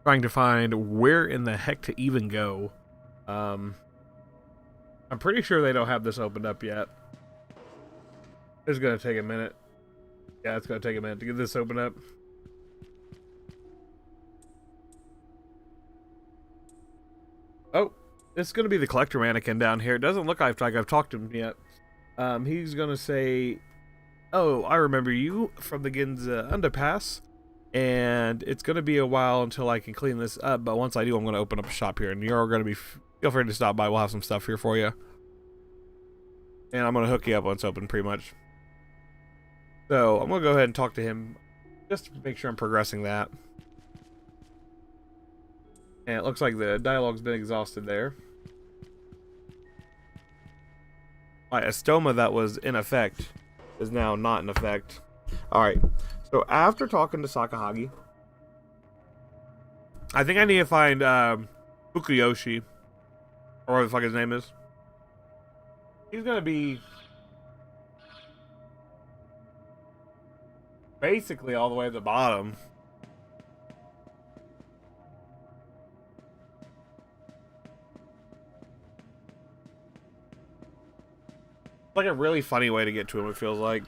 trying to find where in the heck to even go. I'm pretty sure they don't have this opened up yet. It's gonna take a minute. Yeah, it's gonna take a minute to get this opened up. Oh, it's gonna be the collector mannequin down here. It doesn't look like I've talked to him yet. He's gonna say, "Oh, I remember you from the Ginza Underpass, and it's gonna be a while until I can clean this up. But once I do, I'm gonna open up a shop here, and you're gonna be feel free to stop by. We'll have some stuff here for you, and I'm gonna hook you up once it's open, pretty much." So I'm gonna go ahead and talk to him, just to make sure I'm progressing that. And it looks like the dialogue's been exhausted there. My estoma that was in effect is now not in effect. Alright, so after talking to Sakahagi, I think I need to find Fukuyoshi, or whatever the fuck his name is. He's gonna be basically all the way at the bottom. Like a really funny way to get to him, it feels like.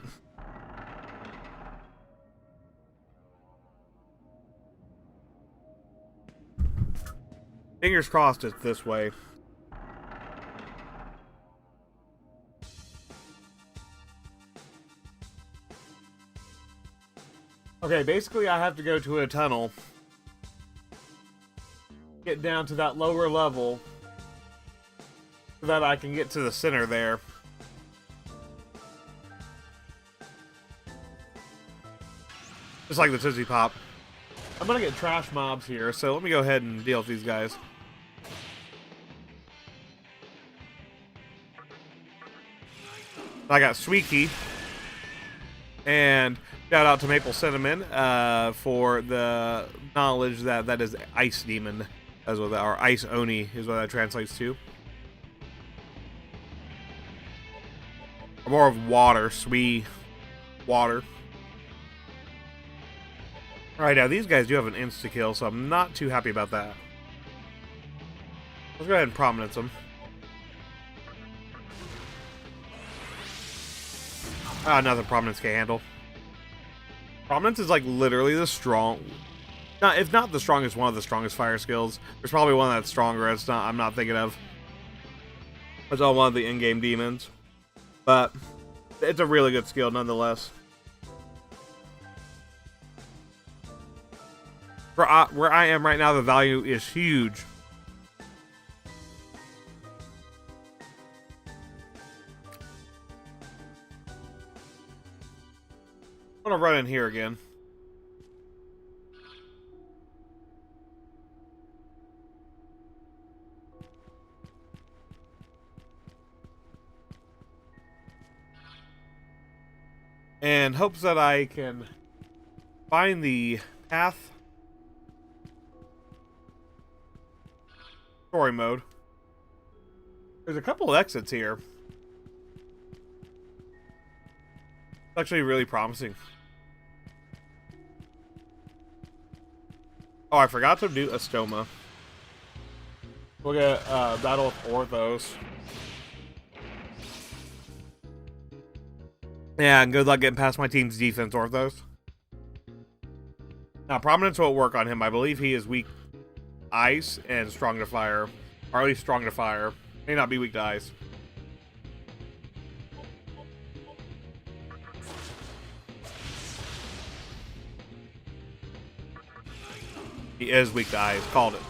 Fingers crossed it's this way. Okay, basically I have to go to a tunnel, get down to that lower level, so that I can get to the center there. Just like the Tootsie Pop. I'm gonna get trash mobs here, so let me go ahead and deal with these guys. I got Sweeky. And shout out to Maple Cinnamon for the knowledge that that is Ice Demon, as well, or Ice Oni is what that translates to. Or more of water, sweet water. Alright, now these guys do have an insta-kill, so I'm not too happy about that. Let's go ahead and prominence them. Ah, nothing prominence can handle. Prominence is like literally the strong... if not the strongest, one of the strongest fire skills. There's probably one that's stronger. It's not. I'm not thinking of. It's all one of the in-game demons, but it's a really good skill nonetheless. For where I am right now, the value is huge. I'm gonna run in here again. And hopes that I can find the path. Story mode. There's a couple of exits here. It's actually really promising. Oh, I forgot to do Estoma. We'll get battle with Orthos. Yeah, and good luck getting past my team's defense, Orthos. Now, Prominence won't work on him. I believe he is weak ice and strong to fire. Or at least strong to fire. May not be weak to ice. He is weak to ice. Called it.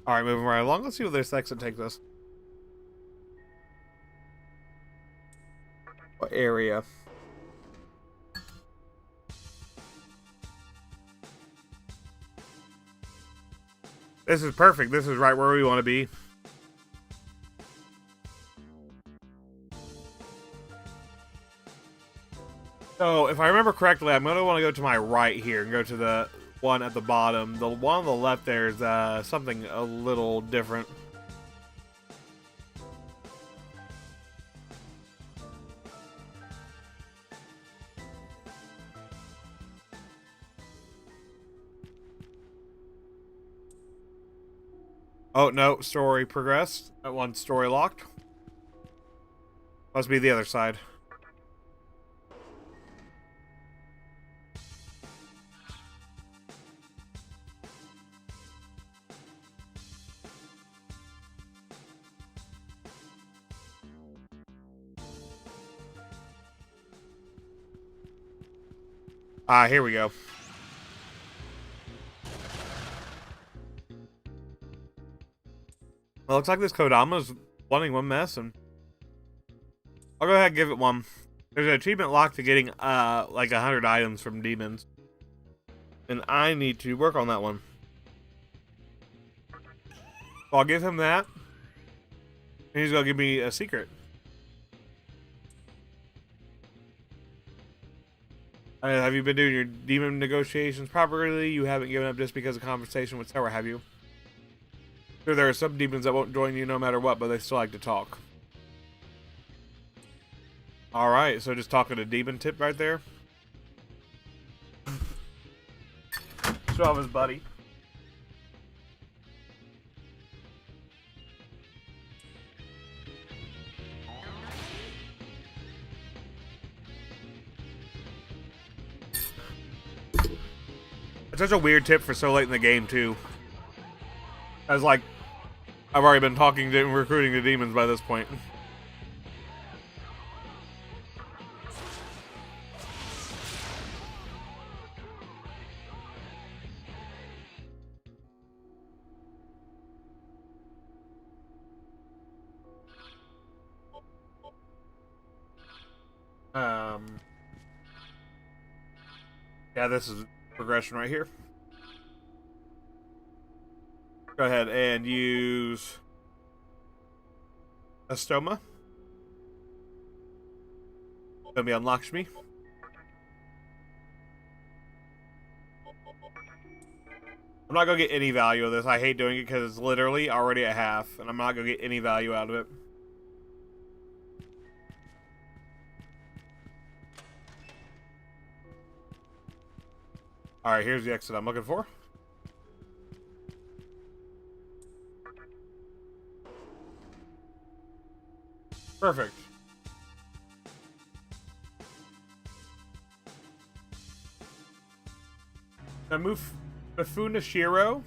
Alright, moving right along. Let's see where this exit takes us. What area? This is perfect. This is right where we want to be. So, if I remember correctly, I'm going to want to go to my right here and go to the one at the bottom. The one on the left there is something a little different. Oh, no, story progressed. That one story locked. Must be the other side. Here we go. Well, looks like this Kodama's wanting one mess, and I'll go ahead and give it one. There's an achievement locked to getting like 100 items from demons, and I need to work on that one. So I'll give him that, and he's gonna give me a secret. Have you been doing your demon negotiations properly? You haven't given up just because of conversation with Sarah, have you? Sure, there are some demons that won't join you no matter what, but they still like to talk. Alright, so just talking a demon tip right there. Show off his buddy. It's such a weird tip for so late in the game, too. As like, I've already been talking to and recruiting the demons by this point. Yeah, this is progression right here. Go ahead and use a stoma. Gonna be on Lakshmi. I'm not gonna get any value of this. I hate doing it because it's literally already at half, and I'm not gonna get any value out of it. Alright, here's the exit I'm looking for. Perfect. Now Mifune Shiro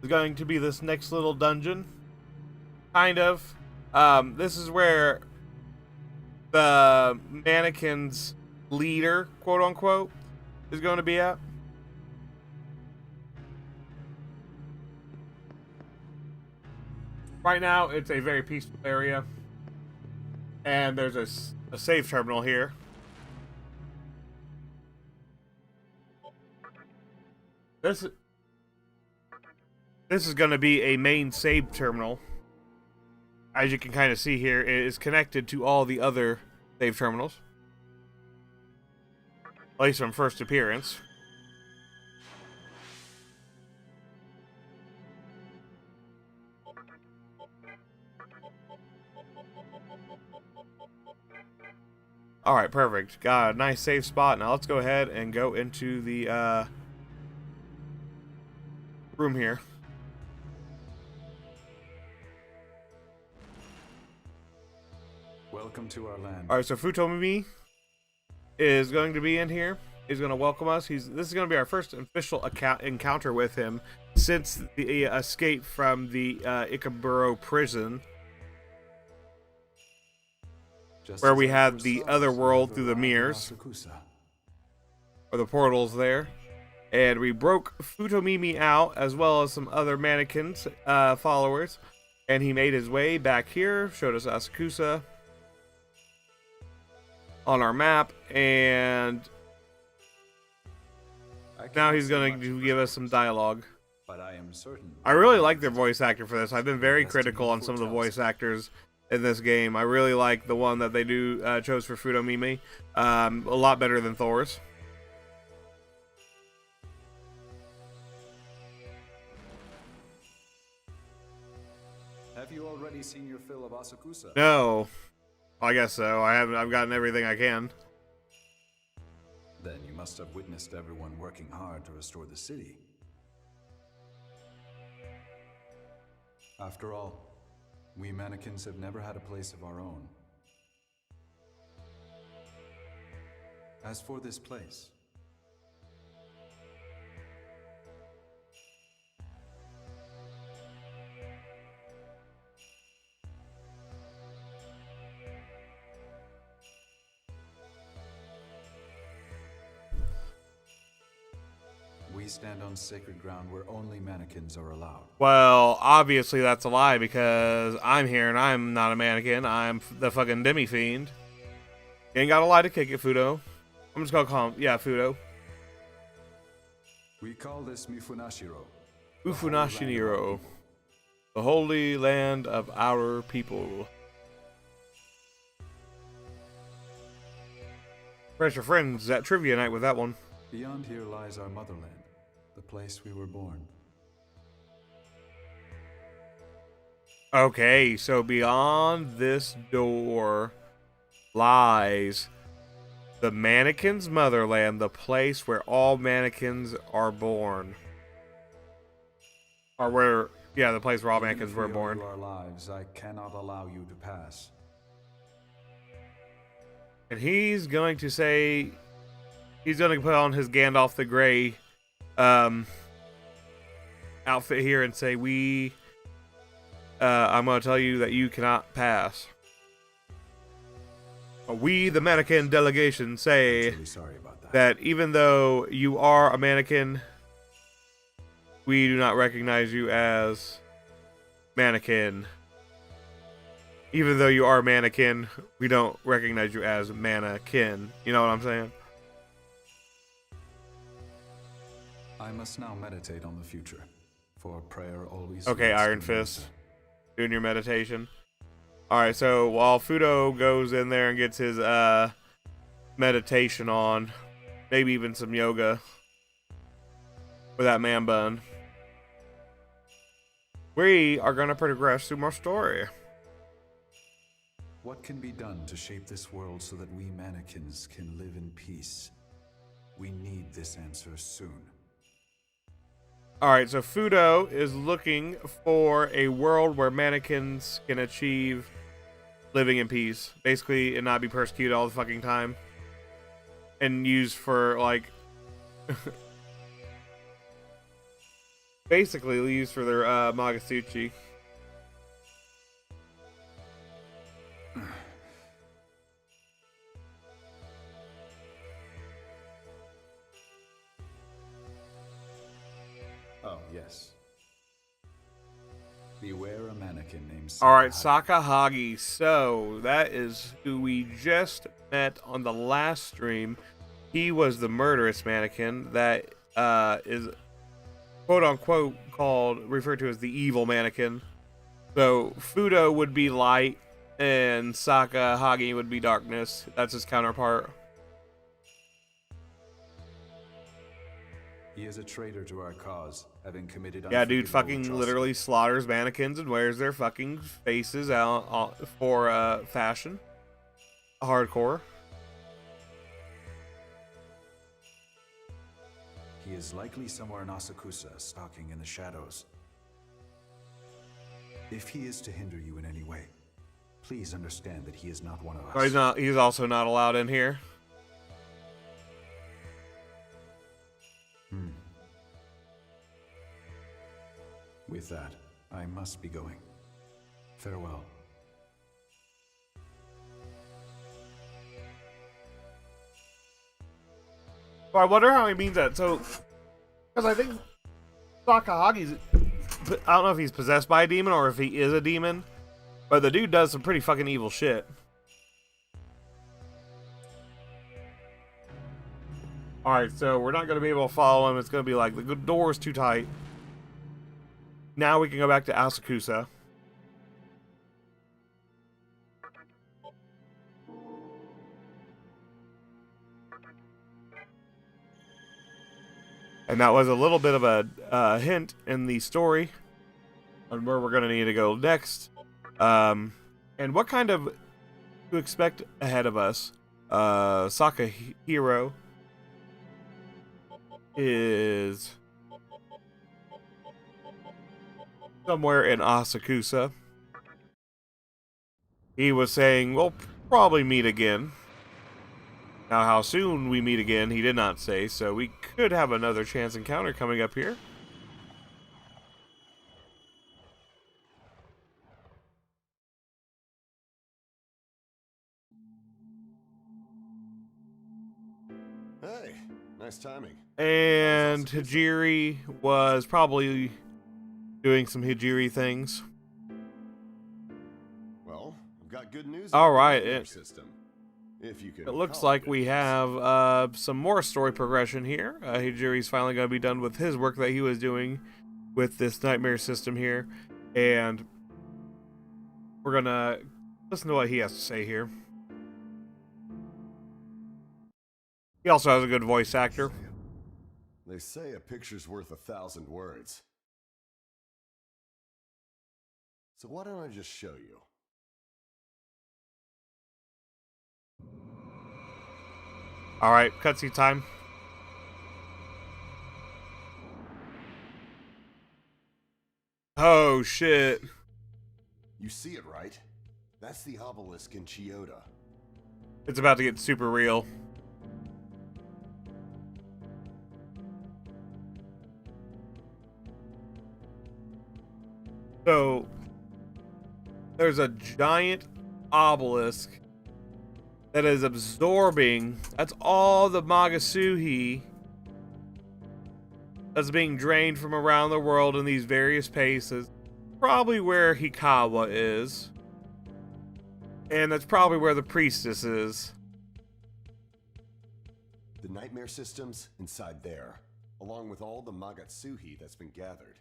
is going to be this next little dungeon. Kind of. This is where the mannequin's leader, quote unquote, is going to be at. Right now, it's a very peaceful area. And there's a save terminal here. This is going to be a main save terminal. As you can kind of see here, it is connected to all the other save terminals. At least from first appearance. Alright, perfect. Got a nice safe spot. Now let's go ahead and go into the room here. Welcome to our land. Alright, so Futomi is going to be in here. He's going to welcome us. This is going to be our first official encounter with him since the escape from the Ikeburo prison. Where we had the other world through the mirrors. Or the portals there. And we broke Futomimi out, as well as some other mannequins, followers. And he made his way back here, showed us Asakusa on our map, and now he's going to give us some dialogue. But I am certain. I really like their voice actor for this. I've been very critical on some of the voice actors in this game. I really like the one that they chose for Futomimi. A lot better than Thor's. Have you already seen your fill of Asakusa? No. I guess so. I've gotten everything I can. Then you must have witnessed everyone working hard to restore the city. After all, we mannequins have never had a place of our own. As for this place, we stand on sacred ground where only mannequins are allowed. Well, obviously that's a lie because I'm here and I'm not a mannequin. I'm the fucking demi-fiend. You ain't got a lie to kick it, Fudo. I'm just gonna call him, yeah, Fudo. We call this Mifunashiro. Ufunashiniro. The holy land of our people. Pressure friends at trivia night with that one. Beyond here lies our motherland, the place we were born. Okay, so beyond this door lies the mannequin's motherland, the place where all mannequins are born. Or where, yeah, the place where all mannequins were born. Our lives, I cannot allow you to pass. And he's going to say, he's going to put on his Gandalf the Grey outfit here and say, I'm going to tell you that you cannot pass. We, the mannequin delegation, say Really sorry about that even though you are a mannequin, we do not recognize you as mannequin. Even though you are a mannequin, we don't recognize you as mannequin. You know what I'm saying? I must now meditate on the future, for prayer always. Okay, leads Iron to Fist. answer. Doing your meditation. Alright, so while Fudo goes in there and gets his meditation on, maybe even some yoga with that man bun, we are going to progress through more story. What can be done to shape this world so that we mannequins can live in peace? We need this answer soon. Alright, so Fudo is looking for a world where mannequins can achieve living in peace. Basically, and not be persecuted all the fucking time. And used for, like... basically used for their Magatsuchi. Oh, yes. Beware a mannequin named Alright, Sakahagi. Sakahagi. So, that is who we just met on the last stream. He was the murderous mannequin that is quote-unquote referred to as the evil mannequin. So, Fudo would be light, and Sakahagi would be darkness. That's his counterpart. He is a traitor to our cause, having committed Yeah, dude, unforgivable fucking atrocity. literally slaughters mannequins and wears their fucking faces out for fashion. Hardcore. He is likely somewhere in Asakusa, stalking in the shadows. If he is to hinder you in any way, please understand that he is not one of us. Oh, he's not. He's also not allowed in here. With that, I must be going. Farewell. Well, I wonder how he means that. So, because I think Sakahagi's, I don't know if he's possessed by a demon or if he is a demon, but the dude does some pretty fucking evil shit. Alright, so we're not going to be able to follow him. It's going to be like, the door's too tight. Now we can go back to Asakusa. And that was a little bit of a hint in the story on where we're going to need to go next. And what kind of to expect ahead of us. Sakahiro is somewhere in Asakusa. He was saying we'll probably meet again. Now, how soon we meet again, he did not say, so we could have another chance encounter coming up here. Hey, nice timing. And Hijiri was probably doing some Hijiri things. Well, I've got good news. All right, System. If you can it looks like we have some more story progression here. Hijiri's finally going to be done with his work that he was doing with this nightmare system here, and we're going to listen to what he has to say here. He also has a good voice actor. They say a picture's worth 1,000 words. So why don't I just show you? All right, cutscene time. Oh, shit. You see it, right? That's the obelisk in Chiyoda. It's about to get super real. So, there's a giant obelisk that is absorbing, that's all the Magasuhi that's being drained from around the world in these various places. Probably where Hikawa is. And that's probably where the priestess is. The nightmare system's inside there, along with all the Magatsuhi that's been gathered.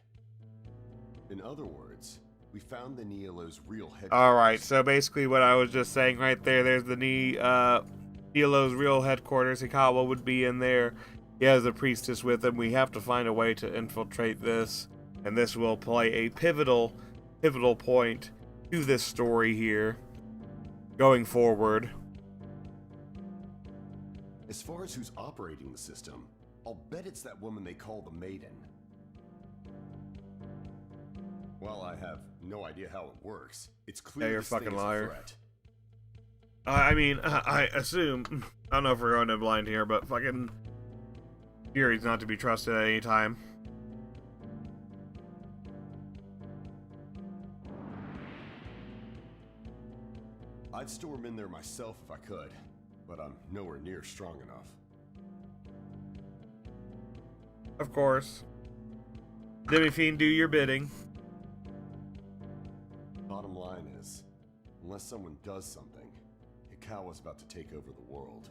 In other words, we found the Nihilo's real headquarters. Alright, so basically what I was just saying right there, there's the Nihilo's real headquarters. Hikawa would be in there. He has the priestess with him. We have to find a way to infiltrate this, and this will play a pivotal point to this story here, going forward. As far as who's operating the system, I'll bet it's that woman they call the Maiden. Well, I have no idea how it works. It's clear Yeah, you're a this thing fucking is a liar. threat. I mean, I assume, I don't know if we're going in blind here, but fucking Fury's not to be trusted at any time. I'd storm in there myself if I could, but I'm nowhere near strong enough. Of course. Demi-Fiend, do your bidding. Bottom line is, unless someone does something, Hikawa's about to take over the world.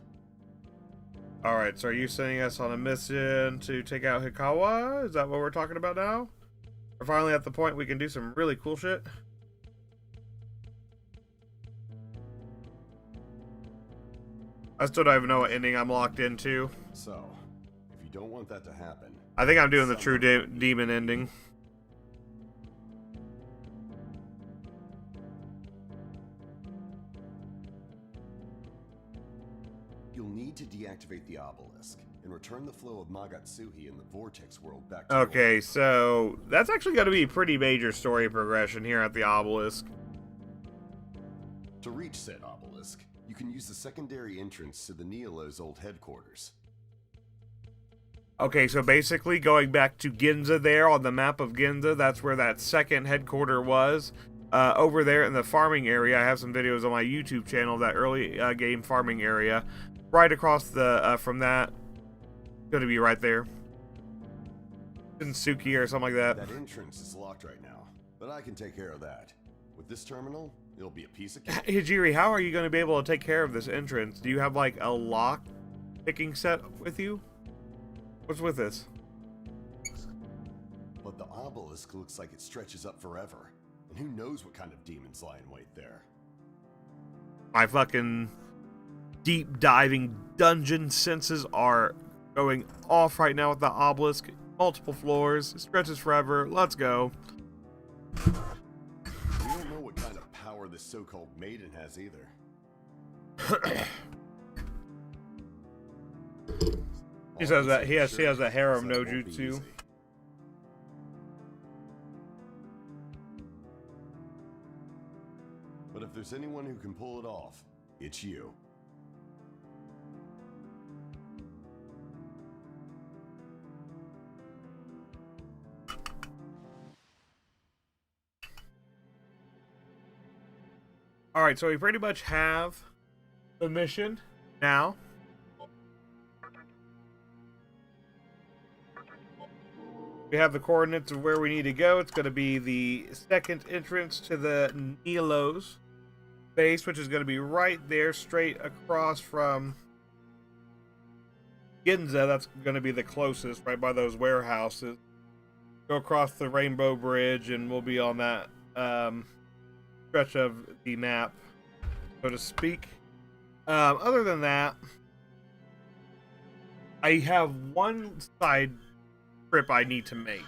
Alright, so are you sending us on a mission to take out Hikawa? Is that what we're talking about now? We're finally at the point we can do some really cool shit? I still don't even know what ending I'm locked into. So, if you don't want that to happen... I think I'm doing the true demon ending. You'll need to deactivate the obelisk and return the flow of Magatsuhi in the Vortex world back to Okay, normal. so that's actually going to be a pretty major story progression here at the obelisk. To reach said obelisk, you can use the secondary entrance to the Nihilo's old headquarters. Okay, so basically going back to Ginza there on the map of Ginza, that's where that second headquarter was. Over there in the farming area, I have some videos on my YouTube channel of that early game farming area. Right across the from that, going to be right there. Shinsuki or something like that. That entrance is locked right now, but I can take care of that. With this terminal, it'll be a piece of cake. Hijiri, how are you going to be able to take care of this entrance? Do you have like a lock picking set with you? What's with this? But the obelisk looks like it stretches up forever, and who knows what kind of demons lie in wait there. My fucking deep diving dungeon senses are going off right now with the obelisk. Multiple floors, stretches forever. Let's go. We don't know what kind of power this so-called maiden has either. He says that she has a harem no That won't be jutsu. easy. But if there's anyone who can pull it off, it's you. Alright, so we pretty much have the mission now. We have the coordinates of where we need to go. It's going to be the second entrance to the Nilos base, which is going to be right there, straight across from Ginza. That's going to be the closest, right by those warehouses. Go across the Rainbow Bridge, and we'll be on that stretch of the map, so to speak. Other than that, I have one side trip I need to make.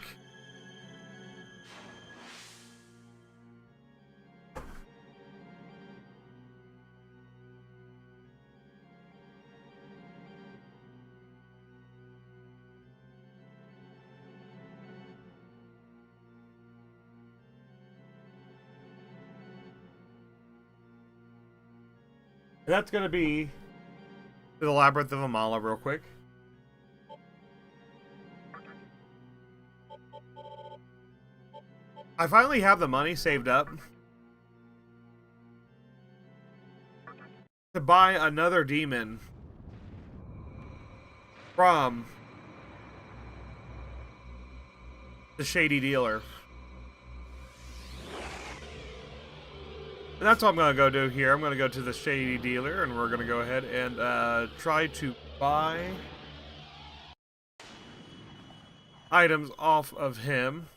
And that's going to be the Labyrinth of Amala real quick. I finally have the money saved up to buy another demon from the Shady Dealer. And that's what I'm going to go do here. I'm going to go to the Shady Dealer, and we're going to go ahead and try to buy items off of him.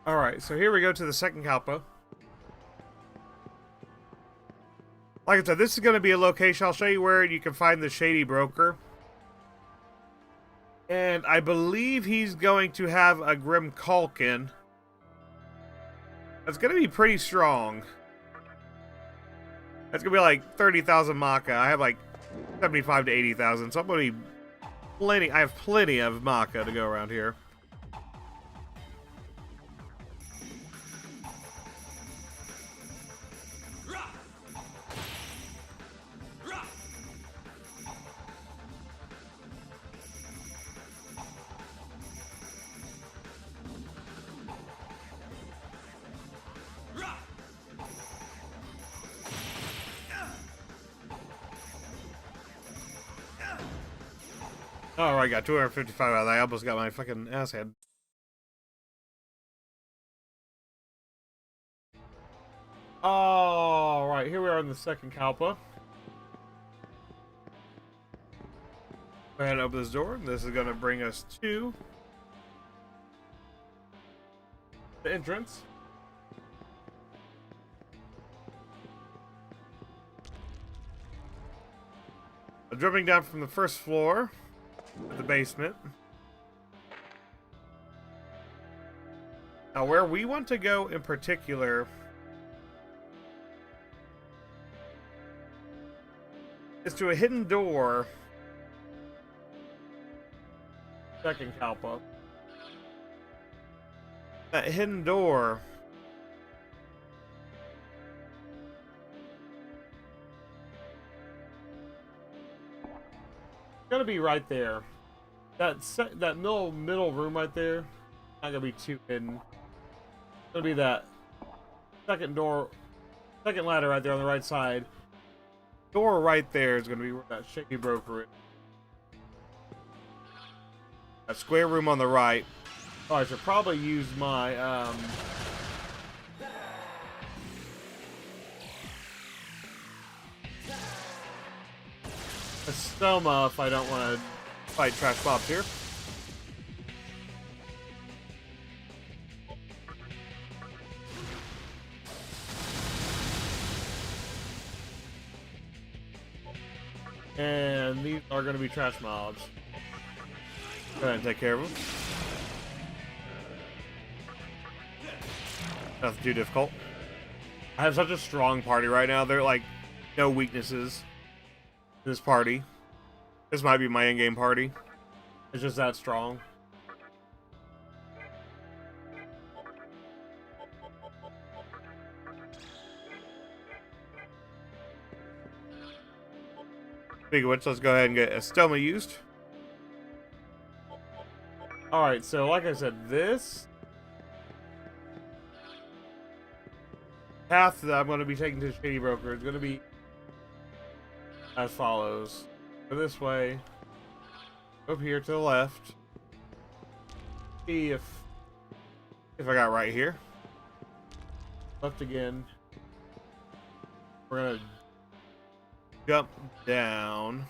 Alright, so here we go to the second Kalpa. Like I said, this is going to be a location. I'll show you where you can find the Shady Broker. And I believe he's going to have a Grim Kalkin. That's going to be pretty strong. That's going to be like 30,000 Maka. I have like 75 to 80,000. So I'm going to be plenty. I have plenty of Maka to go around here. Oh, I got 255 out of that. I almost got my fucking ass head. Alright, here we are in the second Kalpa. Go ahead and open this door. This is going to bring us to the entrance. Jumping down from the first floor to the basement. Now, where we want to go in particular is to a hidden door. Second Kalpa. That hidden door gonna be right there. That middle room right there. Not gonna be too hidden. It's gonna be that second door, second ladder right there on the right side. Door right there is gonna be where that Shady Broker is. That square room on the right. Oh, I should probably use my a stoma if I don't want to fight trash mobs here. And these are going to be trash mobs. Go ahead and take care of them. Nothing too difficult. I have such a strong party right now. There are like no weaknesses in this party. This might be my in-game party. It's just that strong. Speaking of which, let's go ahead and get a stoma used. Alright, so like I said, this path that I'm going to be taking to the Shady Broker is going to be as follows. Go this way, up here to the left, see if I got right here. Left again. We're going to jump down.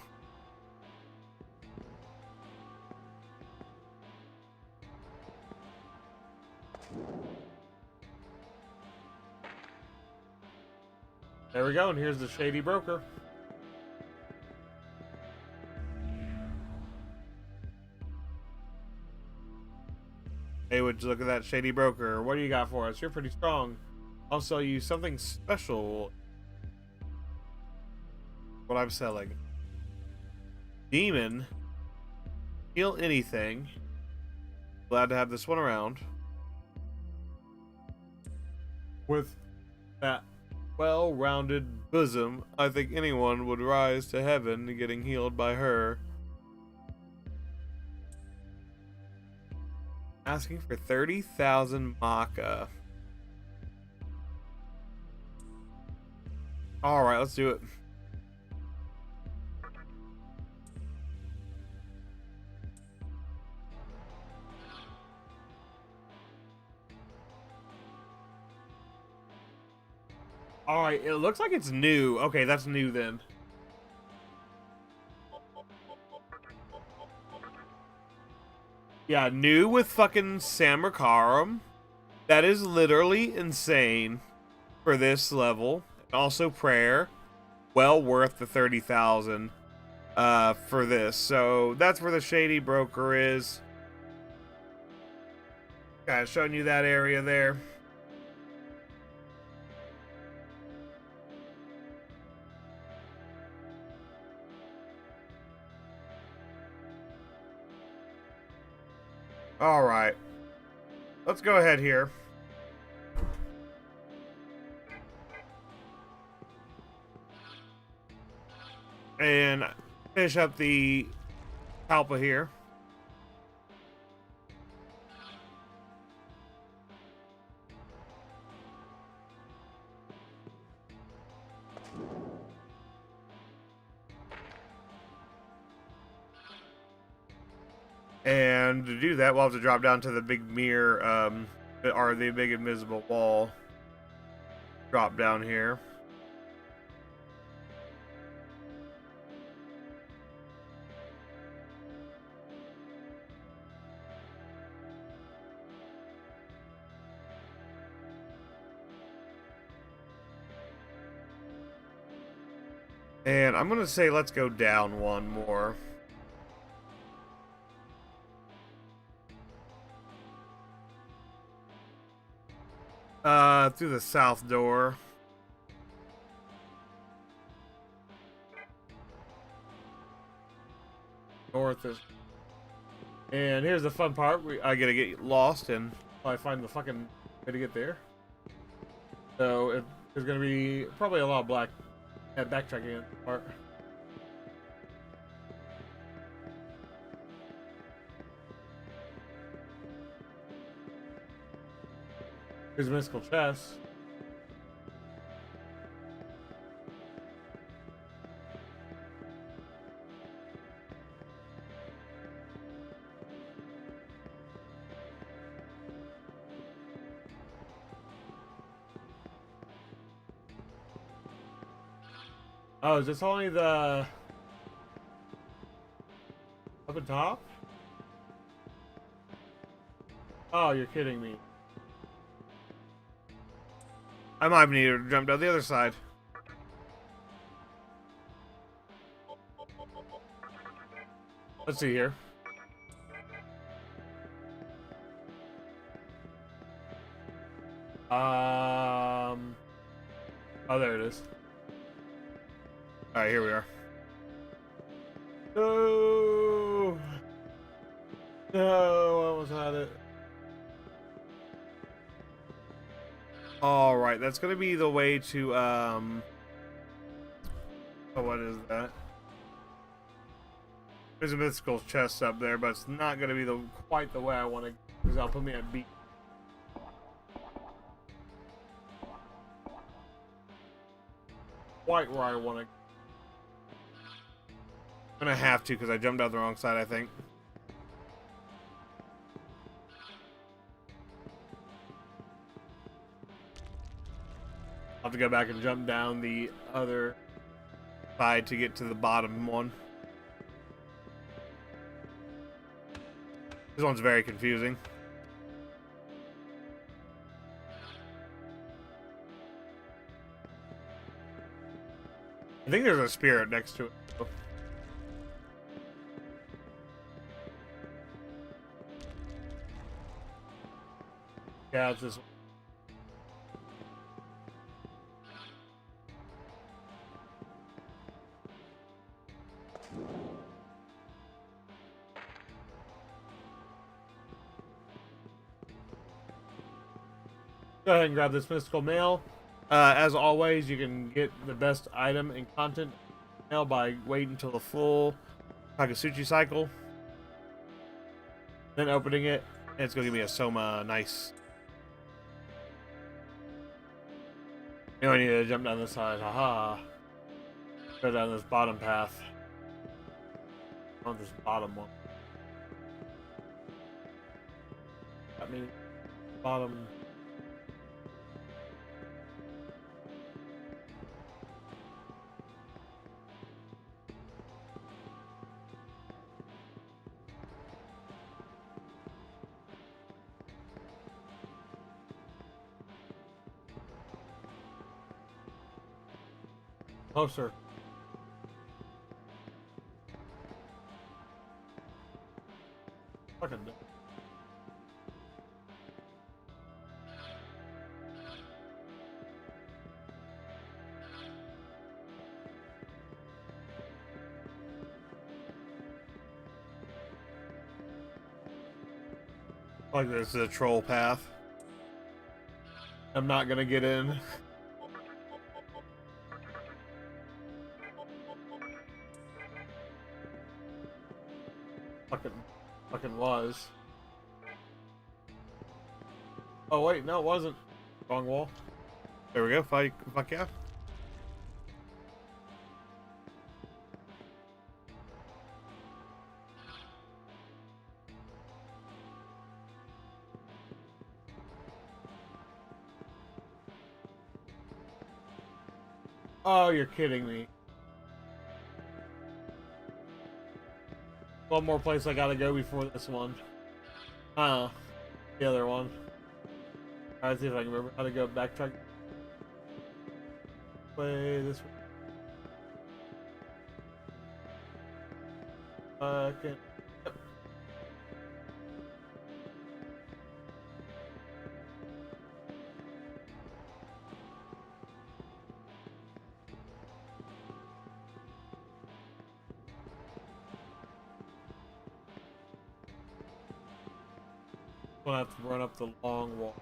There we go, and here's the Shady Broker. Hey, would you look at that Shady Broker? What do you got for us? You're pretty strong. I'll sell you something special. What I'm selling. Demon. Heal anything. Glad to have this one around. With that well-rounded bosom, I think anyone would rise to heaven getting healed by her. Asking for 30,000 maca. Alright, let's do it. Alright, it looks like it's new. Okay, that's new then. Yeah, new with fucking Samarkarum. That is literally insane for this level. Also prayer. Well worth the 30,000 for this. So that's where the Shady Broker is. Kind of showing you that area there. Alright. Let's go ahead here. And finish up the Palpa here. And to do that, we'll have to drop down to the big mirror, or the big invisible wall. Drop down here. And I'm going to say let's go down one more. Through the south door. North is... And here's the fun part. I gotta get lost and I find the fucking way to get there. So there's gonna be probably a lot of backtracking in the part. Here's a mystical chest. Oh, is this only the Up at top? Oh, you're kidding me. I might need to jump down the other side. Let's see here. Oh, there it is. Alright, here we are. No! No, I almost had it. Alright, that's gonna be the way to, oh, what is that? There's a mythical chest up there, but it's not gonna be quite the way I want to, because that'll put me at B. Quite where I want to. I'm gonna have to, because I jumped out the wrong side, I think. I'll have to go back and jump down the other side to get to the bottom one. This one's very confusing. I think there's a spirit next to it. Yeah, it's this one. Go ahead and grab this mystical mail. As always, you can get the best item and content mail by waiting until the full Takasuchi cycle, then opening it, and it's gonna give me a Soma. Nice. You know, I need to jump down this side. Haha. Go down this bottom path. On this bottom one. I mean, bottom. Closer. Fucking. Like this is a troll path. I'm not gonna get in. Fucking was. Oh wait, no, it wasn't. Wrong wall. There we go. Fuck yeah. Oh, you're kidding me. One more place I gotta go before this one. The other one. Alright, see if I can remember how to go backtrack. Play this one. Okay. Yep. Gonna have to run up the long wall.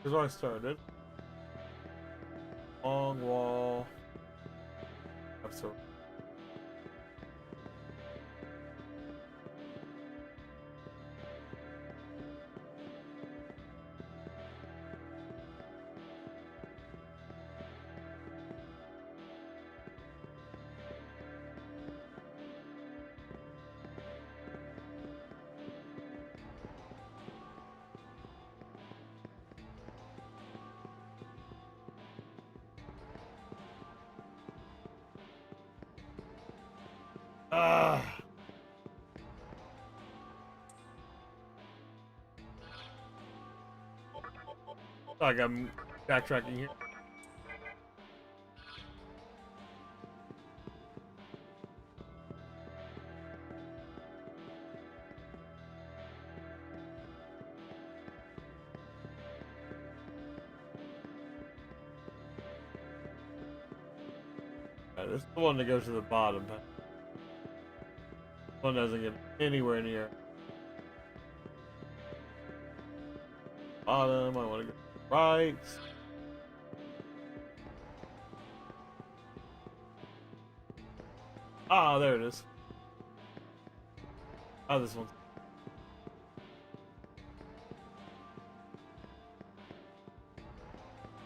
Here's where I started. Long wall. Absolutely. Ah. Like I'm backtracking here. This is the one that goes to the bottom. This one doesn't get anywhere near bottom. I want to go right. Ah, there it is. Oh, this one.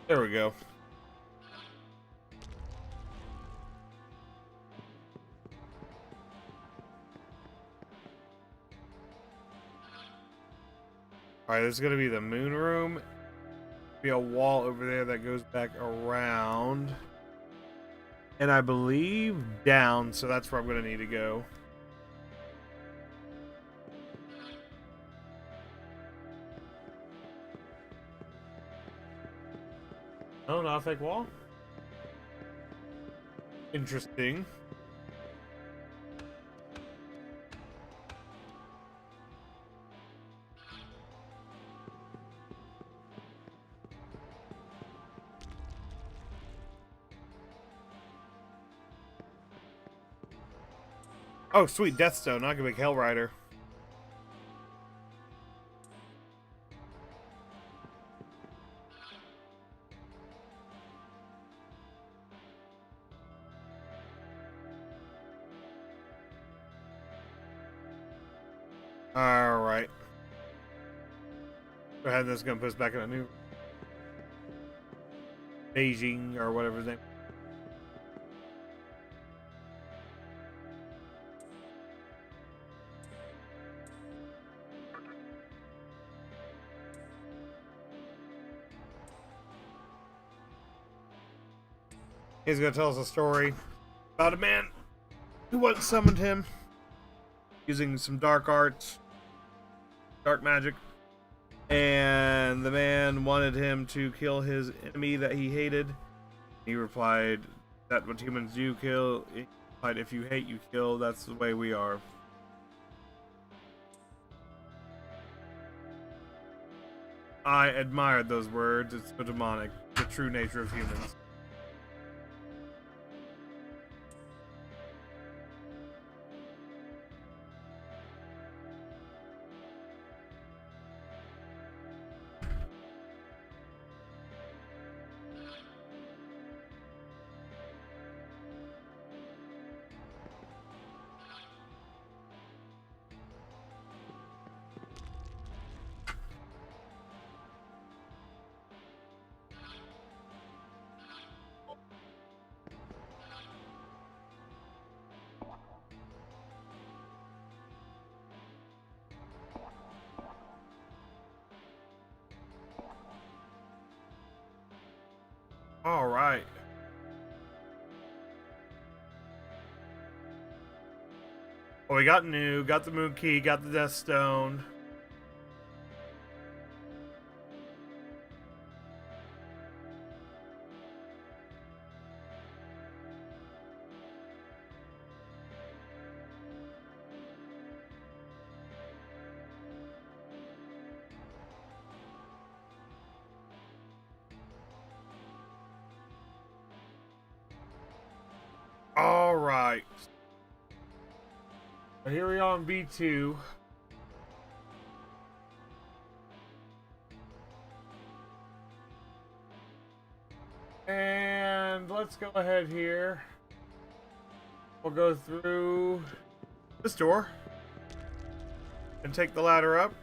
There we go. Alright, this is going to be the moon room. Be a wall over there that goes back around. And I believe down, so that's where I'm going to need to go. Oh, not a fake wall? Interesting. Oh, sweet, Deathstone. I can make Hell Rider. Alright. Go ahead, this is going to put us back in a new Beijing or whatever his name. He's going to tell us a story about a man who once summoned him using some dark arts, dark magic, and the man wanted him to kill his enemy that he hated. He replied, "That what humans do, kill." He replied, "If you hate, you kill. That's the way we are." I admired those words. It's so demonic. The true nature of humans. All right. Well, we got new, got the moon key, got the death stone. All right. So here we are on B2. And let's go ahead here. We'll go through this door and take the ladder up.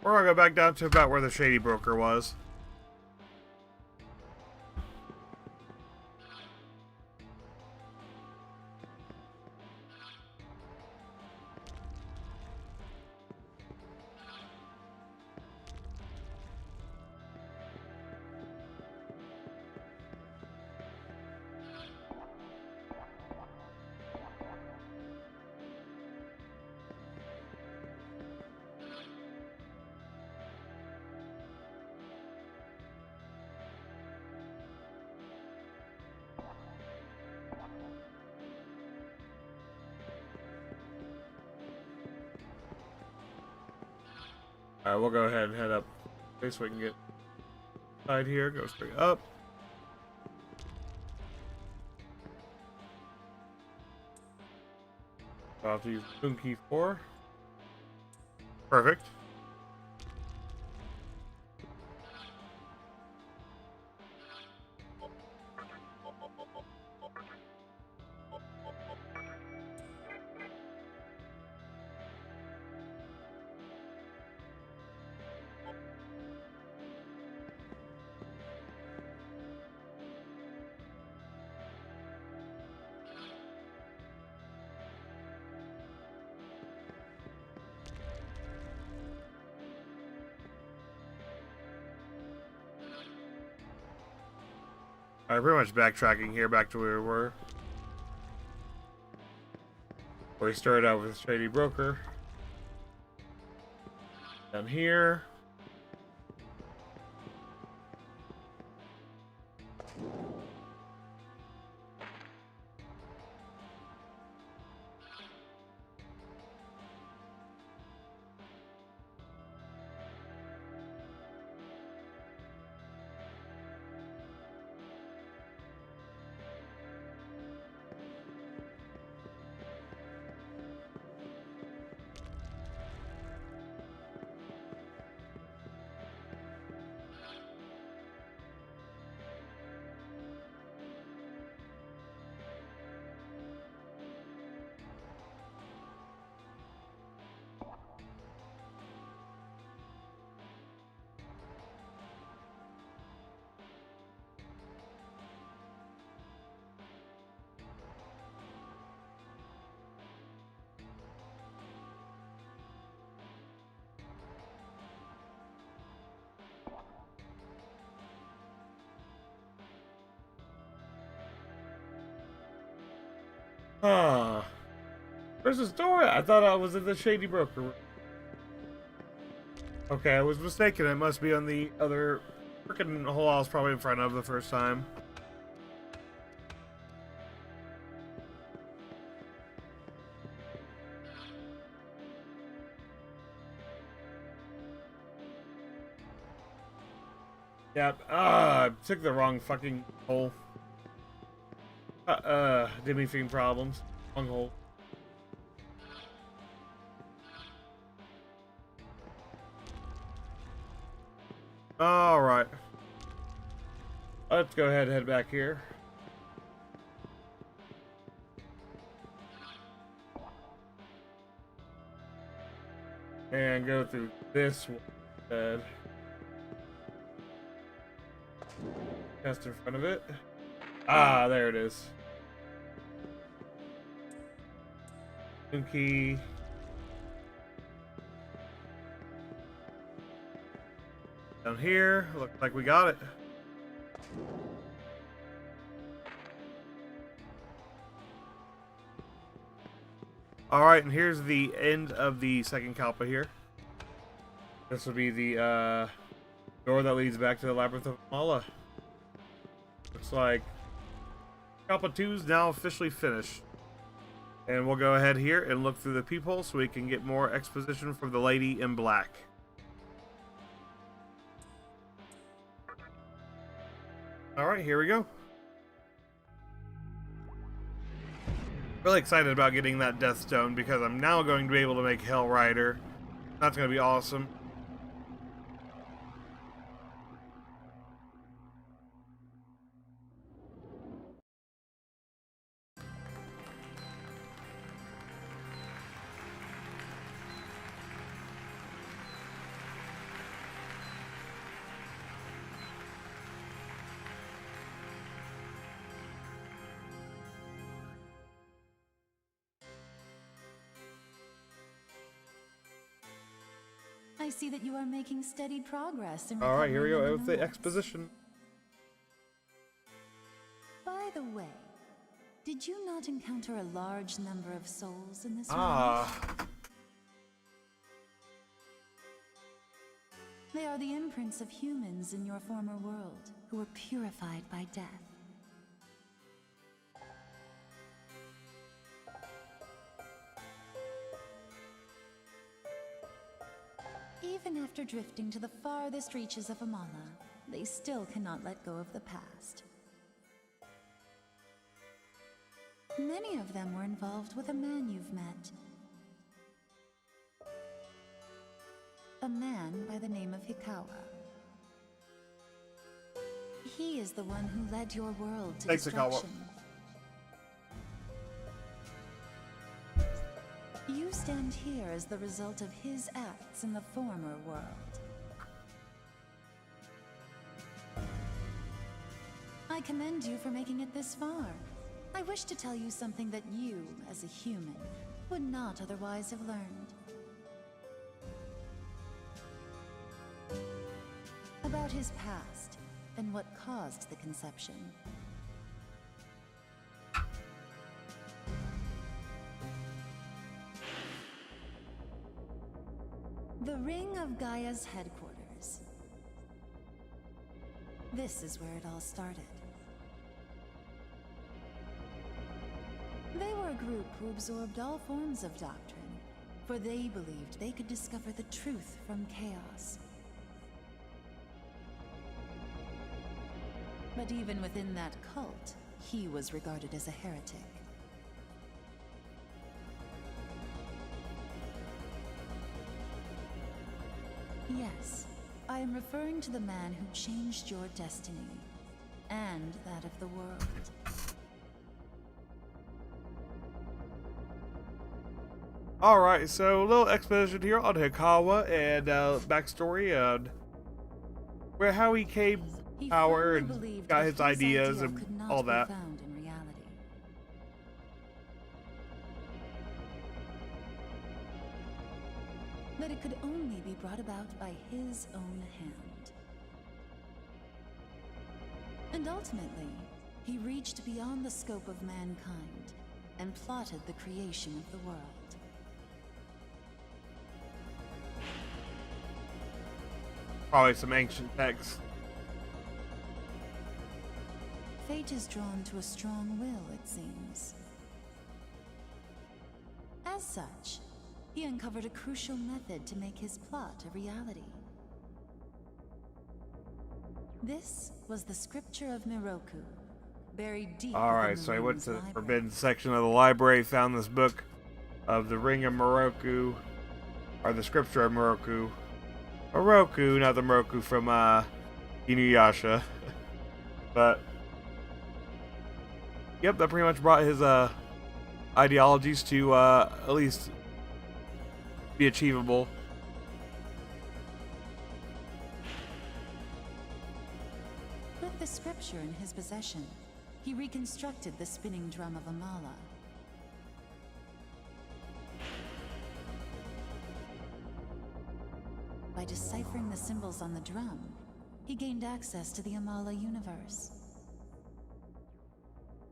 We're gonna go back down to about where the Shady Broker was. Alright, we'll go ahead and head up. Okay, so we can get side here, go straight up. I'll have to use Boom Key 4. Perfect. Alright, pretty much backtracking here back to where we were. Where we started out with Shady Broker. Down here. Huh. Where's this door at? I thought I was in the Shady Broker. Okay, I was mistaken. It must be on the other freaking hole I was probably in front of the first time. Yep. I took the wrong fucking hole. Did me fiend problems. Wrong hole. Alright. Let's go ahead and head back here. And go through this one instead. Just in front of it. Ah, there it is. New key. Down here, looks like we got it. Alright, and here's the end of the second Kalpa here. This will be the door that leads back to the Labyrinth of Mala. Looks like Kalpa 2 is now officially finished. And we'll go ahead here and look through the peephole so we can get more exposition from the lady in black. Alright, here we go. Really excited about getting that Death Stone because I'm now going to be able to make Hell Rider. That's going to be awesome. I see that you are making steady progress in All right, here we go recovering with the the notes. exposition. By the way, did you not encounter a large number of souls in this realm? Ah, They are the imprints of humans in your former world, who were purified by death. Even after drifting to the farthest reaches of Amala, they still cannot let go of the past. Many of them were involved with a man you've met. A man by the name of Hikawa. He is the one who led your world to Thanks, Hikawa. destruction. You stand here as the result of his acts in the former world. I commend you for making it this far. I wish to tell you something that you, as a human, would not otherwise have learned. About his past, and what caused the conception. The Ring of Gaia's headquarters. This is where it all started. They were a group who absorbed all forms of doctrine, for they believed they could discover the truth from chaos. But even within that cult, he was regarded as a heretic. Yes, I am referring to the man who changed your destiny, and that of the world. alright, so a little exposition here on Hikawa and backstory and how he came He power firmly and believed got that his ideas ideal and could not all be that. found in reality. That it could only be brought about by his own hand. And ultimately, he reached beyond the scope of mankind and plotted the creation of the world. Probably some ancient texts. Fate is drawn to a strong will, it seems. As such, he uncovered a crucial method to make his plot a reality. This was the scripture of Miroku, buried deep Alright, within the so I went ring's to the library. forbidden section of the library, found this book of the Ring of Miroku, or the Scripture of Miroku. Miroku, not the Miroku from Inuyasha. But yep, that pretty much brought his ideologies to at least be achievable. With the scripture in his possession, he reconstructed the spinning drum of Amala. By deciphering the symbols on the drum, he gained access to the Amala universe.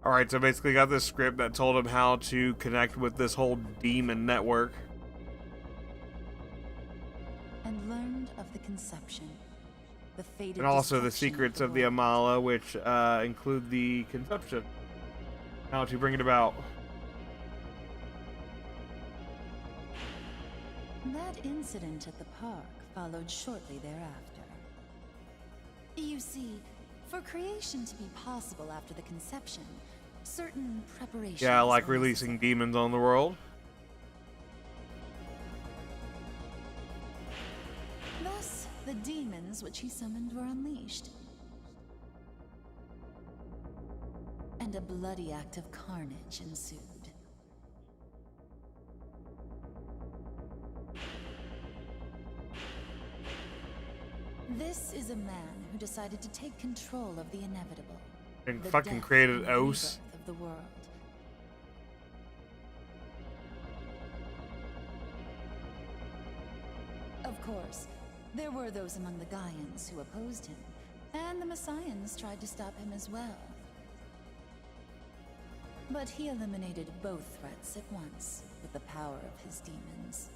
Alright, so basically got this script that told him how to connect with this whole demon network. And learned of the conception, the fated And also the destruction secrets of the world. Amala, which include the conception. How to bring it about. That incident at the park followed shortly thereafter. You see, for creation to be possible after the conception, certain preparations Yeah, like were releasing necessary. demons on the world. Thus, the demons which he summoned were unleashed. And a bloody act of carnage ensued. This is a man who decided to take control of the inevitable. And The fucking death created and Os. rebirth of the world. Of Of course, there were those among the Gaians who opposed him, and the Messians tried to stop him as well. But he eliminated both threats at once with the power of his demons.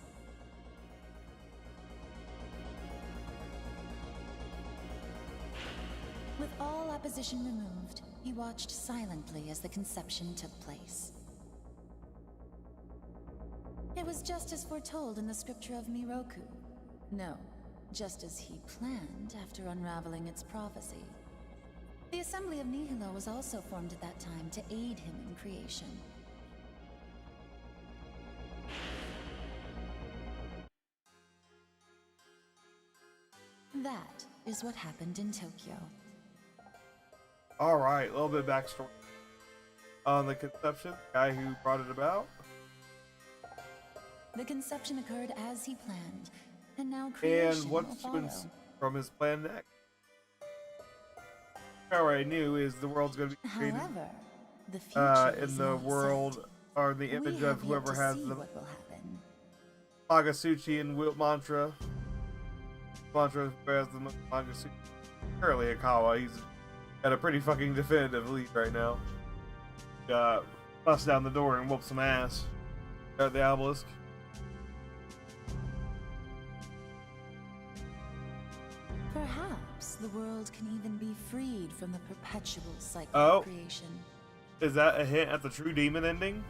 With all opposition removed, he watched silently as the conception took place. It was just as foretold in the scripture of Miroku. No, just as he planned after unraveling its prophecy. The Assembly of Nihilo was also formed at that time to aid him in creation. That is what happened in Tokyo. Alright, a little bit of backstory on the conception, guy who brought it about. The conception occurred as he planned, and now creation And will what's follow. from his plan next? Alright, knew is the world's going to be created However, the future in is the not world, set. or the We image have of yet whoever to has see the what will happen. Magasuchi and mantra. Mantra who has the Magasuchi. Currently Hikawa, he's got a pretty fucking definitive lead right now. Bust down the door and whoop some ass at the obelisk. Perhaps the world can even be freed from the perpetual cycle Oh. of creation. Is that a hint at the true demon ending?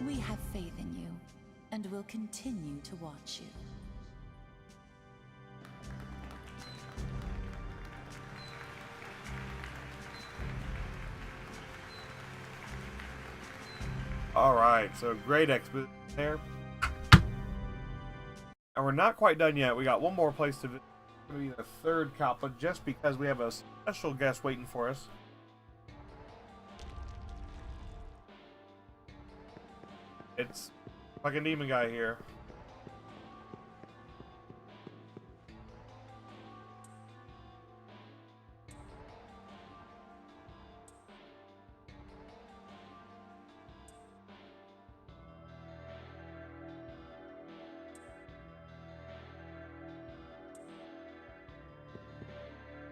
We have faith in you, and will continue to watch you. Alright, so great exposition there. And we're not quite done yet. We got one more place to visit. It's going to be the third Kappa, just because we have a special guest waiting for us. It's fucking demon guy here.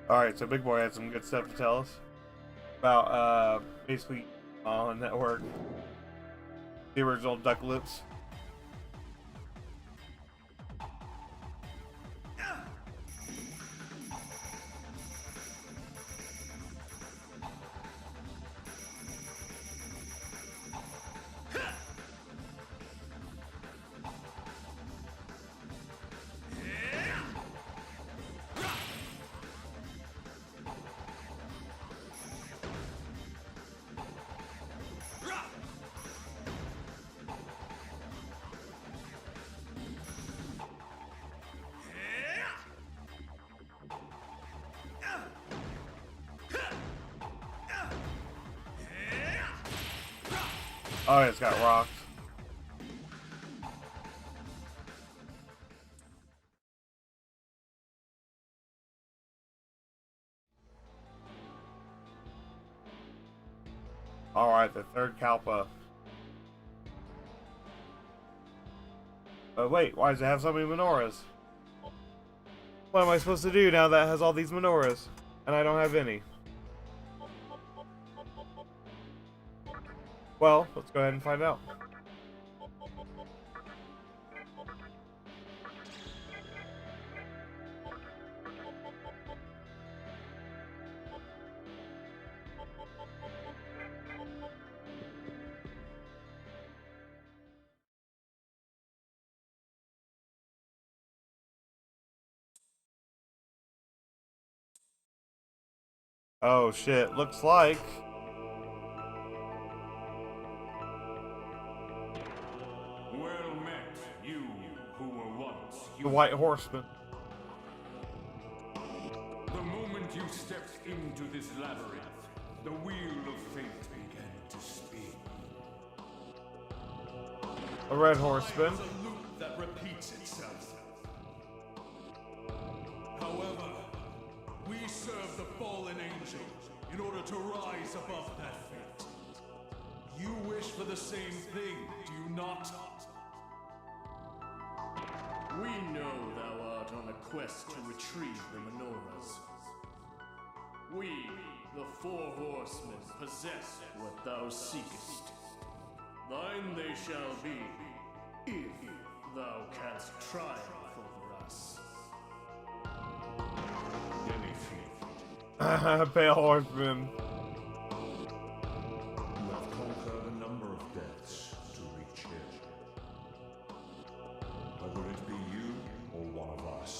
Alright, so Big Boy had some good stuff to tell us about, basically, on network. The original Duck Lips. Oh, it's got rocked. Alright, the third Kalpa. Wait, why does it have so many menorahs? What am I supposed to do now that it has all these menorahs? And I don't have any. Well, let's go ahead and find out. Oh shit, looks like Well met, you who were once the White Horseman. The moment you stepped into this labyrinth, the wheel of fate began to spin. The Red Horseman. It's a loop that repeats itself. However, we serve the fallen angel in order to rise above that fate. You wish for the same thing, do you not? We know thou art on a quest to retrieve the menorahs. We, the four horsemen, possess what thou seekest. Thine they shall be, if thou canst triumph over us. Pale horseman. You have conquered a number of deaths to reach here. Whether it be you or one of us,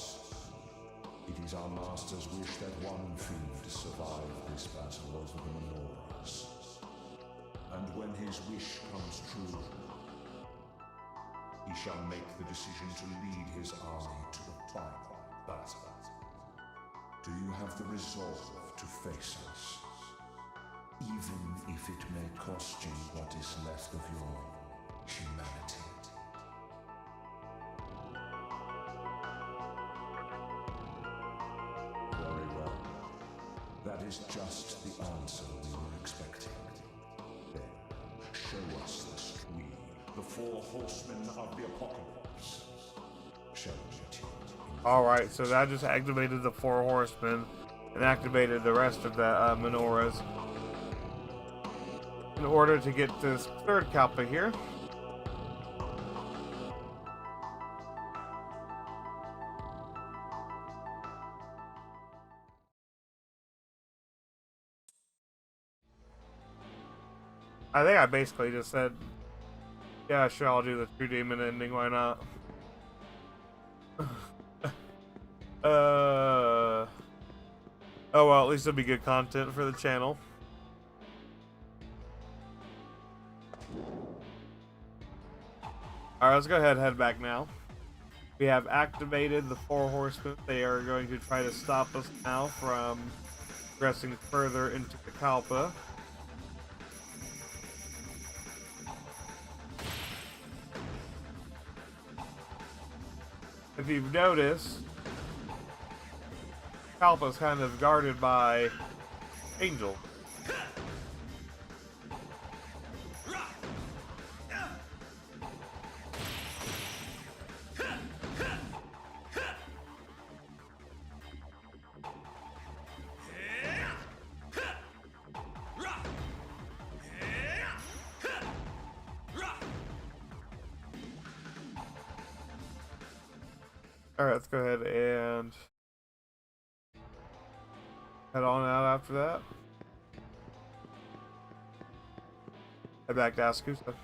it is our master's wish that one fiend survive this battle over the menorahs. And when his wish comes true, he shall make the decision to lead his army to the final battle. Do you have the resolve to face us? Even if it may cost you what is left of your humanity. Very well. That is just the answer we were expecting. Then, show us the stream, the four horsemen of the apocalypse. Shall we meet you? Alright, so that just activated the four horsemen and activated the rest of the menorahs. In order to get this third Kalpa here. I think I basically just said, yeah, sure, I'll do the True Demon ending, why not? Oh well, at least it'll be good content for the channel. Alright, let's go ahead and head back now. We have activated the four horsemen. They are going to try to stop us now from progressing further into the Kalpa. If you've noticed, Kalpa's kind of guarded by Angel. Alright, let's go ahead and head on out after that. Head back to Askusa.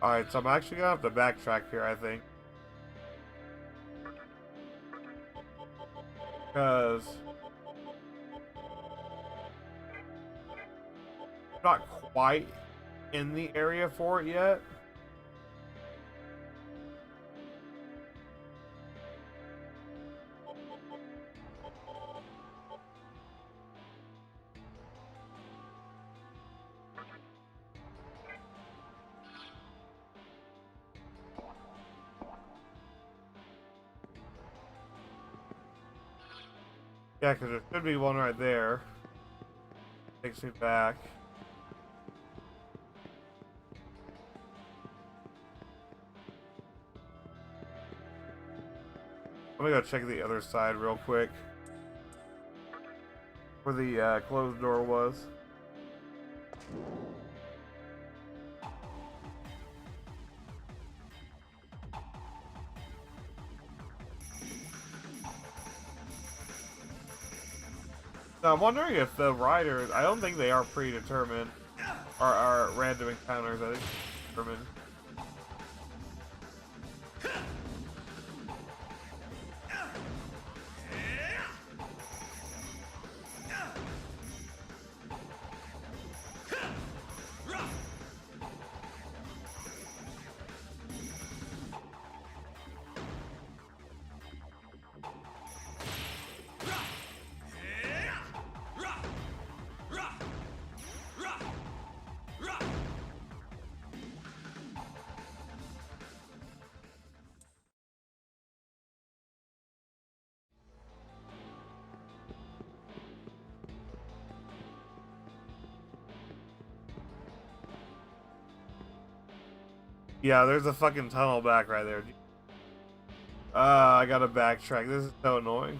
Alright, so I'm actually gonna have to backtrack here, I think. Because I'm not quite in the area for it yet. Yeah, because there should be one right there. Takes me back. Let me go check the other side real quick. Where the closed door was. Now, I'm wondering if the riders, I don't think they are predetermined, or are random encounters, I think they're determined. Yeah, there's a fucking tunnel back right there. I gotta backtrack. This is so annoying.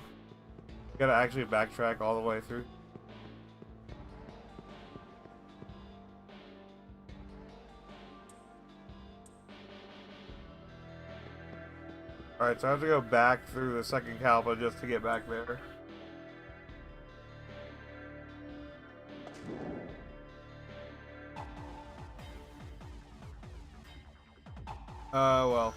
Gotta actually backtrack all the way through. Alright, so I have to go back through the second Kalpa just to get back there. Well.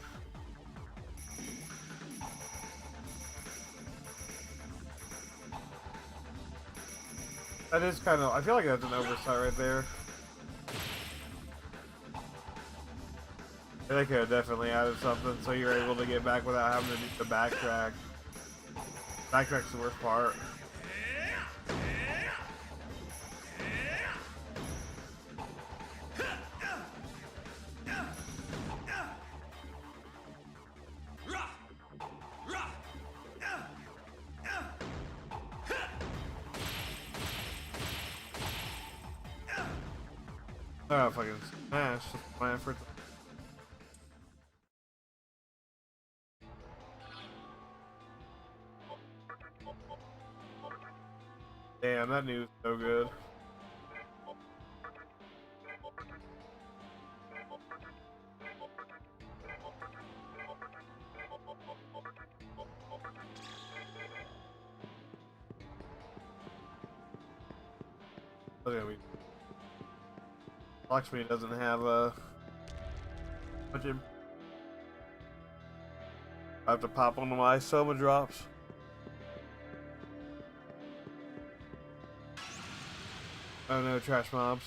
That is kind of, I feel like that's an oversight right there. They could have definitely added something so you're able to get back without having to do the backtrack. Backtrack's the worst part. Oh, fucking smash. Just my effort. Damn, that news is so good. Look at me. Lakshmi doesn't have a much. I have to pop one of my Soma drops. Oh no, trash mobs.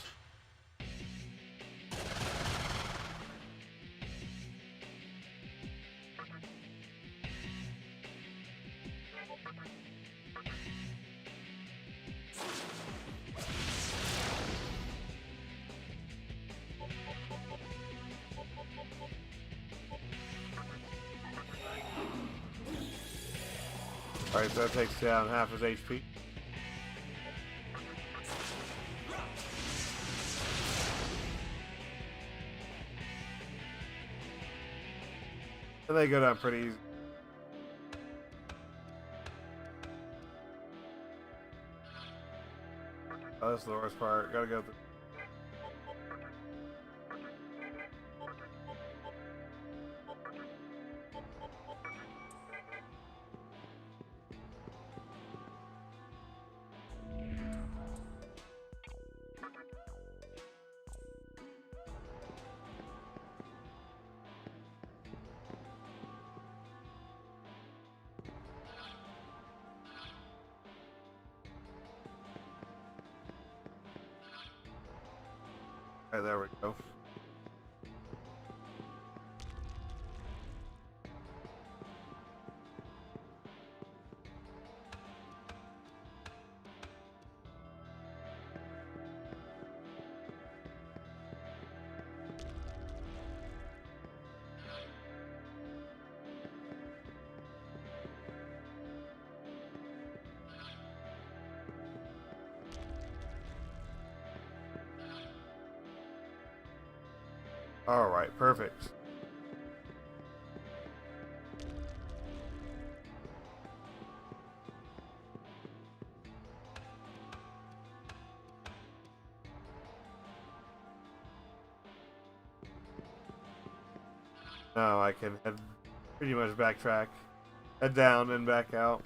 Alright, so that takes down half his HP. And they go down pretty easy. Oh, that's the worst part. Gotta go through. Alright, there we go. Alright, perfect. Now I can head pretty much backtrack. Head down and back out.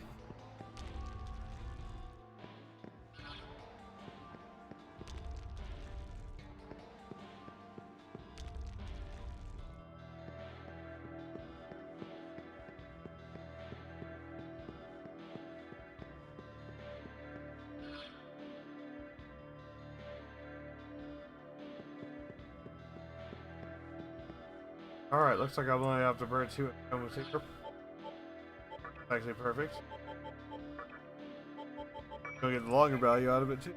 Alright, looks like I'm only have to burn 2 Coma Seeker. Actually perfect. Gonna get the longer value out of it too.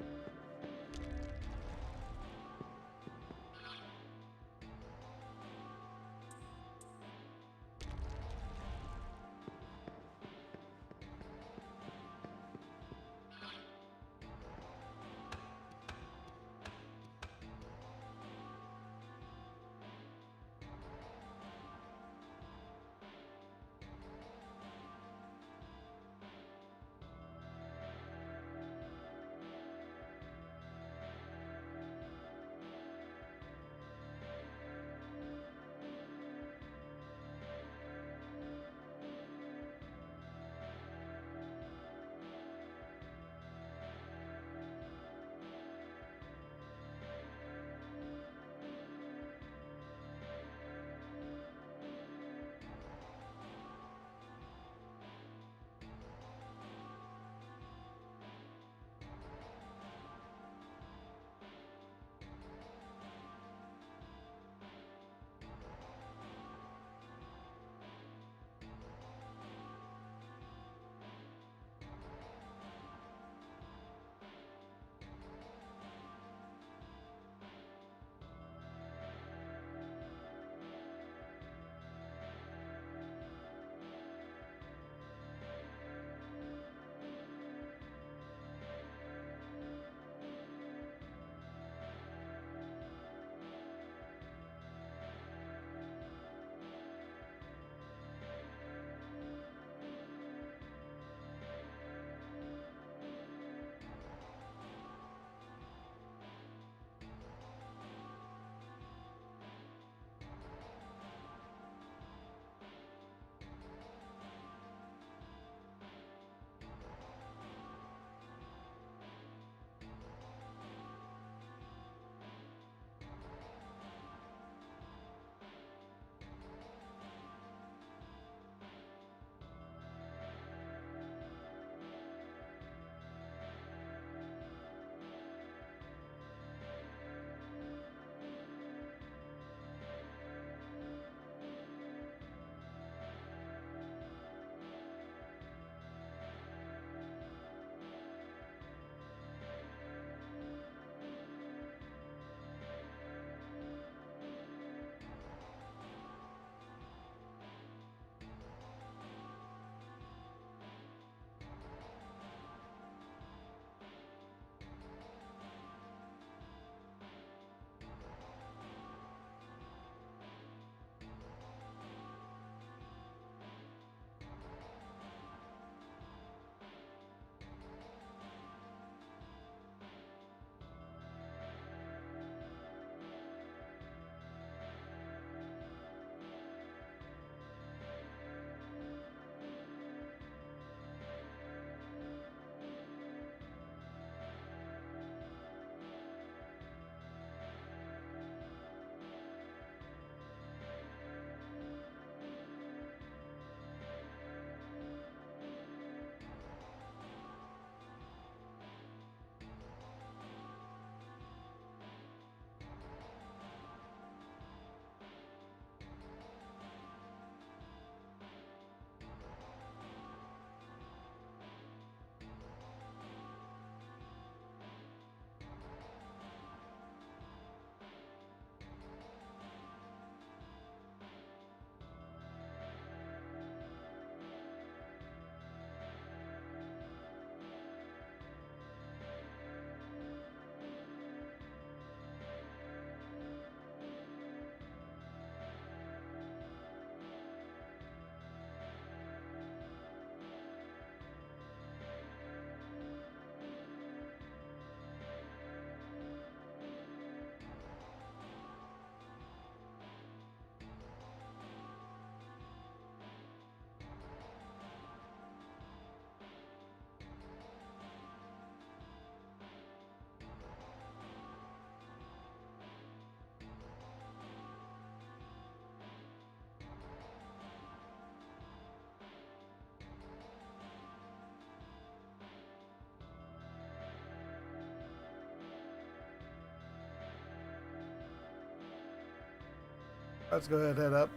Let's go ahead and head up.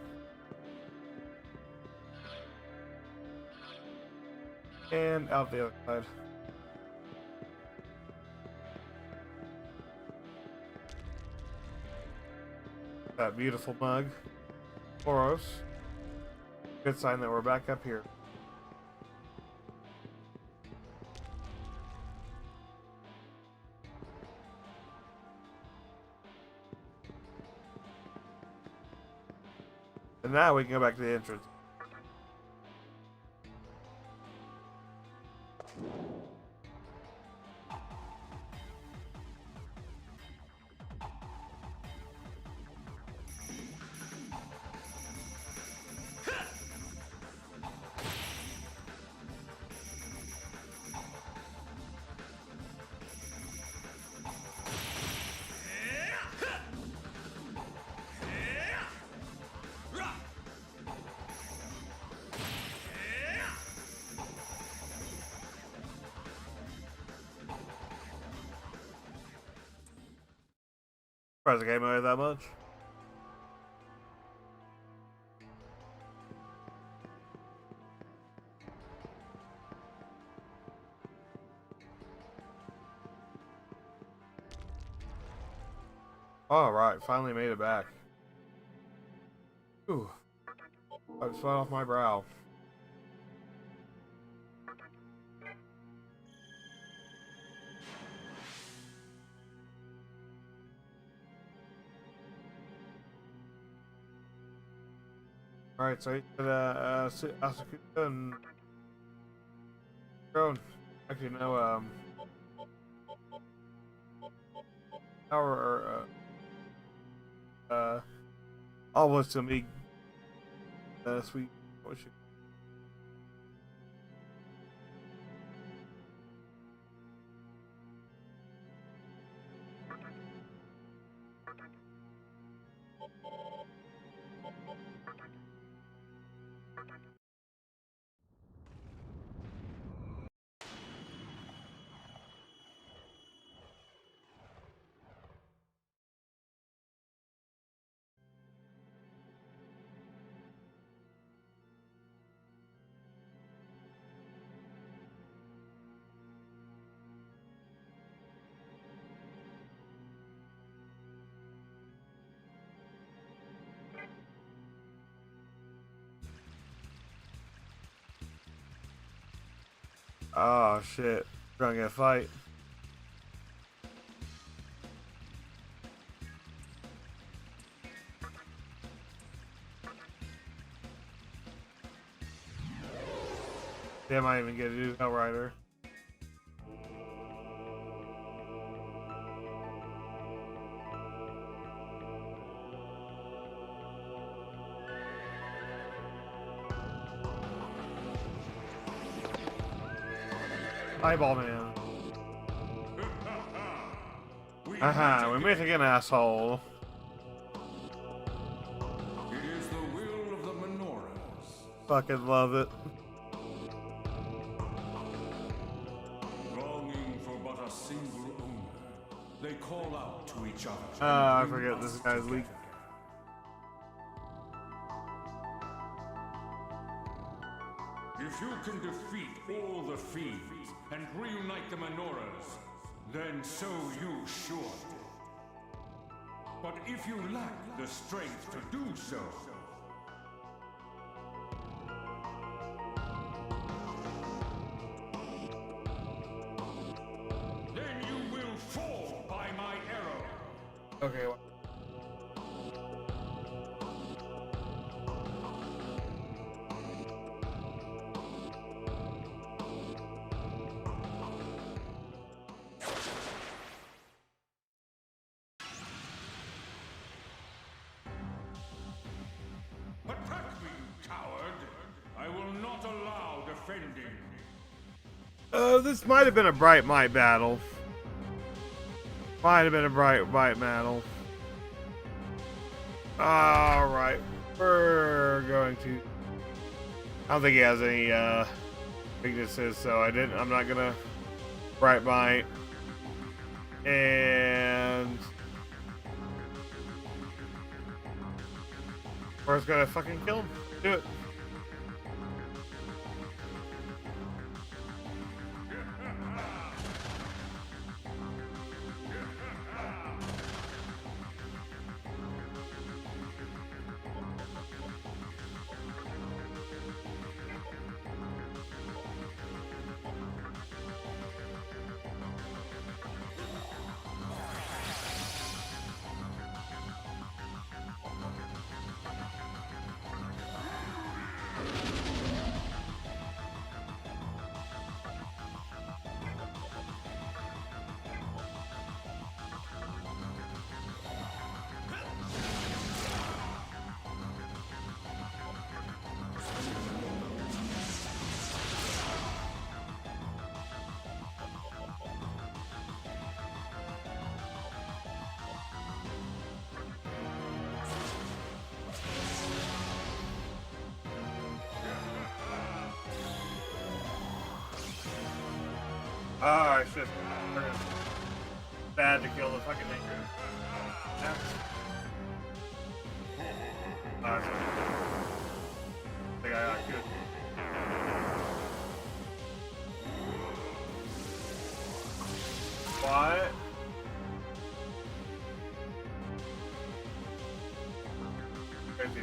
And out the other side. That beautiful mug. Boros. Good sign that we're back up here. And now we can go back to the entrance. Surprised the game away that much. Alright, finally made it back. Ooh. Wipes sweat off my brow. Alright, so you said Asukusa and Drone. Actually, no, our, almost to me, sweet, what should oh shit, we're gonna get a fight. They might even get a new Hellrider. Eyeball man. Aha, we met again, asshole. It is the will of the MOIRAEs. Fucking love it. Longing for but a single owner, they call out to each other. I forget this guy's weak. If you can defeat all the fiends and reunite the MOIRAEs, then so you should. But if you lack the strength to do so, then you will fall by my arrow. Okay. Well. Attack me, you coward! I will not allow defending. This might have been a Bright Might battle. Might have been a Bright Might battle. Alright. We're going to... I don't think he has any, weaknesses, so I'm not gonna Bright Might. And... Or it's gonna fucking kill him. Do it. Oh, I should. Bad to kill the fucking thing. Yeah. Oh, it's okay. I think I got good. What? Crazy.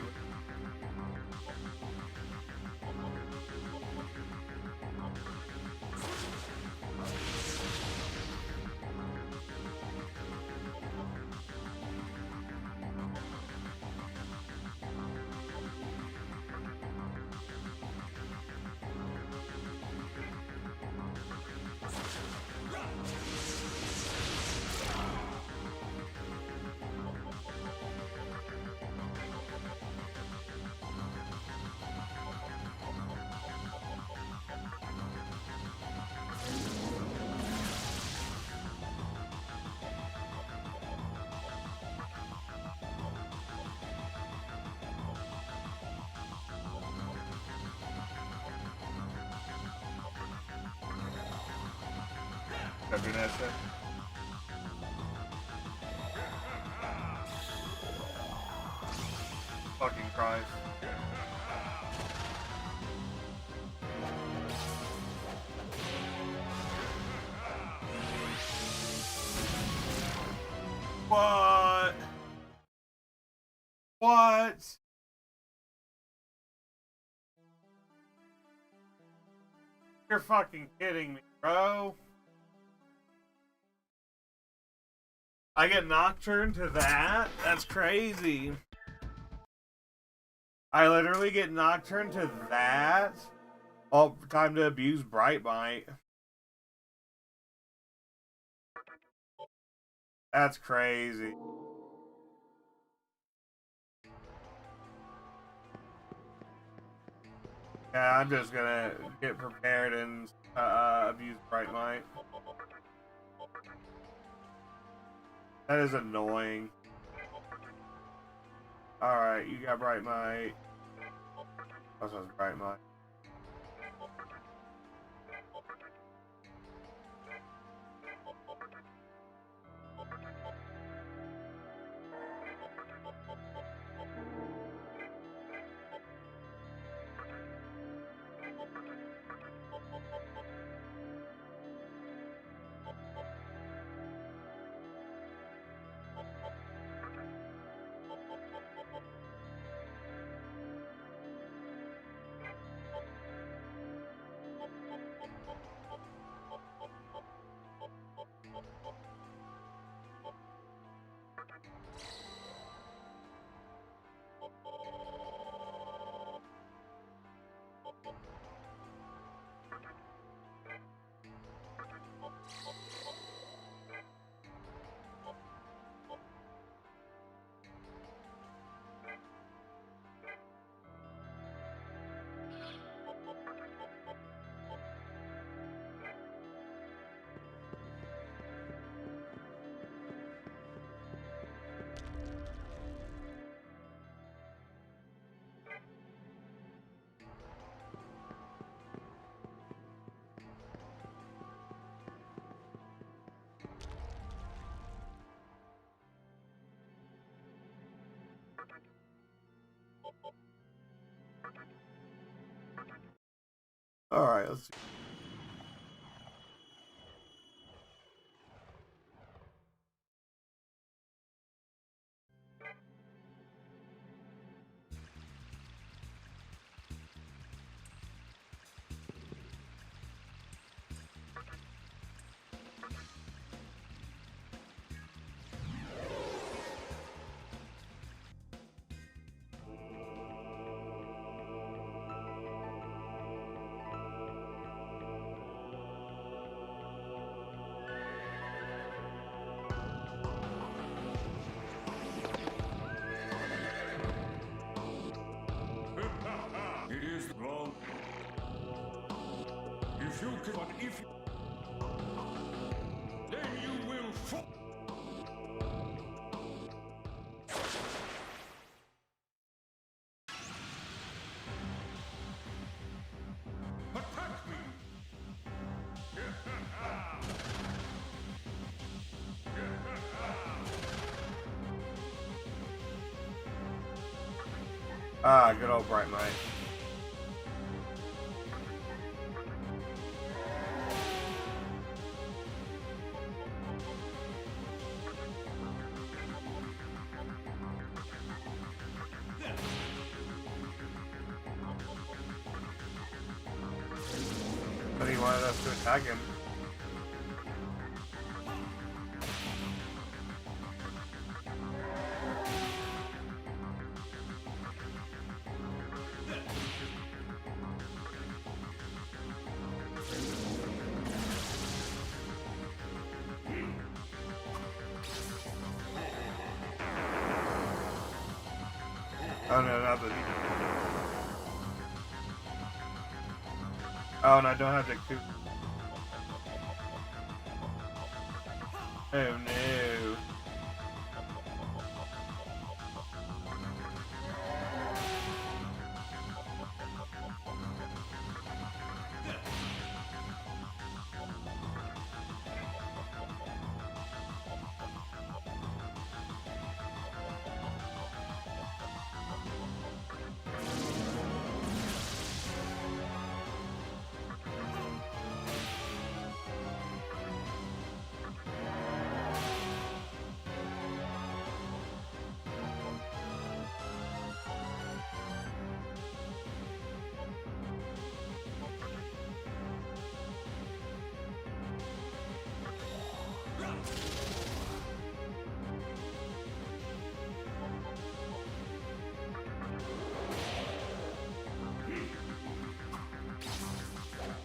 Covering that shit. Fucking Christ. What? What? You're fucking kidding me, bro. I get Nocturne to that? That's crazy. I literally get Nocturne to that? Oh, time to abuse Brightmite. That's crazy. Yeah, I'm just gonna get prepared and abuse Brightmite. That is annoying. Alright, you got Brightmite. This was Brightmite. Alright, let's see. It is wrong. If you can, but if you, then you will fall. Attack me! Ah, good old Bright Might. But he wanted us to attack him. Oh no, not the. Oh no, I don't have to. Oh no.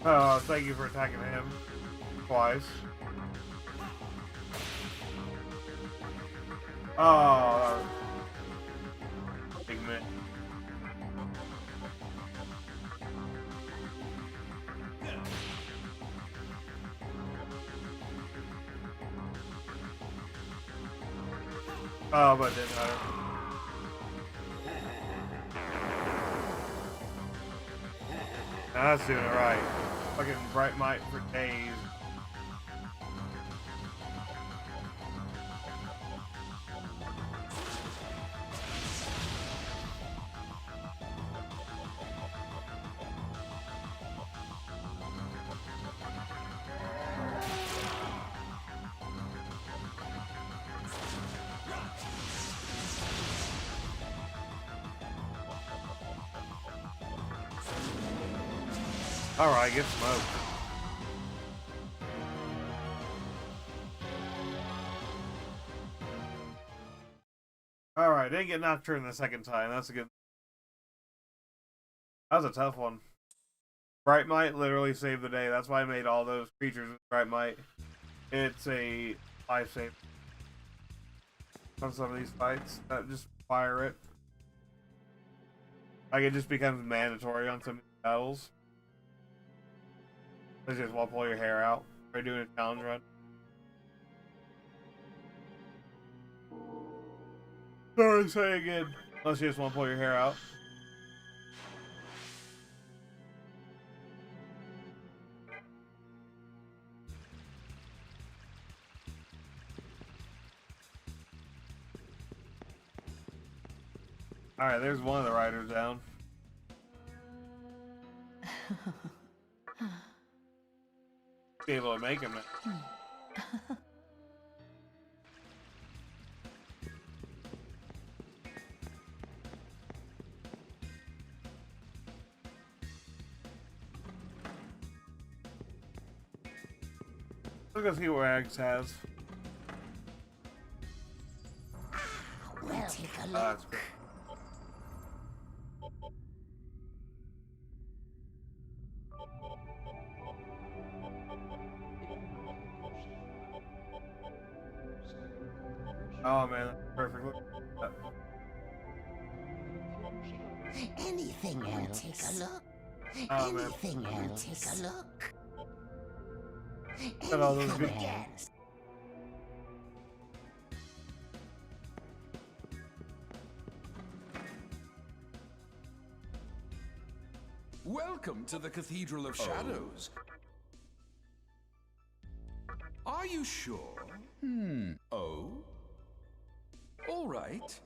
Oh, thank you for attacking him twice. Oh, pigment. Oh, but it didn't matter. Now that's doing it right. Fucking Bright Might for days. Alright, get smoked. Alright, didn't get Nocturne the second time. That's a good. That was a tough one. Bright Might literally saved the day. That's why I made all those creatures with Bright Might. It's a lifesaver on some of these fights that just fire it. Like, it just becomes mandatory on some of these battles. You just want to pull your hair out. Try doing a challenge run. Sorry, say again. Unless you just want to pull your hair out. Alright, there's one of the riders down. be able to make him. Let's go see what Ags has. We'll take a look. That's great. Oh man, that's perfect. Look at that. Anything else? Take a look. Oh, man. Anything else? Take a look. Got all those Anything big- else? Welcome to the Cathedral of Shadows. Are you sure? Oh? All right.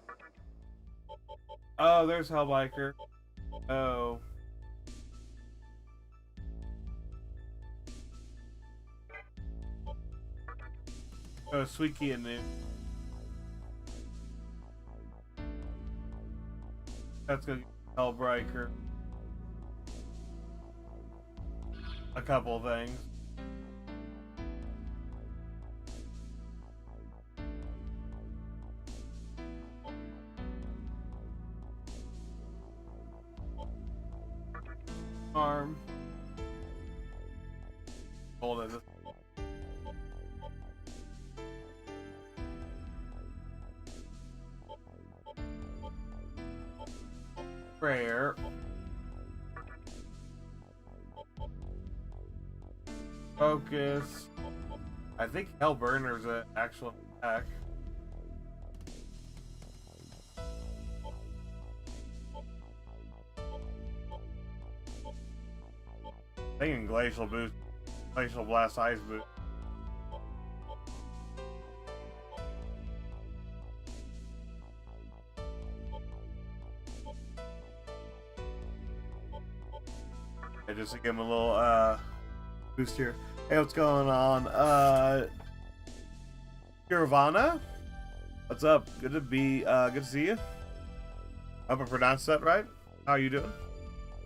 Oh, there's Hellbiker. Oh. Oh, Sweet Key in there. That's gonna get Hellbiker. A couple things. Arm. Hold it. Prayer. Focus. I think Hellburner's an actual attack. I think Glacial Boost. Glacial Blast Ice Boost. I just to give him a little boost here. Hey, what's going on? Nirvana? What's up? Good to be good to see you. I hope I pronounced that right. How are you doing?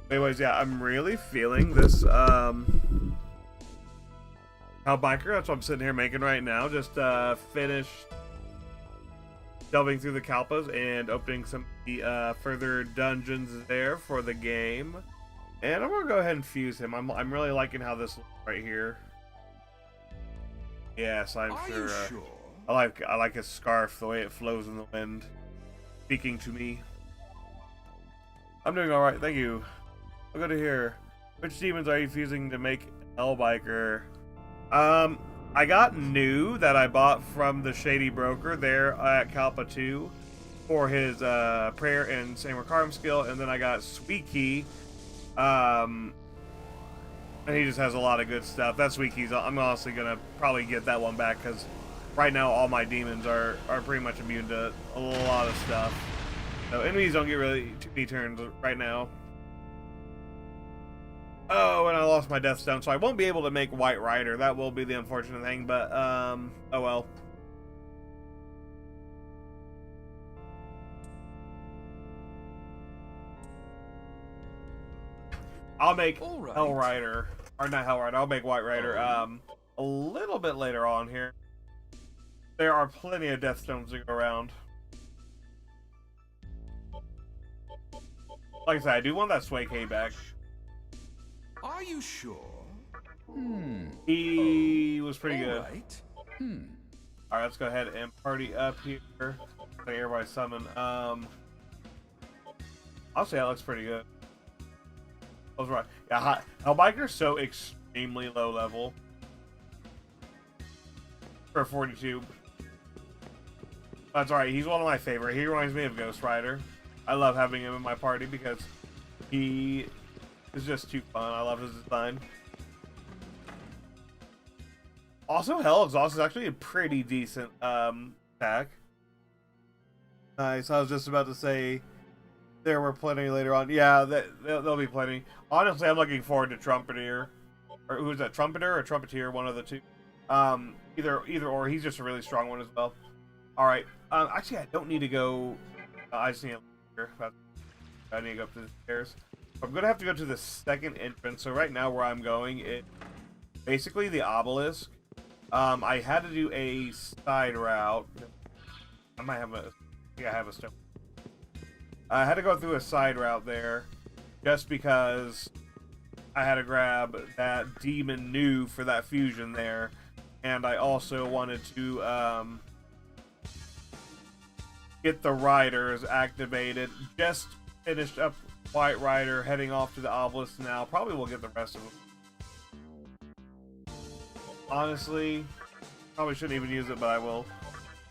Anyways, yeah, I'm really feeling this Hellbiker. That's what I'm sitting here making right now. Just finished delving through the Kalpas and opening some of the further dungeons there for the game. And I'm gonna go ahead and fuse him. I'm really liking how this looks right here. Yes, I'm Are sure. you sure? I like his scarf, the way it flows in the wind, speaking to me. I'm doing all right, thank you. I'll go to here. Which demons are you fusing to make Hellbiker? I got New that I bought from the Shady Broker there at Kalpa 2 for his prayer and Samurai Karm skill, and then I got Sweet Key. And he just has a lot of good stuff. That Sweet Key's, I'm honestly gonna probably get that one back because right now all my demons are pretty much immune to a lot of stuff. So enemies don't get really too many turns right now. Oh, and I lost my Death Stone, so I won't be able to make White Rider. That will be the unfortunate thing, but oh well. I'll make All right. Hell Rider, or not Hell Rider. I'll make White Rider a little bit later on here. There are plenty of Death Stones to go around. Like I said, I do want that Sway K back. Are you sure? He was pretty All good. right. Alright, let's go ahead and party up here. Like everybody summon. I'll say that looks pretty good. I was right. Yeah, Hellbiker's so extremely low level. For 42. That's alright, he's one of my favorite. He reminds me of Ghost Rider. I love having him in my party because he is just too fun. I love his design. Also, Hell Exhaust is actually a pretty decent attack. Nice. I was just about to say there were plenty later on. Yeah, there'll be plenty. Honestly, I'm looking forward to Trumpeter. or who's that, trumpeter or trumpeteer, one of the two. Either or. He's just a really strong one as well. All right. Actually, I don't need to go. I just need to. I need to go up to the stairs. I'm gonna have to go to the second entrance. So right now, where I'm going, it basically the obelisk. I had to do a side route. I might have a. Yeah, I have a stone. I had to go through a side route there, just because I had to grab that demon new for that fusion there, and I also wanted to get the riders activated. Just finished up White Rider, heading off to the obelisk now. Probably will get the rest of them. Honestly, probably shouldn't even use it, but I will.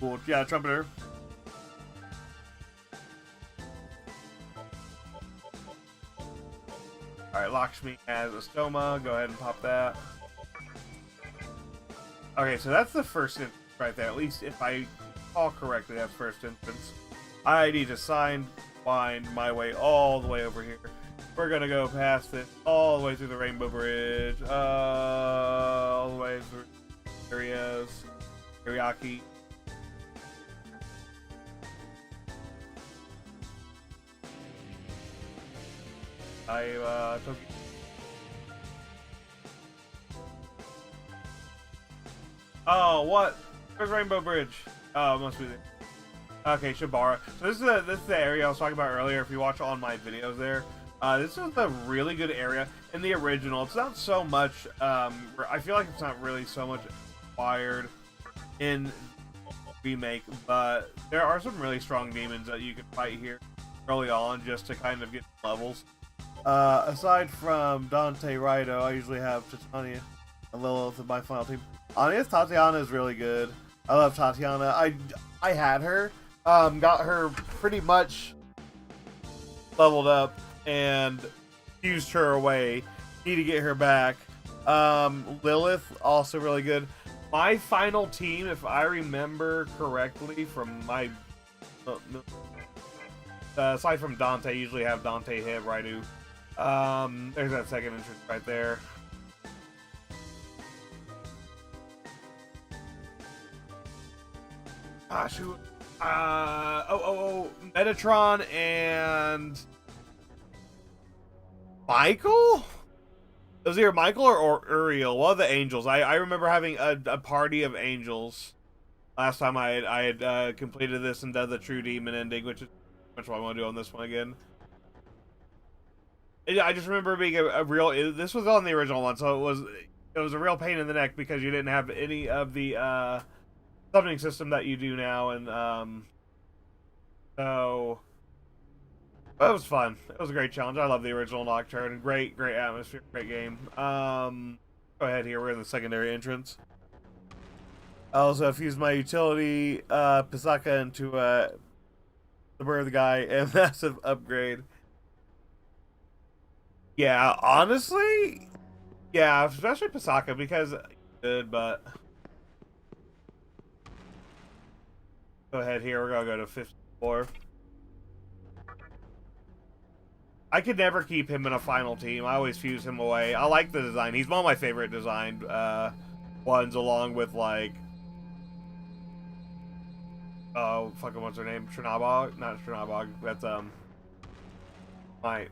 Cool. Yeah, trumpeter. Alright, Lakshmi has a stoma. Go ahead and pop that. Okay, so that's the first entrance right there. At least if I recall correctly, that's first entrance. I need to wind my way all the way over here. We're gonna go past it, all the way through the Rainbow Bridge, all the way through areas, Teriyaki. Tokyo. Oh, what? Where's Rainbow Bridge? Oh, it must be there. Okay, Shibara. So this is the area I was talking about earlier. If you watch all my videos there, this is a really good area. In the original, it's not so much. I feel like it's not really so much required in remake, but there are some really strong demons that you can fight here early on just to kind of get levels. Aside from Dante Raito, I usually have Titania and Lilith in my final team. Honest, Tatiana is really good. I love Tatiana. I had her, got her pretty much leveled up and used her away. Need to get her back. Lilith, also really good. My final team, if I remember correctly from my... aside from Dante, I usually have Dante hit Raidu. There's that second entrance right there. Ah, shoot. Metatron and Michael? It was either Michael or Uriel, one of the angels. I remember having a party of angels last time I had completed this and done the True Demon ending, which is what I want to do on this one again. I just remember being a real. This was on the original one, so it was a real pain in the neck because you didn't have any of the summoning system that you do now, and so it was fun. It was a great challenge. I love the original Nocturne. Great atmosphere, great game. Go ahead here. We're in the secondary entrance. I also fused my utility Pisaka into the bird guy, and massive upgrade. Yeah, honestly, yeah, especially Pisaka because good, but go ahead here. We're gonna go to 54. I could never keep him in a final team. I always fuse him away. I like the design. He's one of my favorite designed ones, along with like, oh fucking what's her name? Trinabog? Not Trinabog. That's my.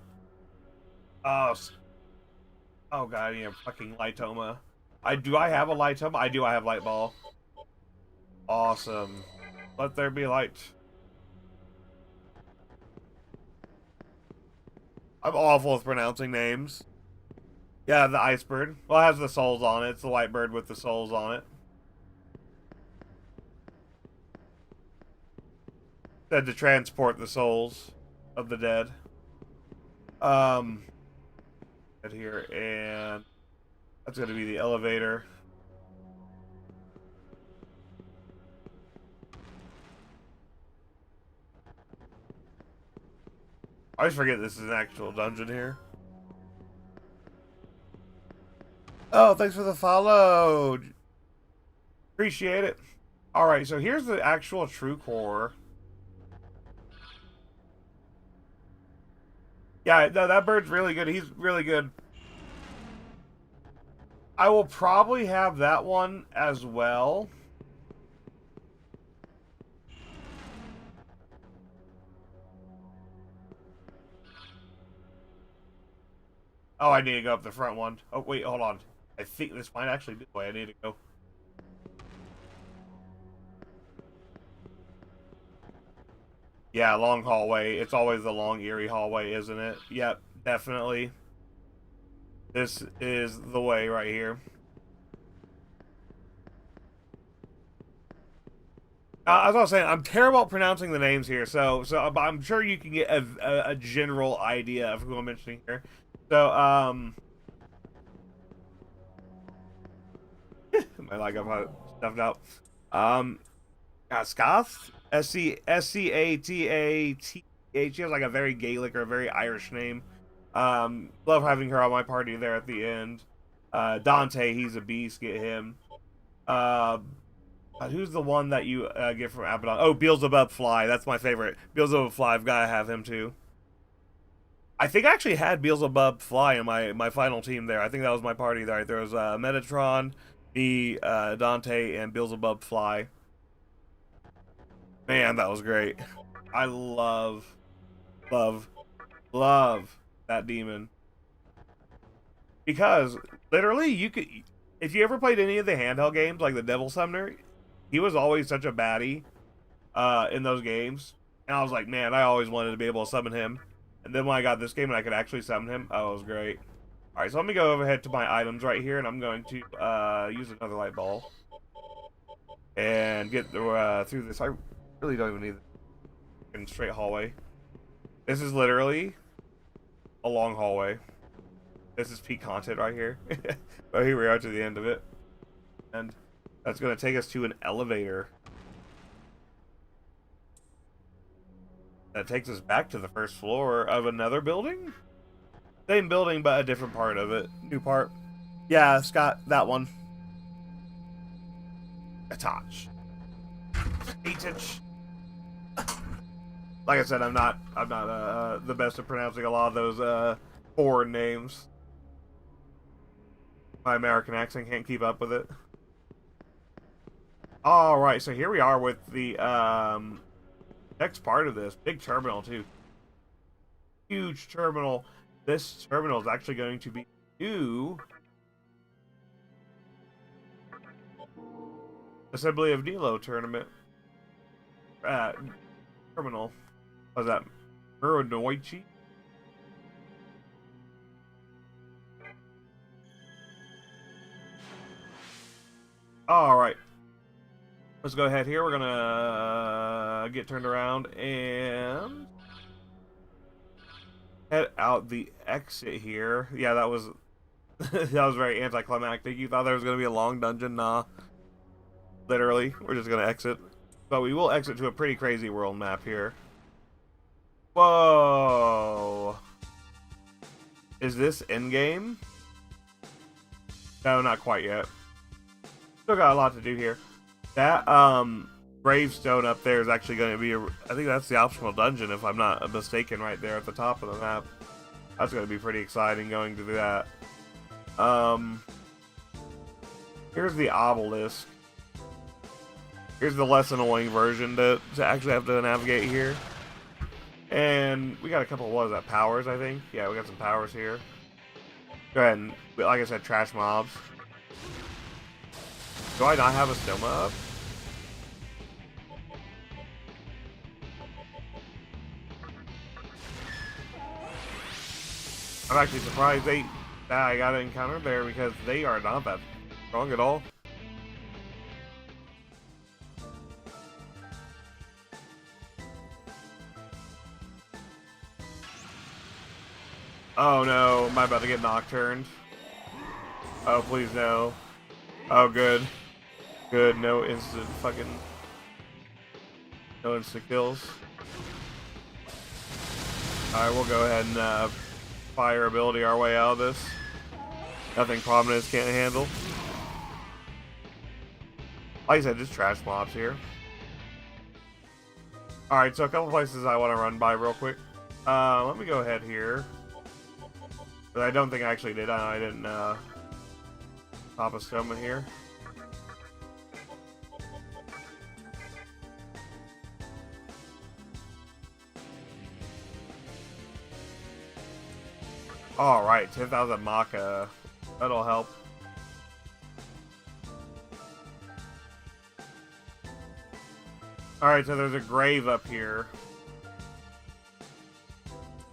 Oh god, I need a fucking Lightoma. I have a Lightoma? I do, I have Light Ball. Awesome. Let there be light. I'm awful with pronouncing names. Yeah, the Ice Bird. Well, it has the souls on it. It's the Light Bird with the souls on it. Said to transport the souls of the dead. Here, and that's going to be the elevator. I always forget this is an actual dungeon here. Oh, thanks for the follow. Appreciate it. Alright, so here's the actual true core. Yeah, no, that bird's really good. He's really good. I will probably have that one as well. Oh, I need to go up the front one. Oh, wait, hold on. I think this might actually be the way I need to go. Yeah, long hallway. It's always the long, eerie hallway, isn't it? Yep, definitely. This is the way right here. As I was saying, I'm terrible at pronouncing the names here, so I'm sure you can get a general idea of who I'm mentioning here. So, my leg got stuffed out. Scath? S-C-A-T-A-T-H. She has like a very Gaelic or a very Irish name. Love having her on my party there at the end. Dante, he's a beast. Get him. Who's the one that you get from Abaddon? Oh, Beelzebub Fly. That's my favorite. Beelzebub Fly. I've got to have him too. I think I actually had Beelzebub Fly in my final team there. I think that was my party there. There was Metatron, the Dante, and Beelzebub Fly. Man, that was great. I love that demon. Because, literally, you could... If you ever played any of the handheld games, like the Devil Summoner, he was always such a baddie in those games. And I was like, man, I always wanted to be able to summon him. And then when I got this game and I could actually summon him, oh, it was great. Alright, so let me go overhead to my items right here, and I'm going to use another light ball. And get through this. I really don't even need a straight hallway. This is literally a long hallway. This is peak content right here. But here we are to the end of it. And that's going to take us to an elevator. That takes us back to the first floor of another building? Same building, but a different part of it. New part. Yeah, Scott, that one. A touch. Like I said, I'm not the best at pronouncing a lot of those foreign names. My American accent can't keep up with it. Alright, so here we are with the next part of this. Big terminal, too. Huge terminal. This terminal is actually going to be new. Assembly of Nilo tournament. Terminal. What was that? Muranoichi? Alright. Let's go ahead here. We're gonna get turned around and head out the exit here. Yeah, that was that was very anticlimactic. You thought there was gonna be a long dungeon? Nah. Literally, we're just gonna exit. But we will exit to a pretty crazy world map here. Whoa. Is this endgame? No, not quite yet. Still got a lot to do here. That gravestone up there is actually going to be I think that's the optional dungeon if I'm not mistaken, right there at the top of the map. That's going to be pretty exciting going to do that. Here's the obelisk. Here's the less annoying version to actually have to navigate here. And we got a couple, what is that, powers, I think? Yeah, we got some powers here. Go ahead and, like I said, trash mobs. Do I not have a stoma up? I'm actually surprised that I got an encounter there because they are not that strong at all. Oh no, am I about to get nocturned? Oh, please no. Oh, good. Good, no instant kills. Alright, we'll go ahead and fire ability our way out of this. Nothing Prominence can't handle. Like I said, just trash mobs here. Alright, so a couple places I want to run by real quick. Let me go ahead here. But I don't think I actually did. I didn't top of Stoma here. Alright, 10,000 Maka. That'll help. Alright, so there's a grave up here.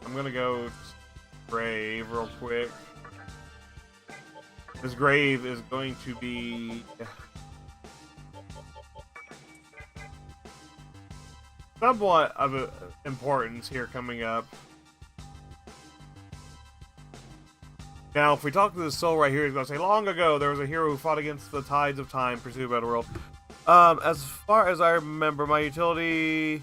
I'm gonna go grave real quick. This grave is going to be somewhat of importance here coming up. Now, if we talk to this soul right here, he's going to say, long ago, there was a hero who fought against the tides of time pursued by the world. As far as I remember, my utility,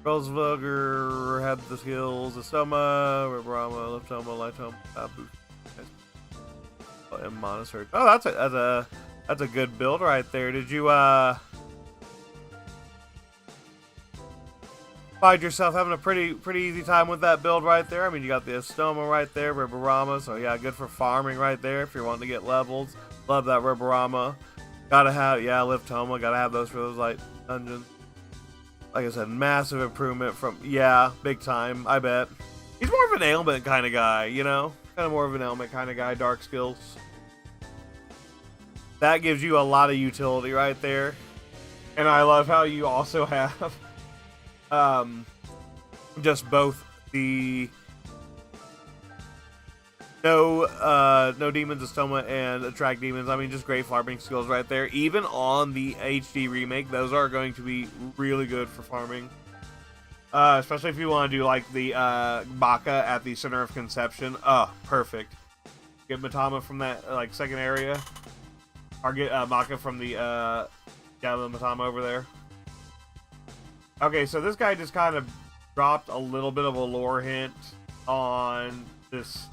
Rosvogger had the skills, Astoma, Ribrama, Leftoma, Lightoma, Babu, and Monastery. Oh, that's a good build right there. Did you, find yourself having a pretty easy time with that build right there? I mean, you got the Astoma right there, Riborama, so yeah, good for farming right there if you're wanting to get levels. Love that Riborama. Gotta have, yeah, Liftoma, gotta have those for those light dungeons. Like I said, massive improvement from, yeah, big time, I bet. He's more of an ailment kind of guy, you know? Kind of more of an ailment kind of guy, dark skills. That gives you a lot of utility right there. And I love how you also have just both the no demons, Astoma, and attract demons. I mean, just great farming skills right there. Even on the HD remake, those are going to be really good for farming. Especially if you want to do like the Baka at the center of conception. Oh, perfect. Get Matama from that like second area, or get Baka from the the Matama over there. Okay, so this guy just kind of dropped a little bit of a lore hint on this.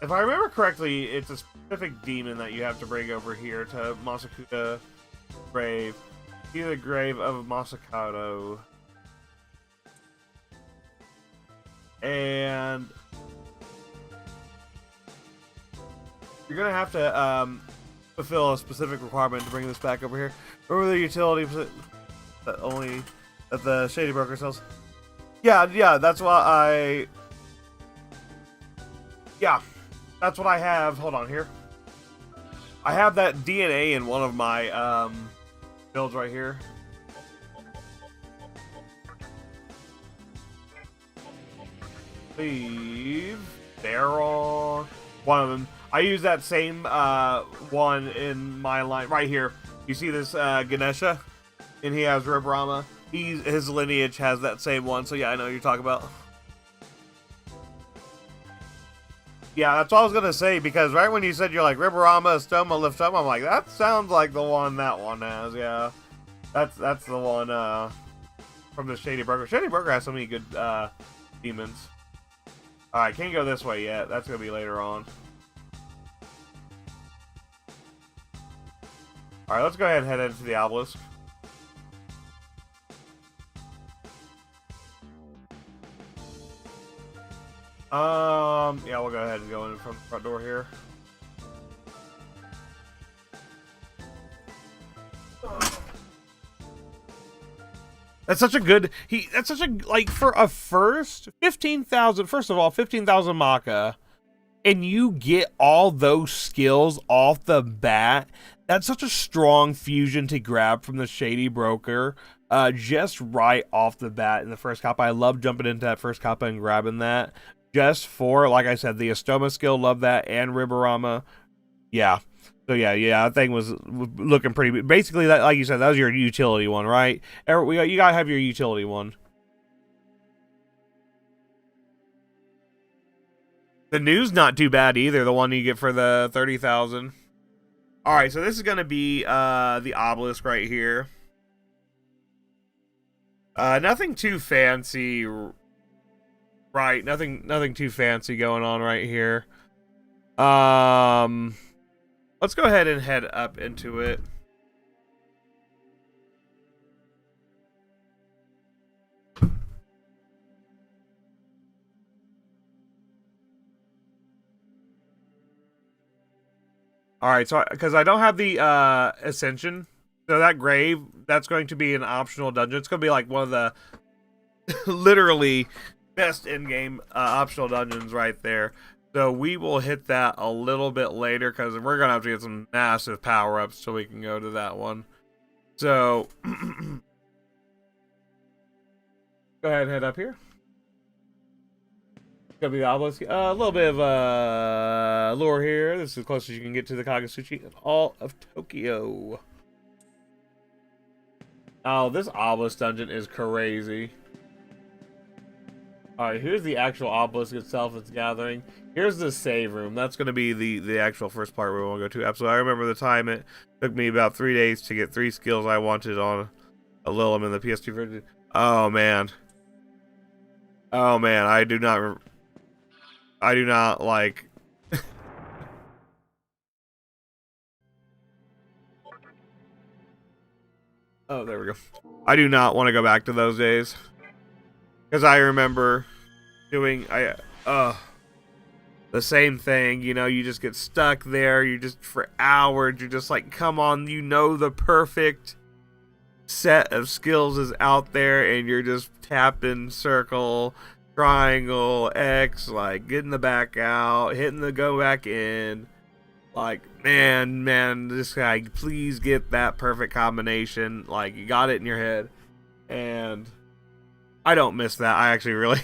If I remember correctly, it's a specific demon that you have to bring over here to Masakuta Grave. See the grave of Masakado. And you're going to have to fulfill a specific requirement to bring this back over here. Remember the utility that only that the Shady Broker sells? Yeah, that's why that's what I have. Hold on here. I have that DNA in one of my builds right here. Leave. They're on one of them. I use that same one in my line right here. You see this Ganesha? And he has Ribrama. His lineage has that same one, so yeah, I know what you're talking about. Yeah, that's what I was gonna say, because right when you said you're like Riborama, Astoma, Liftoma, I'm like, that sounds like the one that one has, yeah. That's the one from the Shady Broker. Shady Broker has so many good demons. Alright, can't go this way yet. That's gonna be later on. Alright, let's go ahead and head into the obelisk. Yeah, we'll go ahead and go in from the front door here. That's such a good, that's such a, like, for a first, 15,000, first of all, 15,000 Maka, and you get all those skills off the bat. That's such a strong fusion to grab from the Shady Broker, just right off the bat in the first Kappa. I love jumping into that first Kappa and grabbing that. Just for, like I said, the Astoma skill, love that, and Riborama. Yeah. So yeah, that thing was looking pretty. Basically, that, like you said, that was your utility one, right? You gotta have your utility one. The new's not too bad either. The one you get for the 30,000. All right, so this is gonna be the obelisk right here. Nothing too fancy. Right, nothing too fancy going on right here. Let's go ahead and head up into it. Alright, so because I don't have the Ascension, so that grave, that's going to be an optional dungeon. It's going to be like one of the literally best in-game optional dungeons right there. So we will hit that a little bit later because we're going to have to get some massive power-ups so we can go to that one. So, go ahead and head up here. It's going to be the obelisk. A little bit of lure here. This is as close as you can get to the Kagasuchi in all of Tokyo. Oh, this obelisk dungeon is crazy. Alright, here's the actual obelisk itself that's gathering. Here's the save room. That's going to be the actual first part we want to go to. Absolutely. I remember the time it took me about 3 days to get 3 skills I wanted on a Lilim in the PS2 version. Oh, man. Oh, man. I do not like... Oh, there we go. I do not want to go back to those days. Because I remember doing the same thing, you know, you just get stuck there, you just, for hours, you're just like, come on, you know the perfect set of skills is out there, and you're just tapping circle, triangle, X, like, getting the back out, hitting the go back in, like, man, this guy, please get that perfect combination, like, you got it in your head, and... I don't miss that. I actually really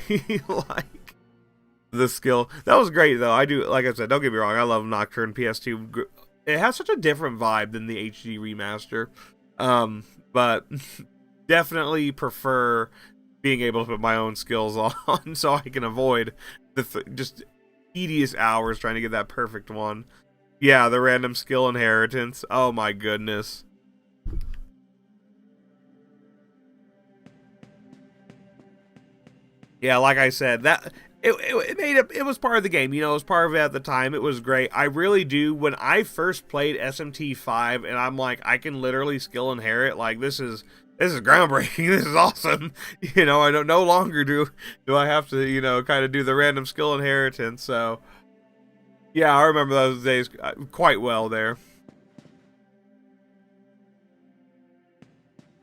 like the skill. That was great, though. I do, like I said, don't get me wrong. I love Nocturne PS2. It has such a different vibe than the HD remaster. But definitely prefer being able to put my own skills on so I can avoid the just tedious hours trying to get that perfect one. Yeah, the random skill inheritance. Oh my goodness. Yeah, like I said, that it was part of the game. You know, it was part of it at the time. It was great. I really do. When I first played SMT5, and I'm like, I can literally skill inherit. Like, this is groundbreaking. This is awesome. You know, I don't no longer do I have to, you know, kind of do the random skill inheritance. So, yeah, I remember those days quite well there.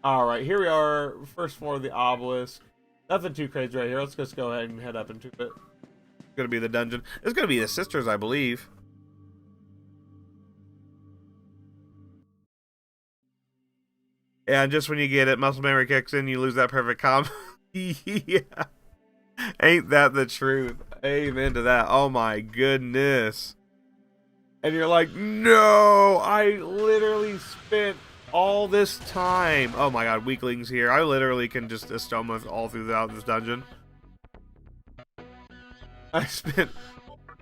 All right, here we are. First floor of the obelisk. Nothing too crazy right here. Let's just go ahead and head up into it. It's going to be the dungeon. It's going to be the sisters, I believe. And just when you get it, muscle memory kicks in, you lose that perfect combo. Yeah. Ain't that the truth? Amen to that. Oh my goodness. And you're like, no, I literally spent all this time. Oh my god, weaklings here. I literally can just estoma all throughout this dungeon. I spent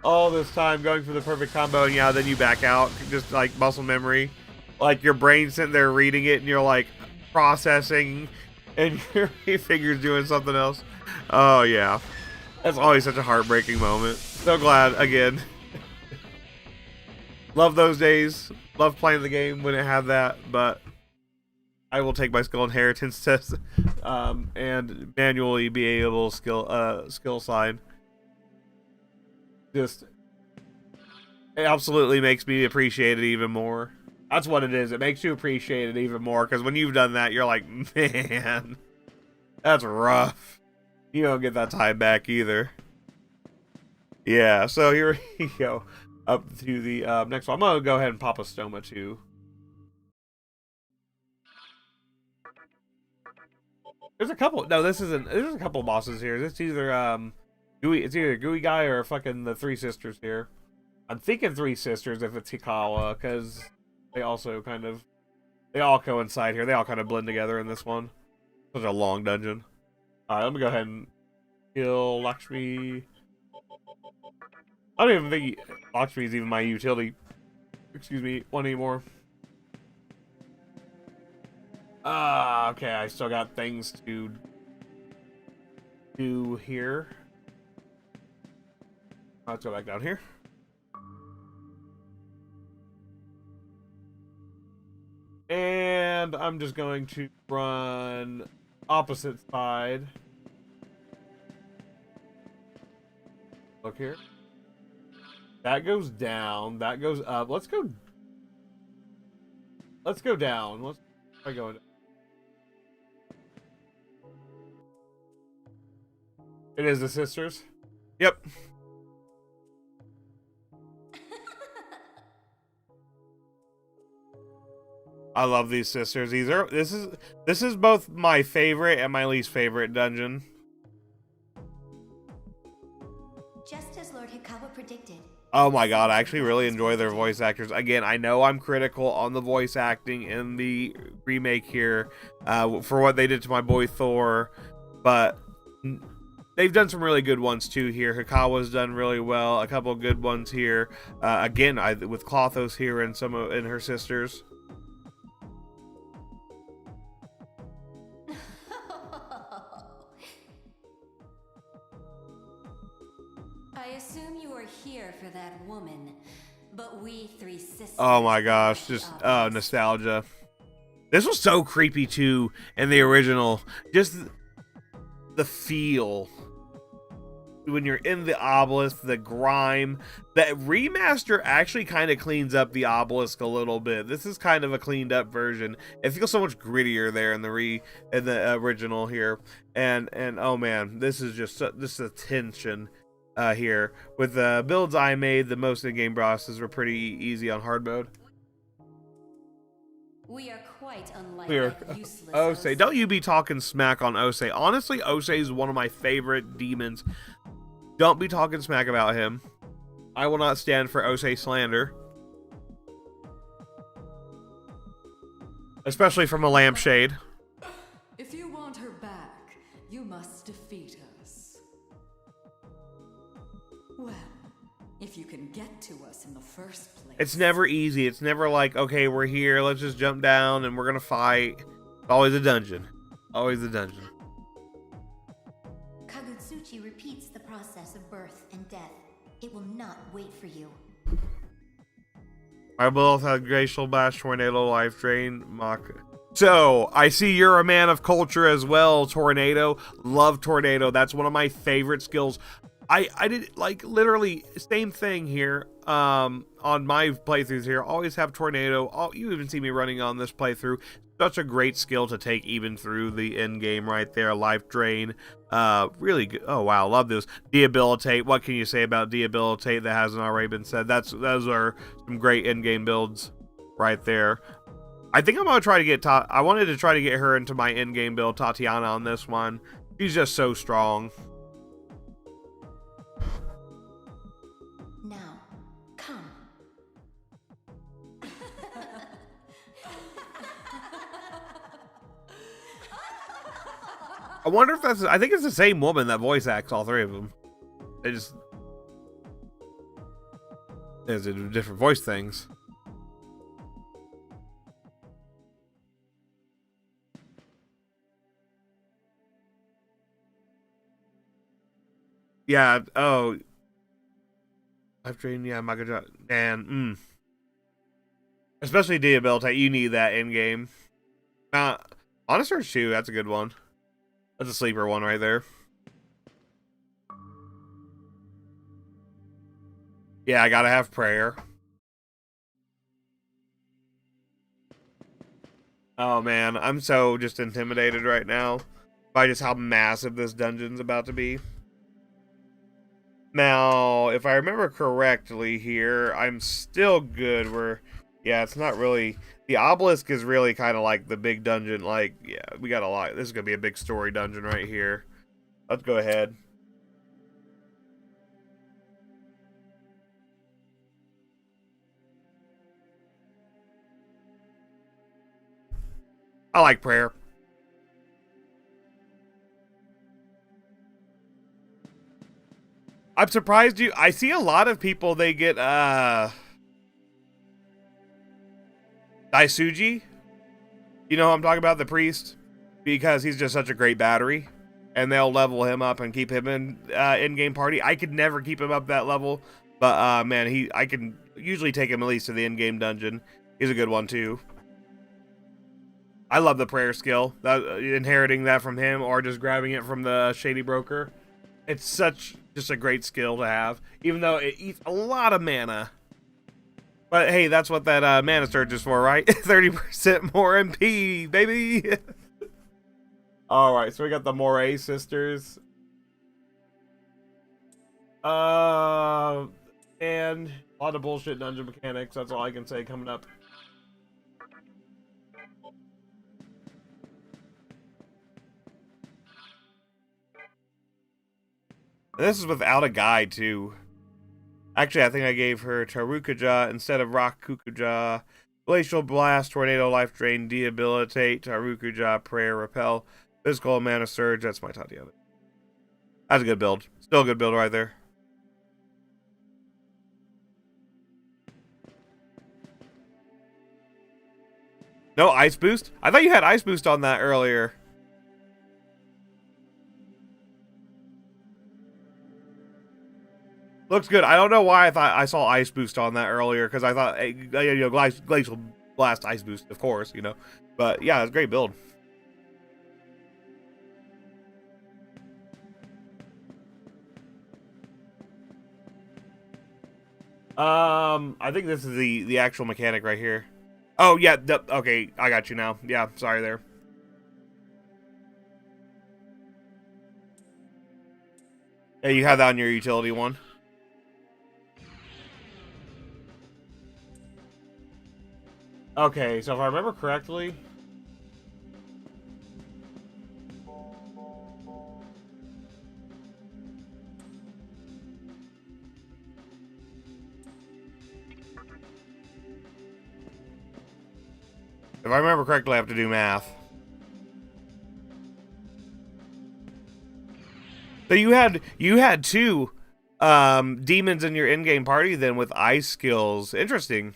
all this time going for the perfect combo, and yeah, then you back out, just like muscle memory. Like your brain's sitting there reading it, and you're like processing, and your finger's doing something else. Oh yeah. That's always such a heartbreaking moment. So glad, again. Love those days. Love playing the game when it had that, but I will take my skill inheritance test and manually be able to skill sign. Just, it absolutely makes me appreciate it even more. That's what it is. It makes you appreciate it even more, because when you've done that, you're like, man, that's rough. You don't get that time back either. Yeah, so here we go. Up to the next one. I'm going to go ahead and pop a stoma too. There's a couple. No, this isn't. There's a couple bosses here. It's either Gooey. It's either Gooey guy or fucking the three sisters here. I'm thinking three sisters if it's Hikawa, because they also kind of, they all coincide here. They all kind of blend together in this one. Such a long dungeon. All right, let me go ahead and kill Lakshmi. I don't even think Lakshmi is even my utility. Excuse me, one anymore. Okay, I still got things to do here. Let's go back down here. And I'm just going to run opposite side. Look here. That goes down. That goes up. Let's go Let's go down. Let's try going. It is the sisters. Yep. I love these sisters. This is both my favorite and my least favorite dungeon. Just as Lord Hikawa predicted. Oh my god, I actually really enjoy their voice actors. Again, I know I'm critical on the voice acting in the remake here for what they did to my boy Thor, but they've done some really good ones too here. Hikawa's done really well, a couple of good ones here. Again, with Klothos here and and her sisters. I assume you are here for that woman, but we three sisters. Oh my gosh, just nostalgia. This was so creepy too in the original. Just the feel when you're in the obelisk, the grime. That remaster actually kind of cleans up the obelisk a little bit. This is kind of a cleaned up version. It feels so much grittier there in the original here. And oh man, this is just this is tension here. With the builds I made, the most in-game bosses were pretty easy on hard mode. We are quite unlike We're that useless Osei. Don't you be talking smack on Osei. Honestly, Osei is one of my favorite demons. Don't be talking smack about him. I will not stand for Osei slander. Especially from a lampshade. If you want her back, you must defeat us. Well, if you can get to us in the first place. It's never easy. It's never like, okay, we're here, let's just jump down and we're gonna fight. It's always a dungeon. Always a dungeon. Kagutsuchi repeats the process of birth and death. It will not wait for you. I both had Glacial Blast, Tornado, Life Drain, Mach. So, I see you're a man of culture as well, Tornado. Love Tornado. That's one of my favorite skills. I did, like, literally, same thing here, on my playthroughs here. Always have Tornado. You even see me running on this playthrough. Such a great skill to take even through the end game right there. Life Drain. Really good. Oh, wow. Love this. Debilitate. What can you say about Debilitate that hasn't already been said? Those are some great end game builds right there. I think I'm going to try to get... I wanted to try to get her into my end game build, Tatiana, on this one. She's just so strong. Now, come. I wonder if that's... I think it's the same woman that voice acts all three of them. They just... There's different voice things. Yeah, oh... I've trained, yeah, my god, and, Especially Debilitate, you need that in-game. Honest Search 2, that's a good one. That's a sleeper one right there. Yeah, I gotta have prayer. Oh man, I'm so just intimidated right now by just how massive this dungeon's about to be. Now, if I remember correctly here, I'm still good where, yeah, it's not really, the obelisk is really kind of like the big dungeon, like, yeah, we got a lot, this is going to be a big story dungeon right here. Let's go ahead. I like prayer. I'm surprised you... I see a lot of people, they get, Daisuji. You know who I'm talking about? The priest. Because he's just such a great battery. And they'll level him up and keep him in-game party. I could never keep him up that level. But, man, I can usually take him at least to the in-game dungeon. He's a good one, too. I love the prayer skill. Inheriting that from him or just grabbing it from the Shady Broker. It's just a great skill to have, even though it eats a lot of mana. But hey, that's what that mana surge is for, right? 30% more MP, baby. All right, so we got the MOIRAE sisters. And a lot of bullshit dungeon mechanics. That's all I can say coming up. This is without a guide, too. Actually, I think I gave her Tarukaja instead of Rock Kukuja. Glacial Blast, Tornado, Life Drain, Debilitate, Tarukaja, Prayer, Repel, Physical, Mana Surge. That's my Tatiana. That's a good build. Still a good build right there. No Ice Boost? I thought you had Ice Boost on that earlier. Looks good. I don't know why I thought I saw Ice Boost on that earlier, because I thought, you know, Glacial Blast, Ice Boost, of course, you know. But yeah, it's a great build. I think this is the actual mechanic right here. Oh yeah, okay, I got you now. Yeah, sorry there. Yeah, you have that on your utility one. Okay, so if I remember correctly, I have to do math. So you had two demons in your in-game party then with ice skills. Interesting.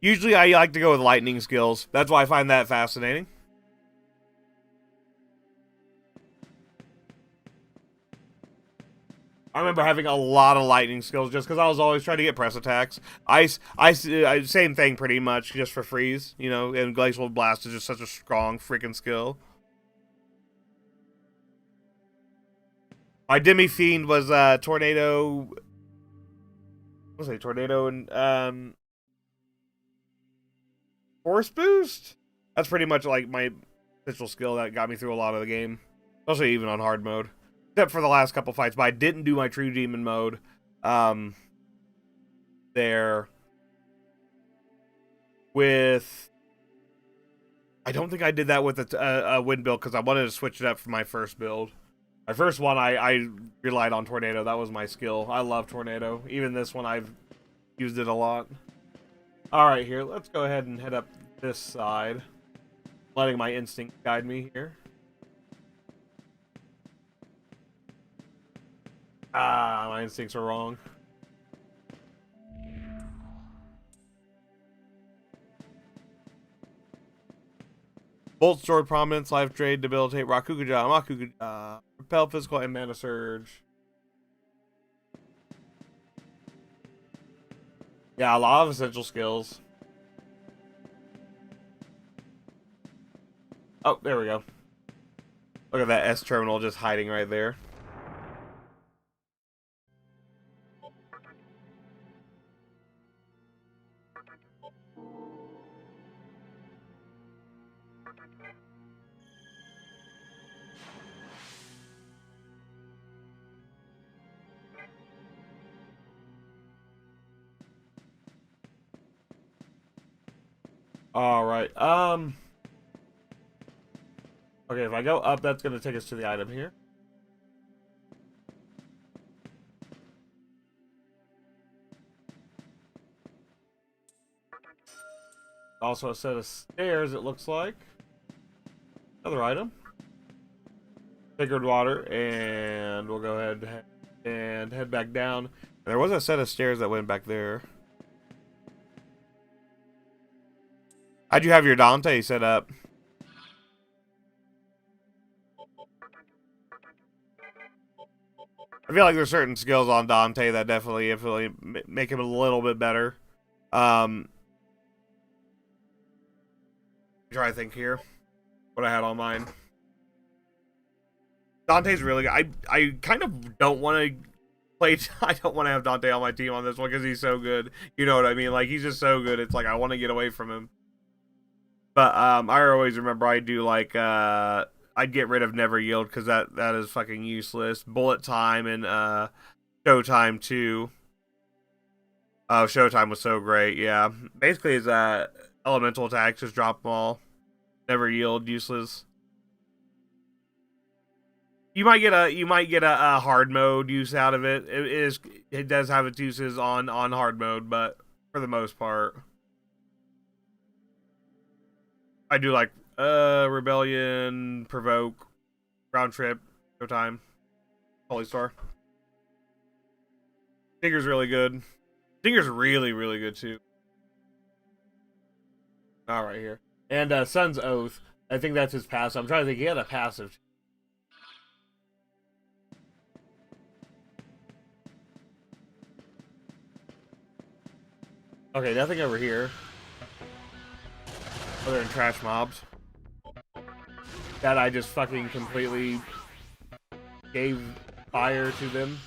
Usually I like to go with lightning skills. That's why I find that fascinating. I remember having a lot of lightning skills just because I was always trying to get press attacks. Ice, same thing pretty much, just for freeze, you know, and Glacial Blast is just such a strong freaking skill. My Demi Fiend was Tornado. What was it? Tornado and Force Boost? That's pretty much like my official skill that got me through a lot of the game. Especially even on hard mode. Except for the last couple fights, but I didn't do my True Demon mode. There. With... I don't think I did that with a wind build because I wanted to switch it up for my first build. My first one, I relied on Tornado. That was my skill. I love Tornado. Even this one, I've used it a lot. Alright, here. Let's go ahead and head up this side. Letting my instinct guide me here. Ah, my instincts are wrong. Bolt, Sword, Prominence, Life Drain, Debilitate, Rakukuja, Makukuja, Repel, Physical, and Mana Surge. Yeah, a lot of essential skills. Oh, there we go. Look at that S terminal just hiding right there. Alright, okay, if I go up, that's gonna take us to the item here. Also a set of stairs, it looks like. Another item. Sacred water, and we'll go ahead and head back down. And there was a set of stairs that went back there. How'd you have your Dante set up? I feel like there's certain skills on Dante that definitely make him a little bit better. Try to think here. What I had on mine. Dante's really good. I kind of don't want to play. I don't want to have Dante on my team on this one because he's so good. You know what I mean? Like, he's just so good. It's like I want to get away from him. But I always remember I do like I'd get rid of Never Yield because that is fucking useless. Bullet Time and Showtime too. Oh, Showtime was so great. Yeah, basically his elemental attacks just drop them all. Never Yield, useless. You might get a hard mode use out of it. It does have its uses on hard mode, but for the most part, I do like Rebellion, Provoke, Round Trip, Showtime, Holy Star. Stinger's really good. Stinger's really good too. All right here, and Sun's Oath. I think that's his passive. I'm trying to think. He had a passive. Okay, nothing over here. Other than trash mobs. That I just fucking completely gave fire to them.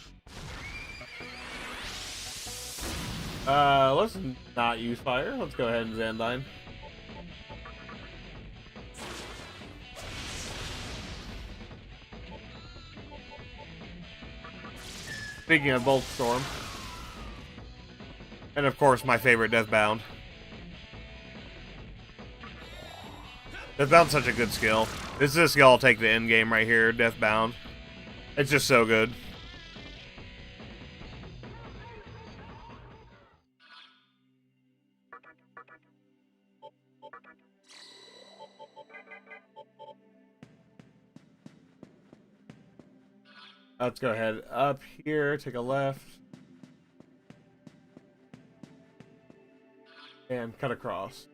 Let's not use fire. Let's go ahead and Zandine. Speaking of Bolt Storm. And of course, my favorite, Deathbound. Deathbound's such a good skill. This is a skill I'll take the end game right here, Deathbound. It's just so good. Let's go ahead up here, take a left. And cut across.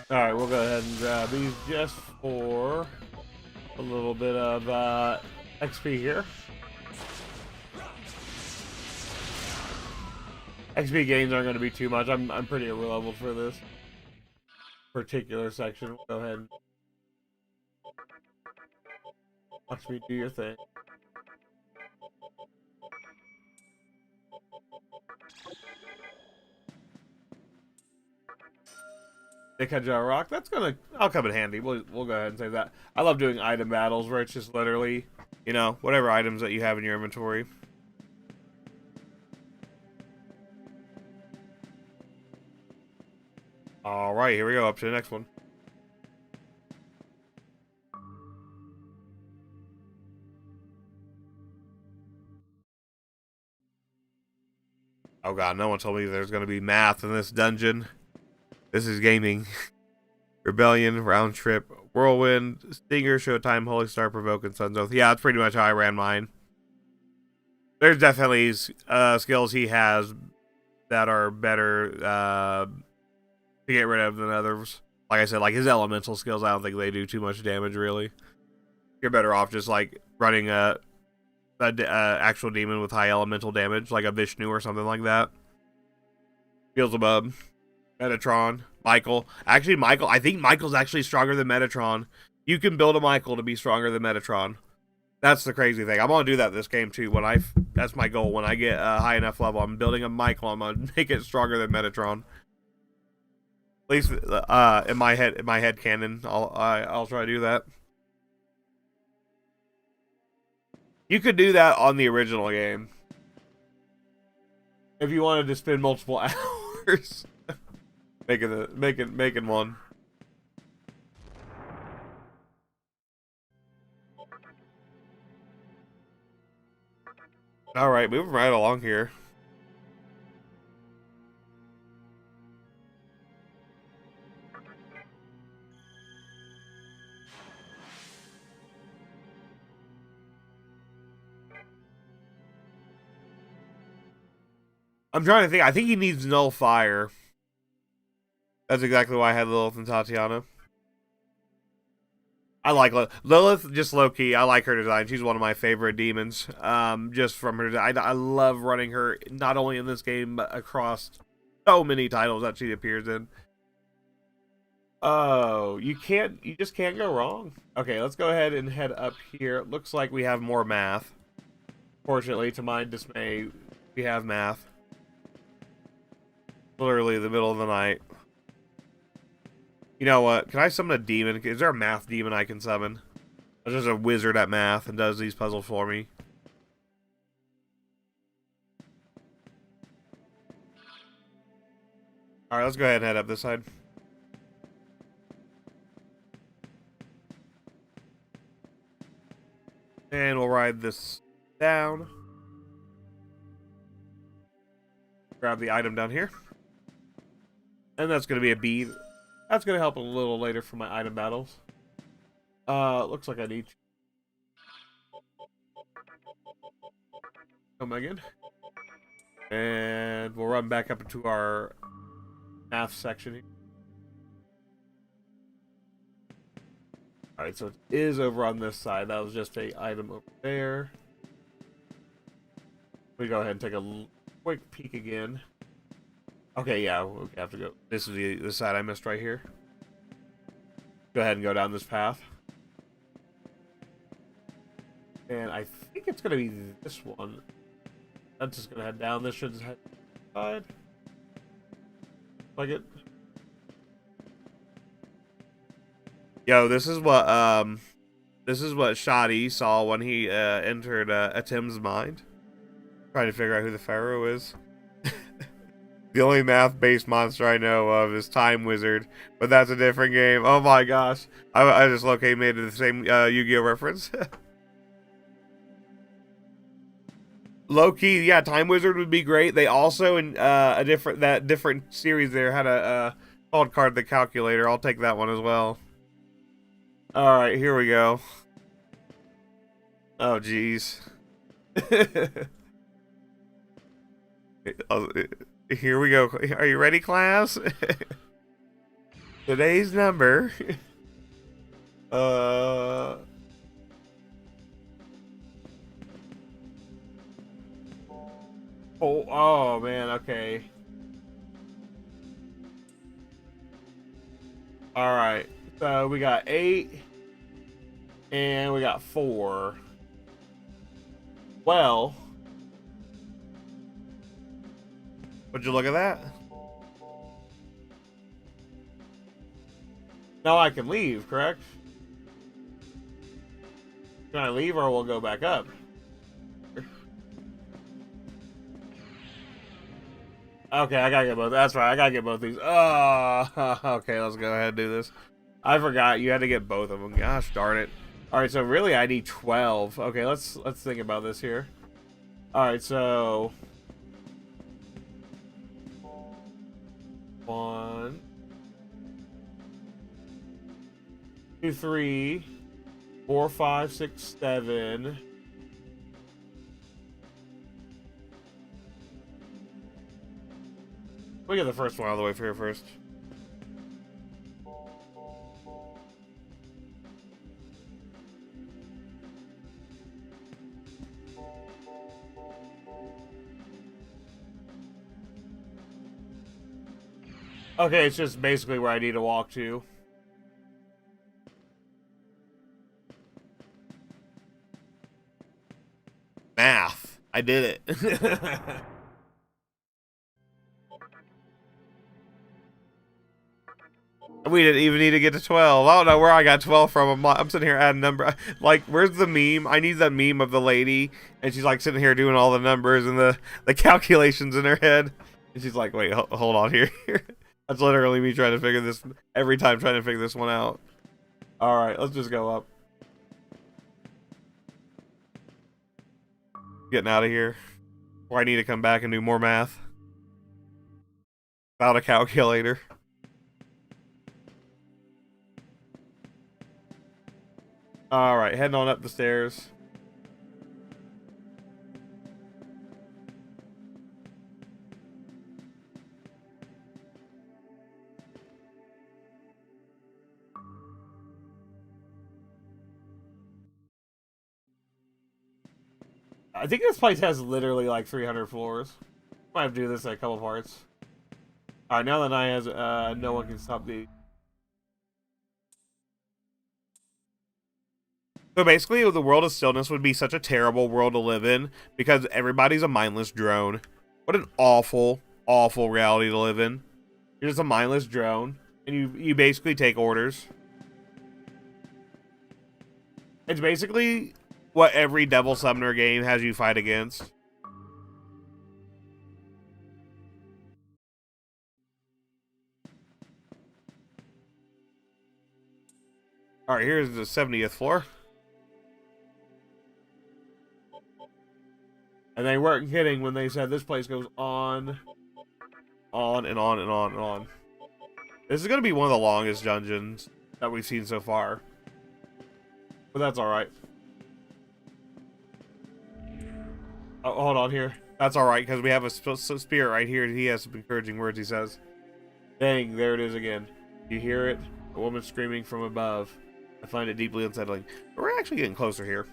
Alright, we'll go ahead and grab these just for a little bit of XP here. XP gains aren't going to be too much. I'm pretty leveled for this particular section. We'll go ahead and watch me do your thing. Nikajara Rock, I'll come in handy. We'll go ahead and say that. I love doing item battles where it's just literally, you know, whatever items that you have in your inventory. Alright, here we go, up to the next one. Oh god, no one told me there's going to be math in this dungeon. This is gaming. Rebellion, Round Trip, Whirlwind, Stinger, Showtime, Holy Star, Provoke, and Sun's Oath. Yeah, that's pretty much how I ran mine. There's definitely skills he has that are better to get rid of than others. Like I said, like his elemental skills, I don't think they do too much damage, really. You're better off just like running a actual demon with high elemental damage, like a Vishnu or something like that. Beelzebub, Metatron, Michael. Actually, I think Michael's actually stronger than Metatron. You can build a Michael to be stronger than Metatron. That's the crazy thing. I'm gonna do that this game too. That's my goal. When I get a high enough level, I'm building a Michael. I'm gonna make it stronger than Metatron. At least in my head canon, I'll try to do that. You could do that on the original game if you wanted to spend multiple hours making one. All right, moving right along here. I'm trying to think. I think he needs Null Fire. That's exactly why I had Lilith and Tatiana. I like Lilith, just low key. I like her design. She's one of my favorite demons. Just from her, I love running her not only in this game but across so many titles that she appears in. Oh, you just can't go wrong. Okay, let's go ahead and head up here. It looks like we have more math. Fortunately, to my dismay, we have math. Literally the middle of the night. You know what? Can I summon a demon? Is there a math demon I can summon? There's just a wizard at math and does these puzzles for me. Alright, let's go ahead and head up this side. And we'll ride this down. Grab the item down here. And that's going to be a bead. That's going to help a little later for my item battles. Looks like I need... Come again. And we'll run back up into our math section here. Alright, so it is over on this side. That was just a item over there. We go ahead and take a quick peek again. Okay, yeah, we have to go. This is the side I missed right here. Go ahead and go down this path. And I think it's going to be this one. That's just going to head down. This should head side. Like it. Yo, this is what Shadi saw when he entered Atim's mind. Trying to figure out who the Pharaoh is. The only math-based monster I know of is Time Wizard, but that's a different game. Oh my gosh. I just made the same Yu-Gi-Oh reference. Low-key, yeah, Time Wizard would be great. They also, in a different series there, had a called card the Calculator. I'll take that one as well. Alright, here we go. Oh, jeez. Here we go. Are you ready, class? Today's number. Oh, man, okay. Alright, so we got 8, and we got 4. Well, would you look at that? Now I can leave, correct? Can I leave or we'll go back up? Okay, I gotta get both. That's right, I gotta get both these. Oh, okay, let's go ahead and do this. I forgot you had to get both of them. Gosh darn it. Alright, so really I need 12. Okay, let's think about this here. Alright, so 1, 2, 3, 4, 5, 6, 7. We get the first one all the way here first. Okay, it's just basically where I need to walk to. Math. I did it. We didn't even need to get to 12. I don't know where I got 12 from. I'm sitting here adding number. Like, where's the meme? I need that meme of the lady, and she's like sitting here doing all the numbers and the calculations in her head. And she's like, wait, hold on here. That's literally me trying to figure this, every time trying to figure this one out. Alright, let's just go up. Getting out of here. Or I need to come back and do more math. Without a calculator. Alright, heading on up the stairs. I think this place has literally like 300 floors. Might have to do this in a couple parts. Alright, now that night has, no one can stop the... So basically, the world of stillness would be such a terrible world to live in because everybody's a mindless drone. What an awful, awful reality to live in. You're just a mindless drone, and you basically take orders. It's basically what every Devil Summoner game has you fight against. Alright, here's the 70th floor. And they weren't kidding when they said this place goes on and on and on and on. This is going to be one of the longest dungeons that we've seen so far. But that's alright. Oh, hold on here. That's alright, because we have a spirit right here. He has some encouraging words, he says. Dang, there it is again. You hear it? A woman screaming from above. I find it deeply unsettling. But we're actually getting closer here.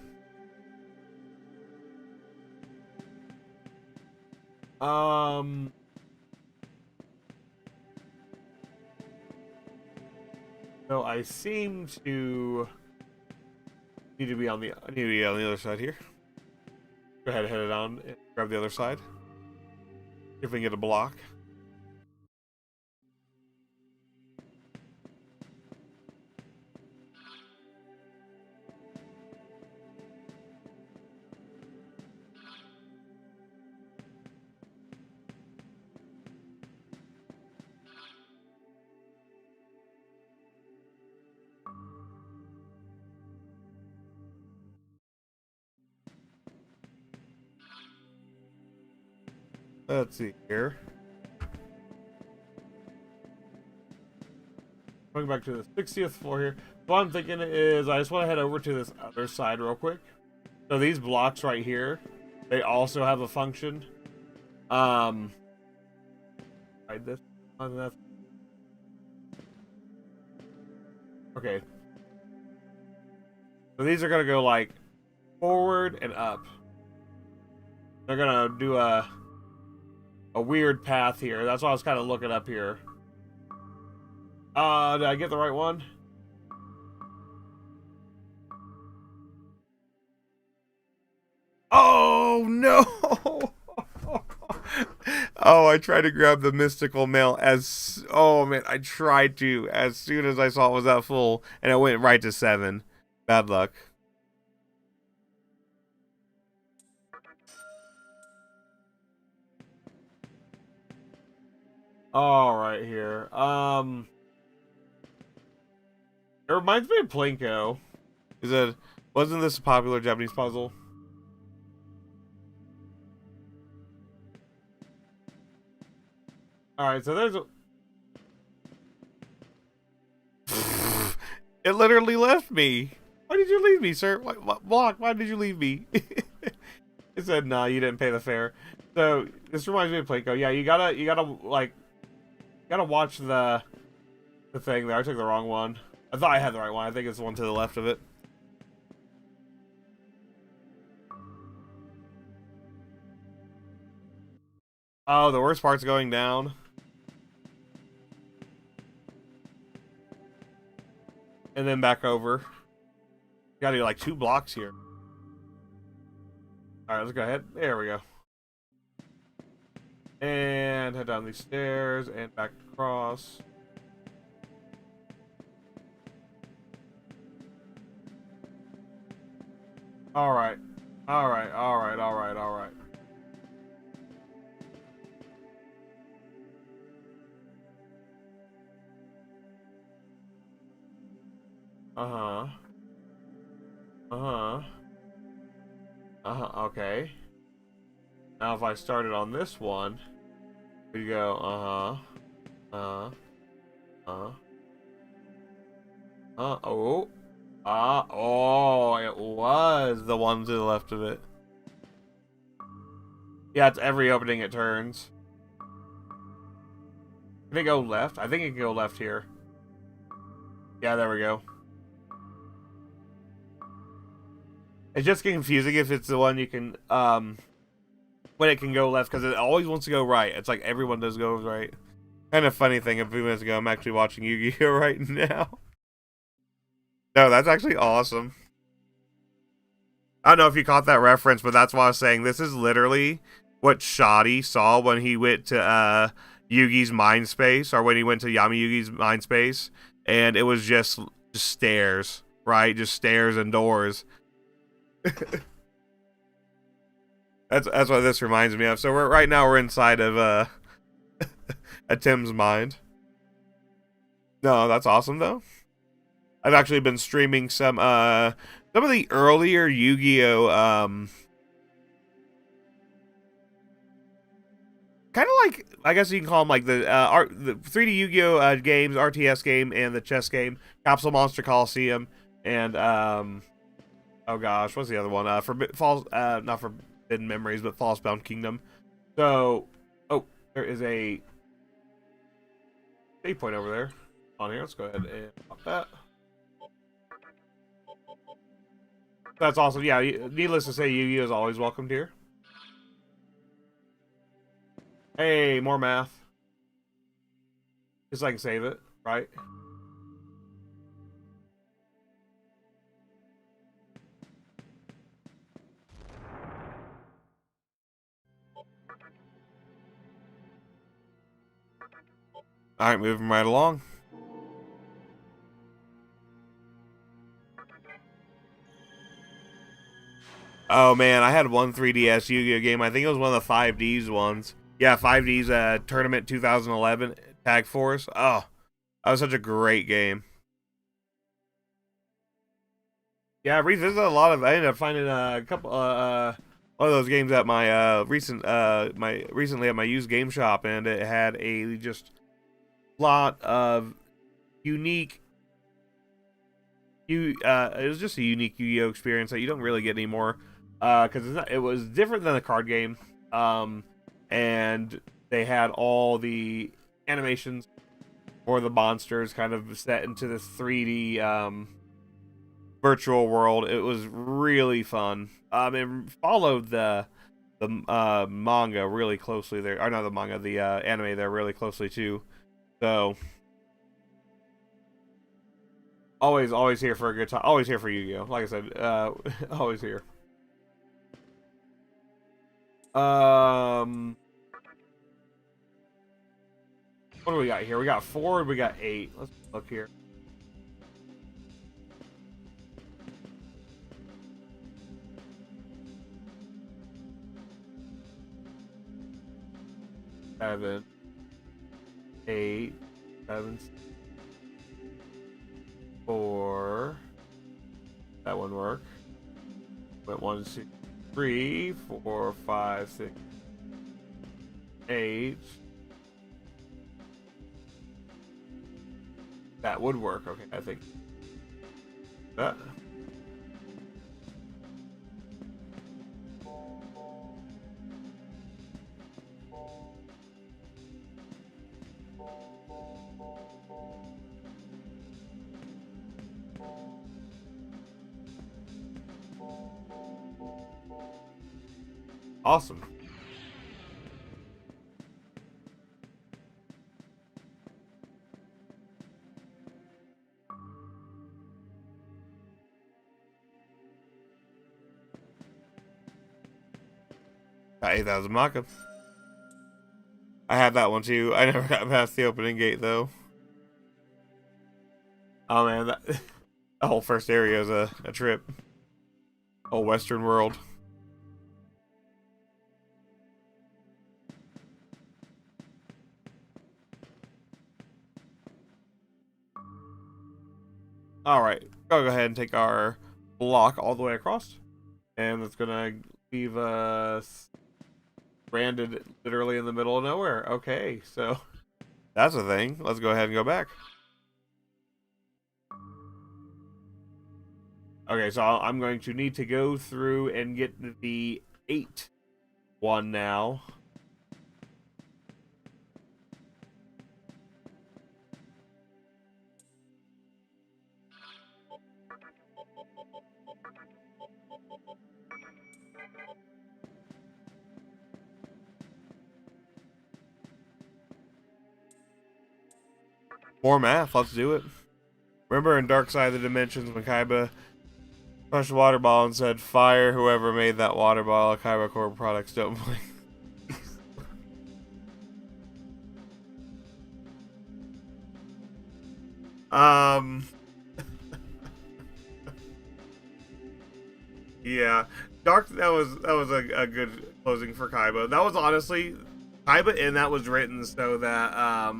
So I seem to need to be on the other side here. Go ahead, head it on and grab the other side. See if we can get a block. Let's see here. Going back to the 60th floor here. What I'm thinking is I just want to head over to this other side real quick. So these blocks right here, they also have a function. Hide this on that. Okay. So these are gonna go like forward and up. They're gonna do a weird path here. That's why I was kind of looking up here. Did I get the right one? Oh no! Oh, I tried to grab the mystical mail as... Oh man, I tried to as soon as I saw it was at full, and it went right to 7. Bad luck. All right, here. It reminds me of Plinko. Wasn't this a popular Japanese puzzle? All right, so there's a... It literally left me. Why did you leave me, sir? Block, why did you leave me? It said, nah, you didn't pay the fare. So, this reminds me of Plinko. Yeah, you gotta, like... Gotta watch the thing there. I took the wrong one. I thought I had the right one. I think it's the one to the left of it. Oh, the worst part's going down. And then back over. Gotta do like 2 blocks here. Alright, let's go ahead. There we go. And head down these stairs and back across. Alright. Alright. Okay. Now if I started on this one, we go, oh. Oh, it was the one to the left of it. Yeah, it's every opening it turns. Can it go left? I think it can go left here. Yeah, there we go. It's just confusing if it's the one you can, when it can go left, because it always wants to go right. It's like everyone does go right. Kind of funny thing, a few minutes ago, I'm actually watching Yu-Gi-Oh! Right now. No, that's actually awesome. I don't know if you caught that reference, but that's why I was saying this is literally what Shoddy saw when he went to Yugi's mind space, or when he went to Yami Yugi's mind space, and it was just stairs, right? Just stairs and doors. That's what this reminds me of. So right now we're inside of a Tim's mind. No, that's awesome though. I've actually been streaming some of the earlier Yu-Gi-Oh! Kind of like, I guess you can call them like the 3D Yu-Gi-Oh! Games, RTS game, and the chess game, Capsule Monster Coliseum, and oh gosh, what's the other one? Not Forbidden Memories, but False Bound Kingdom. So, oh, there is a save point over there on here. Let's go ahead and pop that. That's awesome. Yeah, needless to say, Yu-Gi-Oh! Is always welcomed here. Hey, more math. Just so I can save it, right? Alright, moving right along. Oh man, I had one 3DS Yu-Gi-Oh! Game. I think it was one of the 5Ds ones. Yeah, 5D's Tournament 2011 Tag Force. Oh, that was such a great game. Yeah, I revisited a lot of. I ended up finding a couple one of those games at my recently at my used game shop, and it had a just lot of unique. It was just a unique Yu-Gi-Oh! Experience that you don't really get anymore. Because it was different than the card game. And they had all the animations for the monsters kind of set into this 3D virtual world. It was really fun. It followed the manga really closely there. Or not the manga, the anime there really closely too. So always here for a good time. Always here for Yu-Gi-Oh! Like I said, always here. What do we got here? We got 4 and we got 8. Let's look here. Seven, 8, 7, 4. That one work. Went 1, 2, 3, 4, 5, 6, 8. That would work. Okay, I think that. Awesome. Got 8,000 Maka. I have that one too. I never got past the opening gate though. Oh man, the whole first area is a trip. Whole Western world. Alright, go ahead and take our block all the way across. And it's gonna leave us branded literally in the middle of nowhere. Okay, so that's a thing. Let's go ahead and go back. Okay, so I'm going to need to go through and get the 8 one now. More math, let's do it. Remember in Dark Side of the Dimensions when Kaiba crushed a water ball and said, "Fire whoever made that water ball, Kaiba Corp products don't blink." Yeah. That was a good closing for Kaiba. That was honestly Kaiba, and that was written so that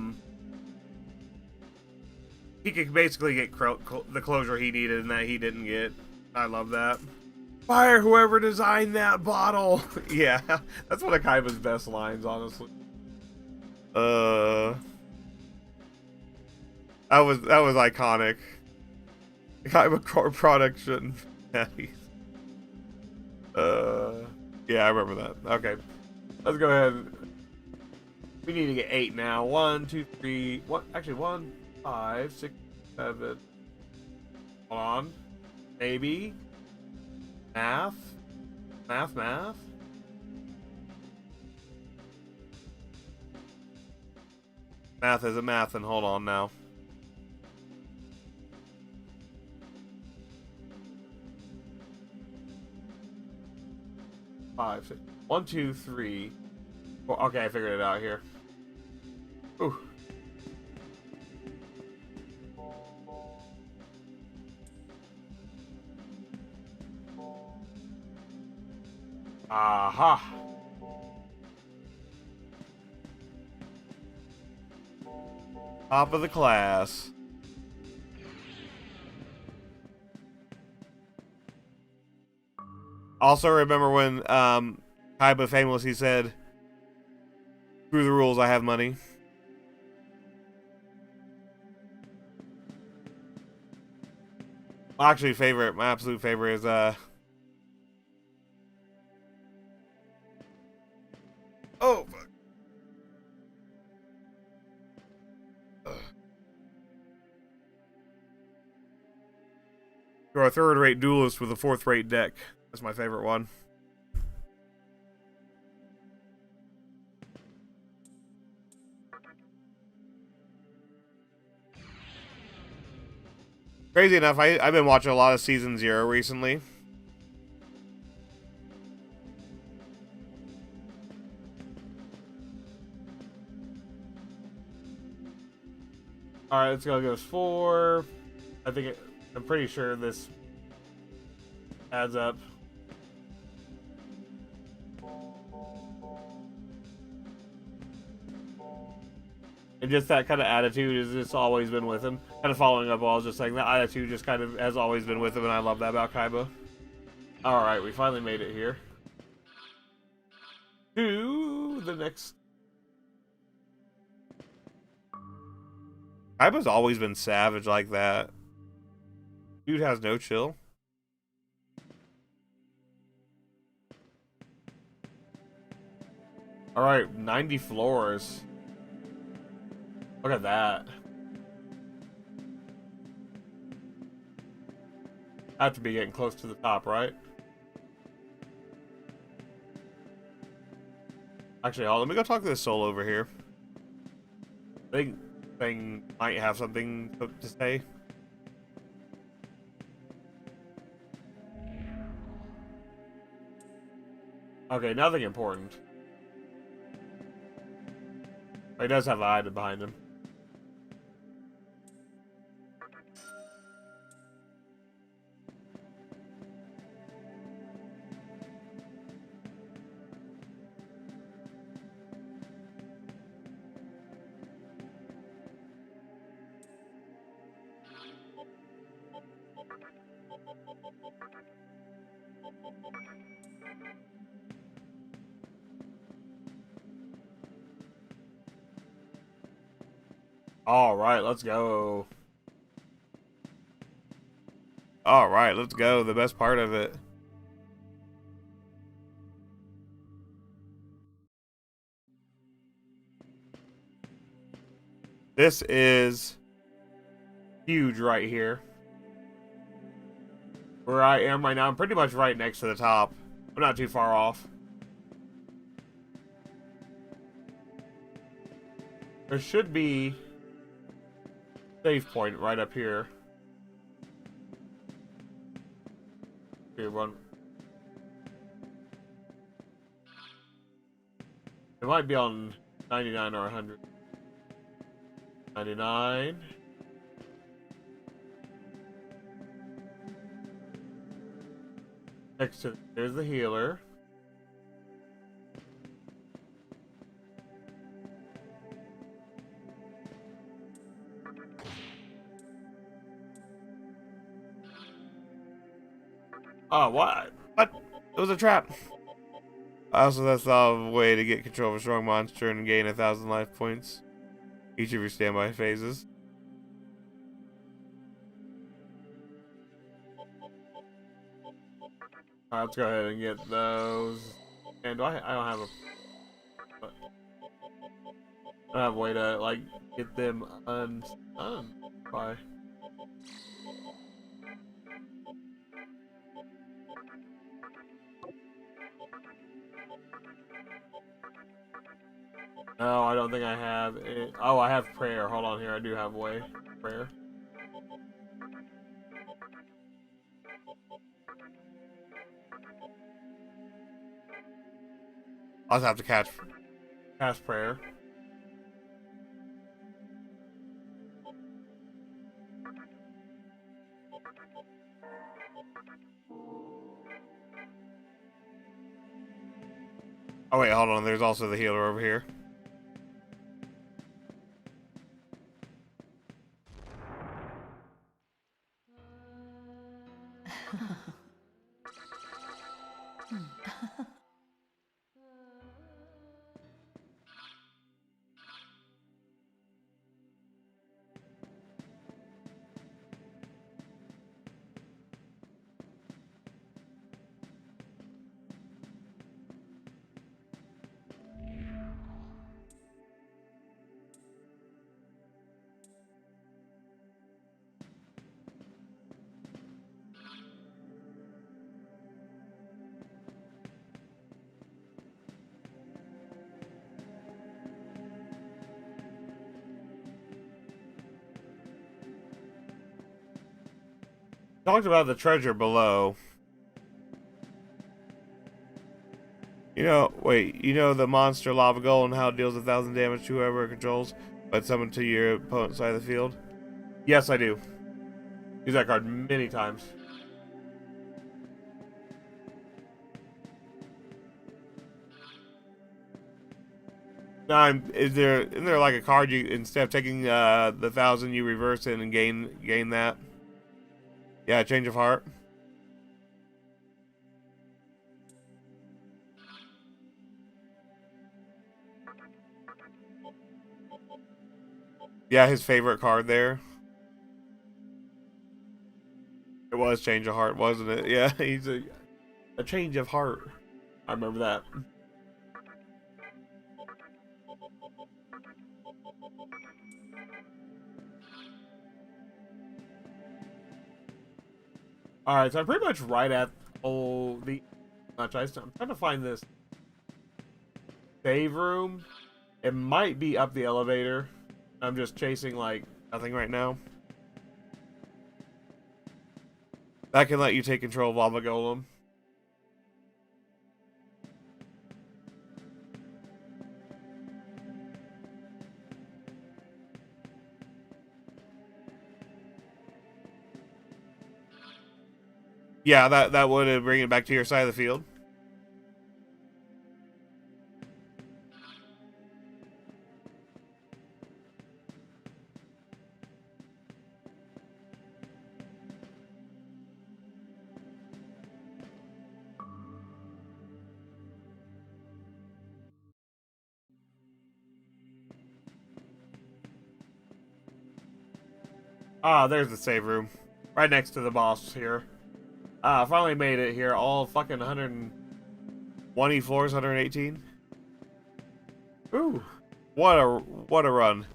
he could basically get the closure he needed and that he didn't get. I love that. Fire whoever designed that bottle. Yeah, that's one of Kaiba's best lines, honestly. That was iconic. Kaiba core product shouldn't. Yeah, I remember that. Okay, let's go ahead. We need to get 8 now. 1, 2, 3. What? Actually, 1, 5, 6, 7. Hold on. Maybe. Math. Math. Math isn't math, and hold on now. Five, 6. 1, 2, 3. 4. Okay, I figured it out here. Ooh. Aha. Top of the class. Also, remember when Kaiba famously said, "Screw the rules, I have money." Actually, my absolute favorite is oh fuck. You're a third-rate duelist with a fourth-rate deck. That's my favorite one. Crazy enough, I've been watching a lot of Season 0 recently. Alright, let's go. Goes 4. I'm pretty sure this adds up. And just that kind of attitude has just always been with him. Kind of following up what I was just saying, that attitude just kind of has always been with him, and I love that about Kaiba. Alright, we finally made it here. To the next. Kaiba's always been savage like that. Dude has no chill. Alright, 90 floors. Look at that. I have to be getting close to the top, right? Actually, hold on, let me go talk to this soul over here. I think thing might have something to say. Okay, nothing important. He does have an item behind him. Alright, let's go. Alright, let's go. The best part of it. This is huge right here. Where I am right now, I'm pretty much right next to the top. I'm not too far off. There should be save point right up here. Here, one. It might be on 99 or 100. 99. Next to there's the healer. Oh, what? What? It was a trap. Also, that's a way to get control of a strong monster and gain 1,000 life points. Each of your standby phases. Alright, let's go ahead and get those. And do I don't have a... I don't have a way to, like, get them undone. Bye. No, I don't think I have it. Oh, I have prayer. Hold on here. I do have a way. Prayer. I'll just have to cast prayer. Oh wait, hold on. There's also the healer over here. Talked about the treasure below. You know, wait, you know the monster lava golem and how it deals 1,000 damage to whoever it controls, but summon to your opponent's side of the field? Yes, I do. Use that card many times. Now, isn't there like a card you, instead of taking the 1,000, you reverse it and gain that? Yeah, change of heart. Yeah, his favorite card there. It was change of heart, wasn't it? Yeah, he's a change of heart. I remember that. Alright, so I'm pretty much right at the... I'm trying to find this save room. It might be up the elevator. I'm just chasing, like, nothing right now. That can let you take control of Lava Golem. Yeah, that would bring it back to your side of the field. Ah, there's the save room. Right next to the boss here. Finally made it here. All fucking 120 floors, 118. Ooh. What a run.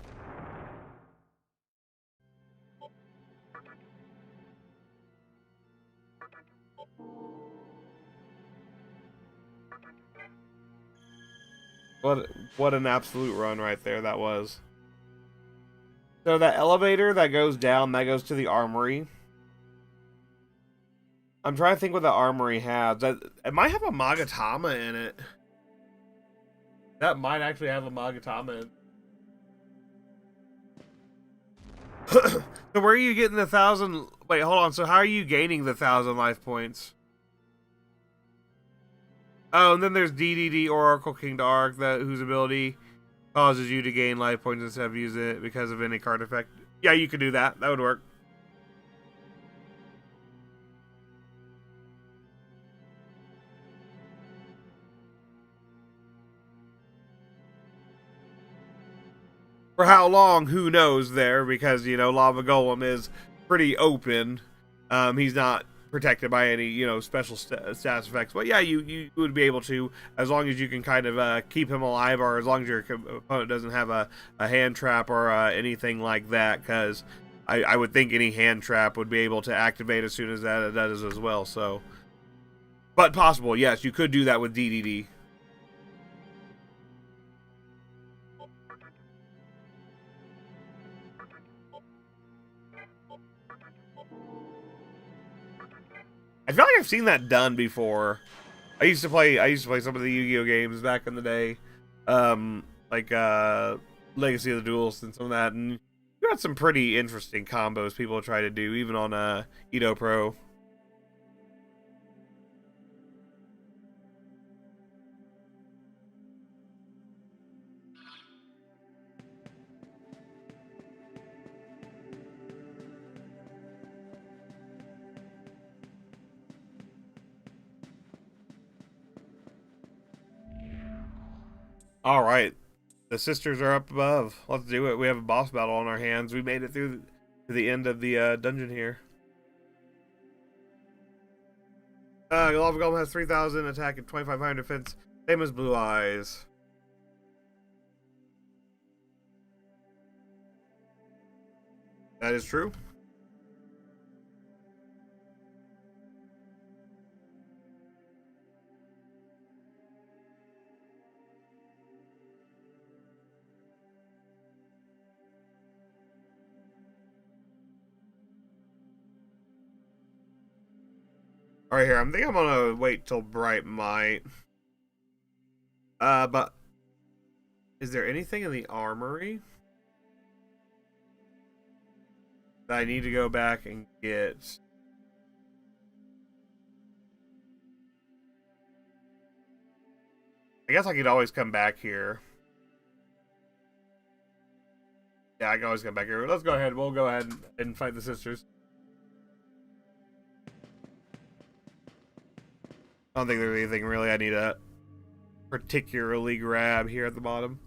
What an absolute run right there that was. So that elevator that goes down, that goes to the armory. I'm trying to think what the armory has. It might have a Magatama in it. That might actually have a Magatama in it. So where are you getting the 1,000? Wait, hold on. So how are you gaining the 1,000 life points? Oh, and then there's DDD Oracle King Dark, whose ability causes you to gain life points instead of using it because of any card effect. Yeah, you could do that. That would work. For how long, who knows there, because, you know, Lava Golem is pretty open. He's not protected by any, you know, special status effects. But yeah, you would be able to, as long as you can kind of keep him alive, or as long as your opponent doesn't have a hand trap or anything like that, because I would think any hand trap would be able to activate as soon as that does as well. So, but possible, yes, you could do that with DDD. I feel like I've seen that done before. I used to play some of the Yu-Gi-Oh games back in the day, like Legacy of the Duels and some of that, and you got some pretty interesting combos people try to do, even on Edo Pro. All right, the sisters are up above. Let's do it. We have a boss battle on our hands. We made it through to the end of the dungeon here. Lava Golem has 3,000 attack and 2,500 defense, same as Blue Eyes. That is true. All right, here. I think I'm gonna wait till Bright Might. But is there anything in the armory that I need to go back and get? I guess I could always come back here. Yeah, I can always come back here. Let's go ahead. We'll go ahead and fight the sisters. I don't think there's anything really I need to particularly grab here at the bottom.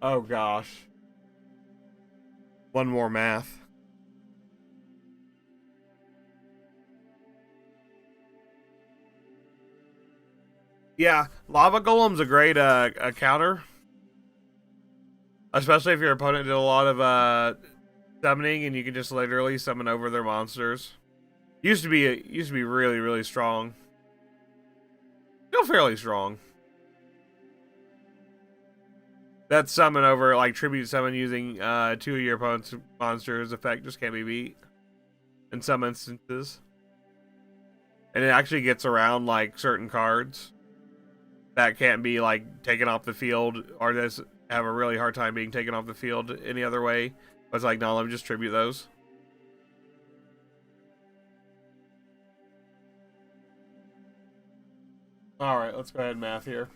Oh gosh. One more math. Yeah, Lava Golem's a great a counter. Especially if your opponent did a lot of summoning and you can just literally summon over their monsters. Used to be really, really strong. Still fairly strong. That summon over, like, tribute summon using 2 of your opponent's monsters effect just can't be beat in some instances. And it actually gets around, like, certain cards that can't be, like, taken off the field, or just have a really hard time being taken off the field any other way. But it's like, no, let me just tribute those. Alright, let's go ahead and math here.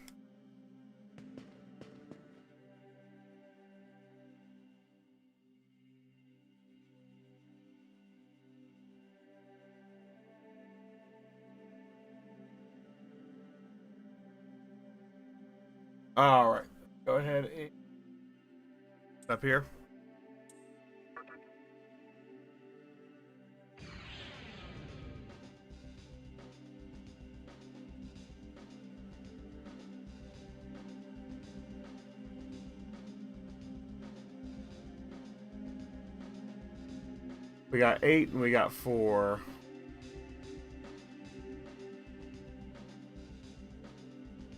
Alright, go ahead and up here. We got 8 and we got 4.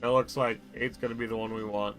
It looks like 8's gonna be the one we want.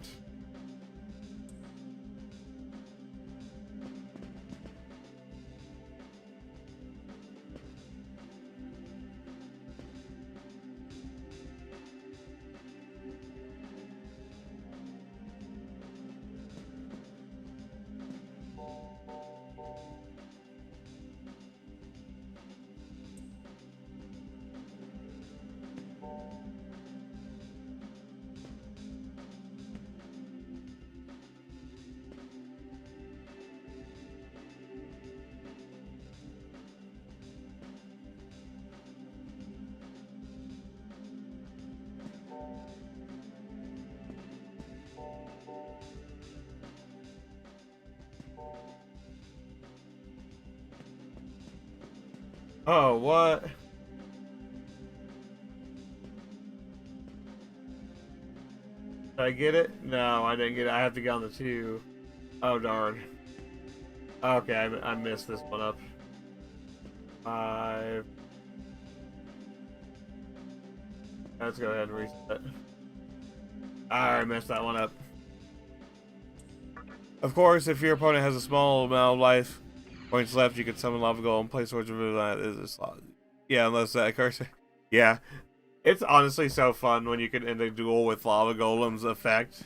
Oh, what? Did I get it? No, I didn't get it. I have to get on the 2. Oh, darn. Okay, I missed this one up. 5. Let's go ahead and reset. I already messed that one up. Of course, if your opponent has a small amount of life points left, you can summon Lava Golem and play Swords of that. Yeah, unless that occurs. Yeah. It's honestly so fun when you can end a duel with Lava Golem's effect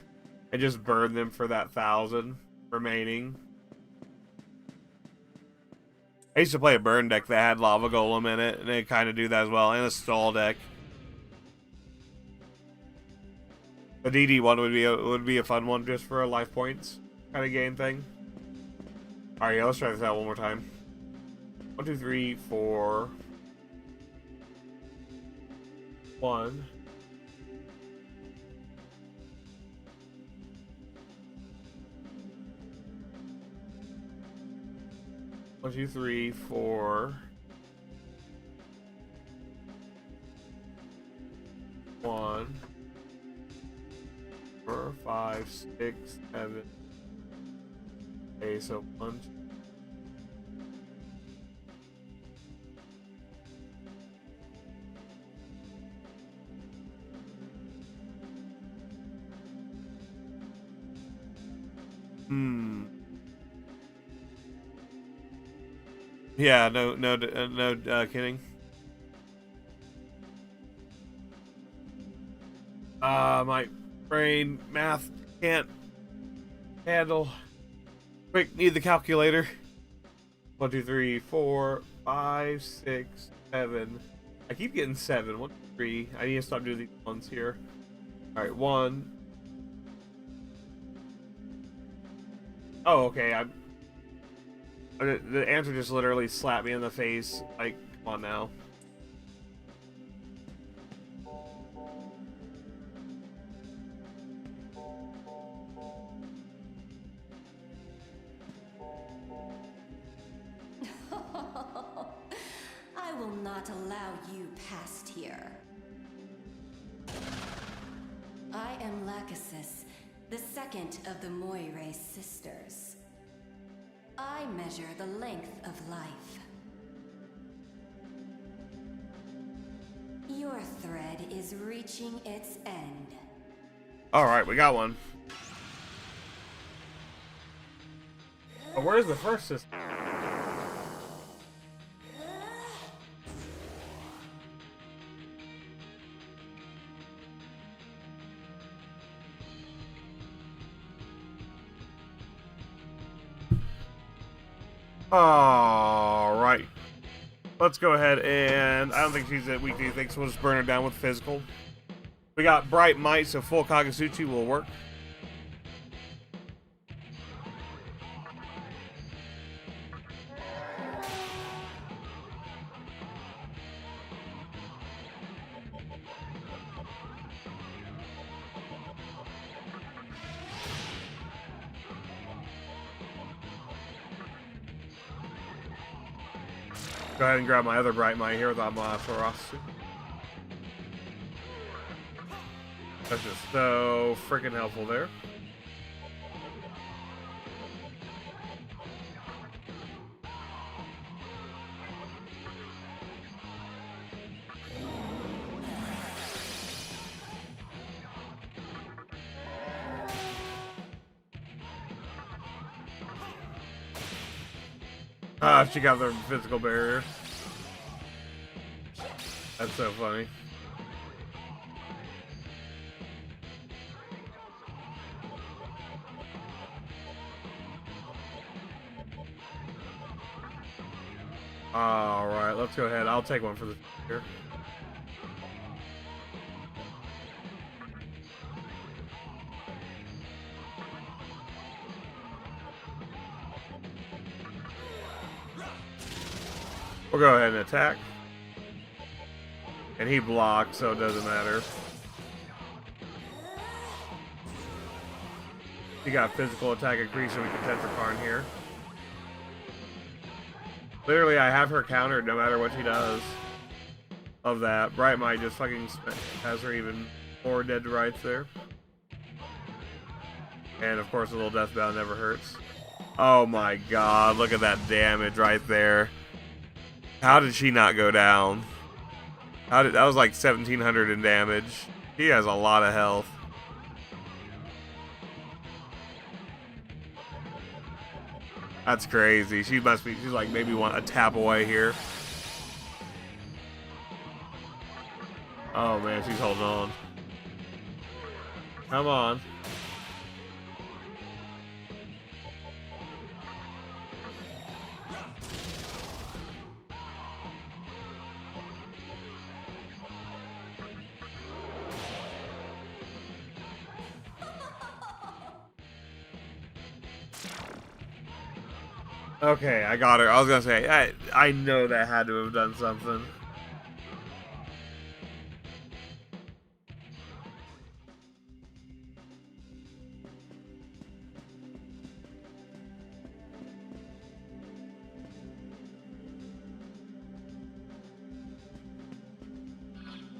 and just burn them for that 1,000 remaining. I used to play a burn deck that had Lava Golem in it, and they kind of do that as well, and a stall deck. The DD one would be a fun one just for a life points kind of game thing. All right, yeah, let's try this out one more time. 1, 2, 3, 4. 1. One, two, three, 4. 1. 4, 5, 6, 7. Okay, so 1. Yeah, no kidding. My brain math can't handle. Quick, need the calculator. 1, 2, 3, 4, 5, 6, 7. I keep getting 7. 1, 2, 3. I need to stop doing these ones here. All right, 1. Oh, okay. The answer just literally slapped me in the face. Like, come on now. I will not allow you past here. I am Lachesis, the second of the MOIRAE sisters. I measure the length of life. Your thread is reaching its end. Alright, we got one. Oh, where's the first system? Alright. Let's go ahead and... I don't think she's at weekly thing, so we'll just burn her down with physical. We got Bright Might, so full Kagasuchi will work. Go ahead and grab my other Bright Might here with Amaterasu. That's just so freaking helpful there. Ah, she got the physical barrier. That's so funny. Alright, let's go ahead. I'll take one for the here. We'll go ahead and attack. And he blocked, so it doesn't matter. He got physical attack increase, so we can Tetrakarn here. Literally, I have her countered no matter what she does. Of that. Bright Might just fucking has her even more dead to rights there. And of course, a little Deathbound never hurts. Oh my god, look at that damage right there. How did she not go down? That was like 1700 in damage. He has a lot of health. That's crazy. She's like maybe a tap away here. Oh man, she's holding on. Come on. Okay, I got her. I was gonna say, I know that had to have done something.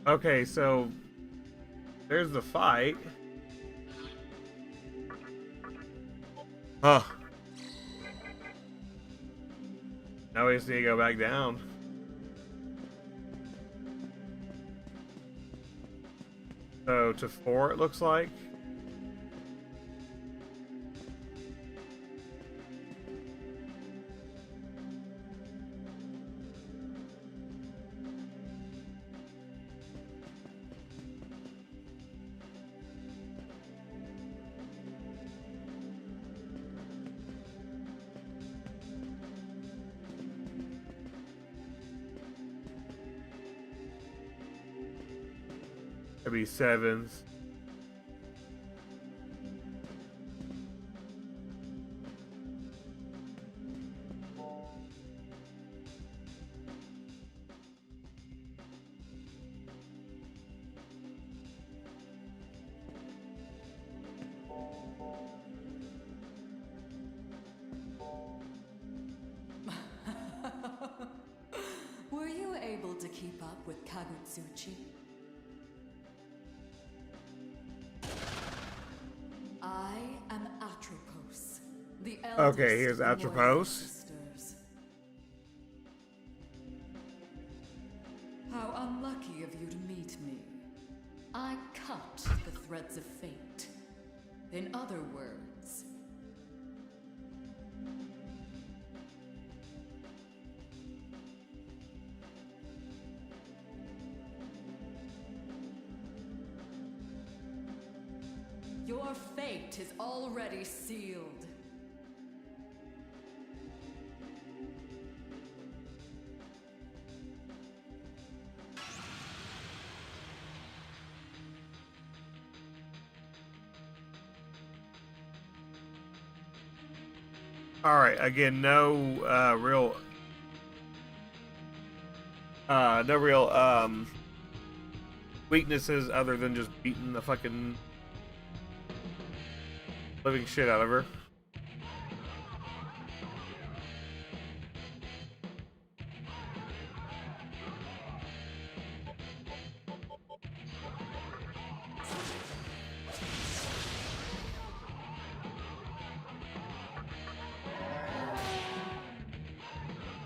Okay, so there's the fight. Huh. Now we just need to go back down. So to 4 it looks like. That'd be 7s. Were you able to keep up with Kagutsuchi? I am Atropos, the eldest Okay, here's of the Atropos. MOIRAE sisters. How unlucky of you to meet me. I cut the threads of fate. In other words, your fate is already sealed. All right, again, no real weaknesses other than just beating the fucking living shit out of her.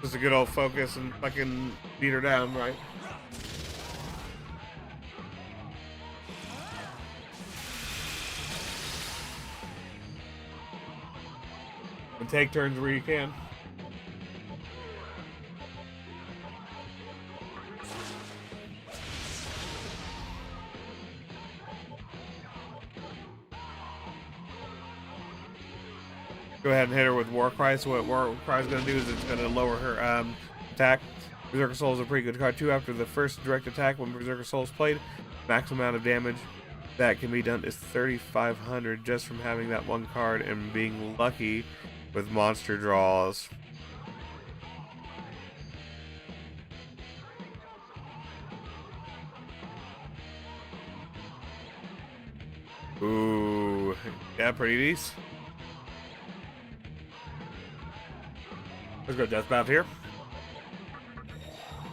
Just a good old focus and fucking beat her down, right? And take turns where you can. Go ahead and hit her with War Cry. So what War Cry is going to do is it's going to lower her attack. Berserker Soul is a pretty good card too. After the first direct attack, when Berserker Soul is played, maximum amount of damage that can be done is 3,500 just from having that one card and being lucky with monster draws. Ooh, yeah, pretty decent. Let's go Death Bout here.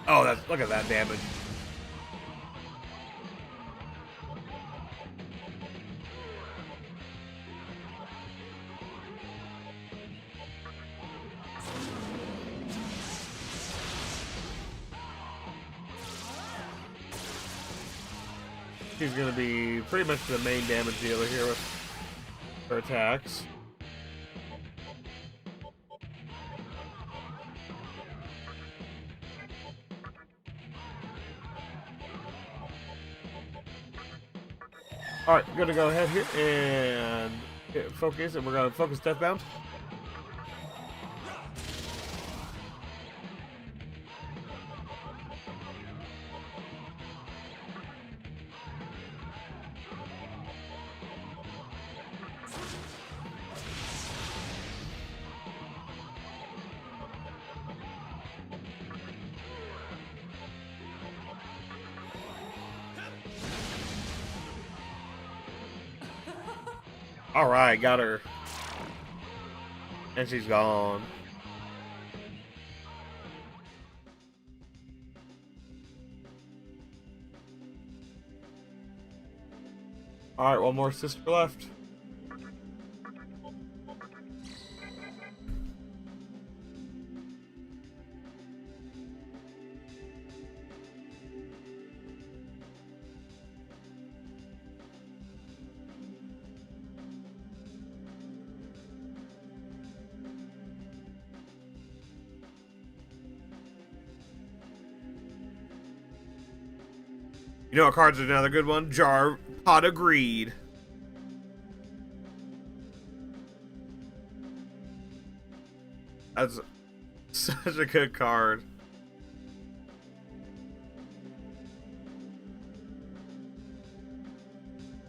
Oh, that's, look at that damage. She's going to be pretty much the main damage dealer here with her attacks. Alright, we're going to go ahead here and focus, and we're going to focus Deathbound. Alright, got her. And she's gone. Alright, one more sister left. You know what card's another good one? Jar Pot of Greed. That's such a good card.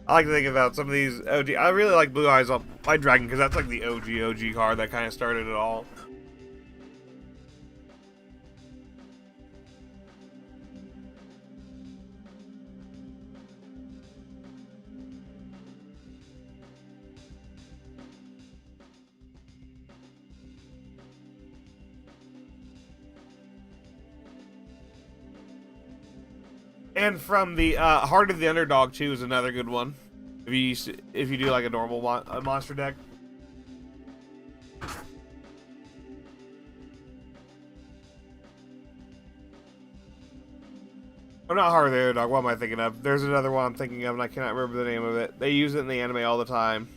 I like to think about some of these OG. I really like Blue Eyes on my Dragon because that's like the OG card that kind of started it all. And from the Heart of the Underdog too is another good one. If you do like a normal monster deck. I'm not Heart of the Underdog. What am I thinking of? There's another one I'm thinking of, and I cannot remember the name of it. They use it in the anime all the time.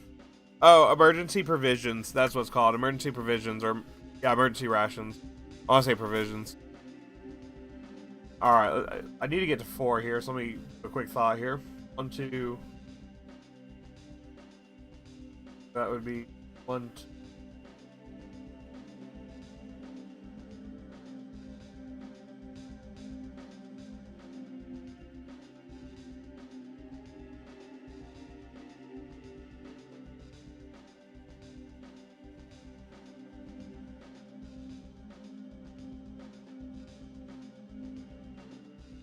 Oh, Emergency Provisions. That's what it's called. Emergency Provisions, or yeah, Emergency Rations. I want to say Provisions. Alright, I need to get to 4 here, so let me a quick thought here. 1, 2. That would be 1, 2.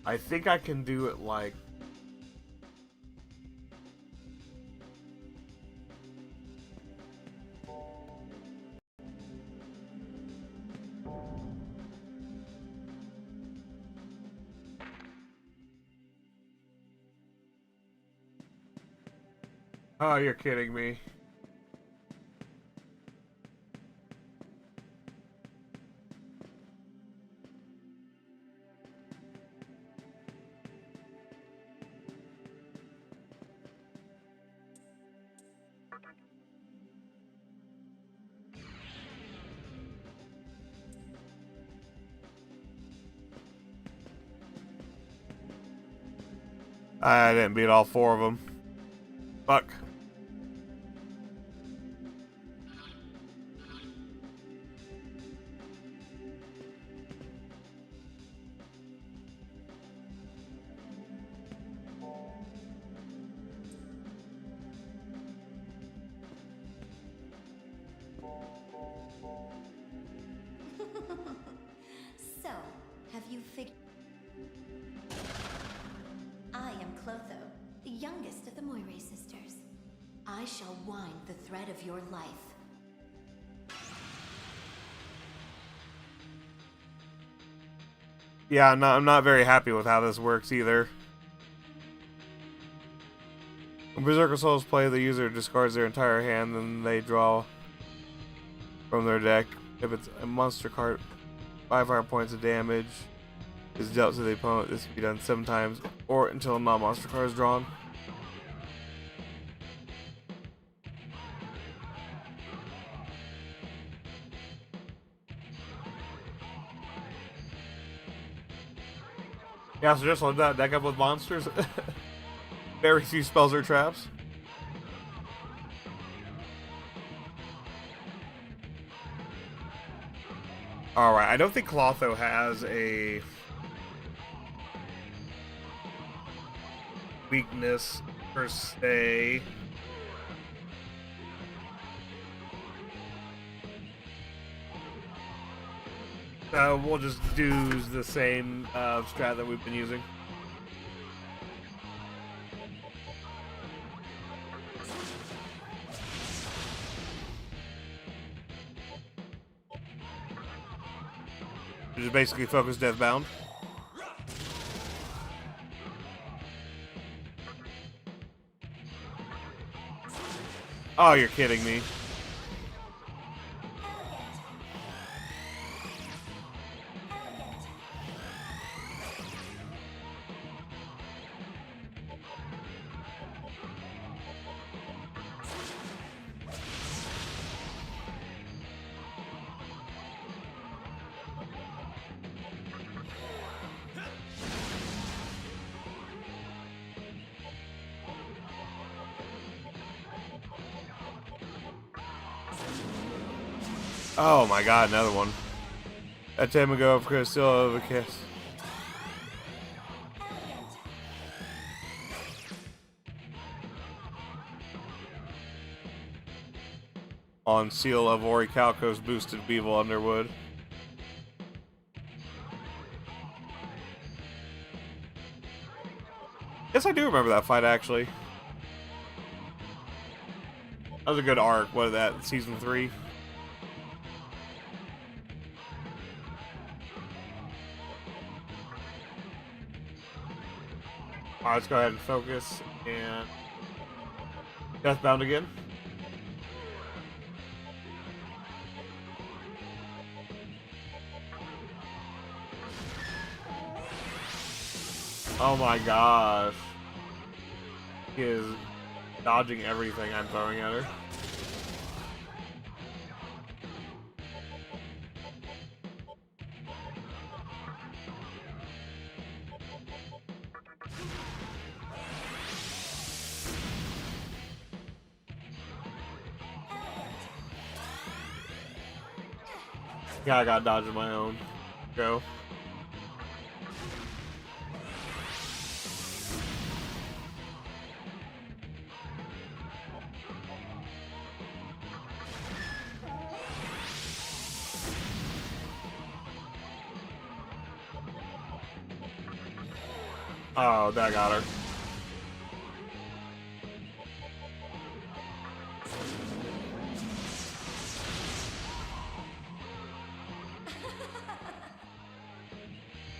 I think I can do it like... Oh, you're kidding me. I didn't beat all 4 of them. Fuck. So, have you figured... I am Clotho, the youngest of the MOIRAE sisters. I shall wind the thread of your life. Yeah, I'm not very happy with how this works either. When Berserker Souls play, the user discards their entire hand, then they draw from their deck. If it's a monster card, 5 fire points of damage is dealt to the opponent. This can be done 7 times, or until a non-monster card is drawn. Yeah, so just let that deck up with monsters. Very few spells or traps. Alright, I don't think Clotho has a weakness per se. So we'll just do the same strat that we've been using. Just basically focus Deathbound. Oh, you're kidding me. Oh my god, another one. That time ago, of course, still have a kiss. On Seal of Orichalco's boosted Weevil Underwood. Yes, I do remember that fight, actually. That was a good arc. What is that, season 3? Alright, let's go ahead and focus and Deathbound again. Oh my gosh. He is dodging everything I'm throwing at her. Yeah, I got dodging my own. Go. Oh, that got her.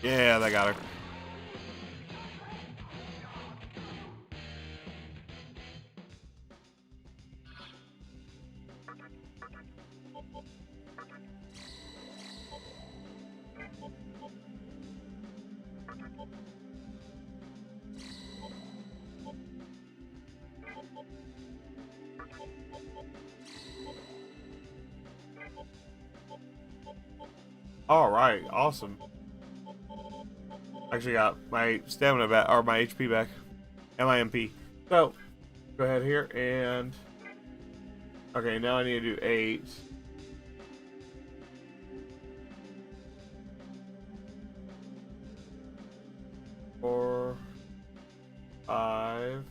Yeah, that got her. All right, awesome. Actually got my stamina back, or my HP back, and my MP. So, go ahead here and... Okay, now I need to do 8. Four, 5.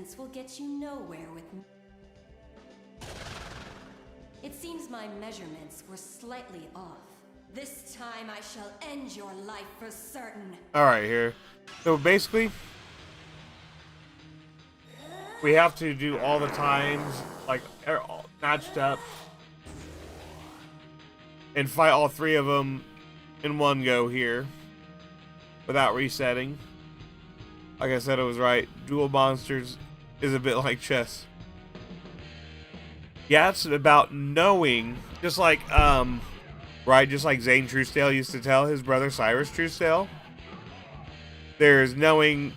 resistance will get you nowhere with me. It seems my measurements were slightly off. This time I shall end your life for certain. Alright, here. So basically, we have to do all the times, like, all matched up, and fight all three of them in one go here, without resetting. Like I said, it was right. Dual monsters is a bit like chess. Yeah, it's about knowing, just like, right, just like Zane Truesdale used to tell his brother Cyrus Truesdale. There's knowing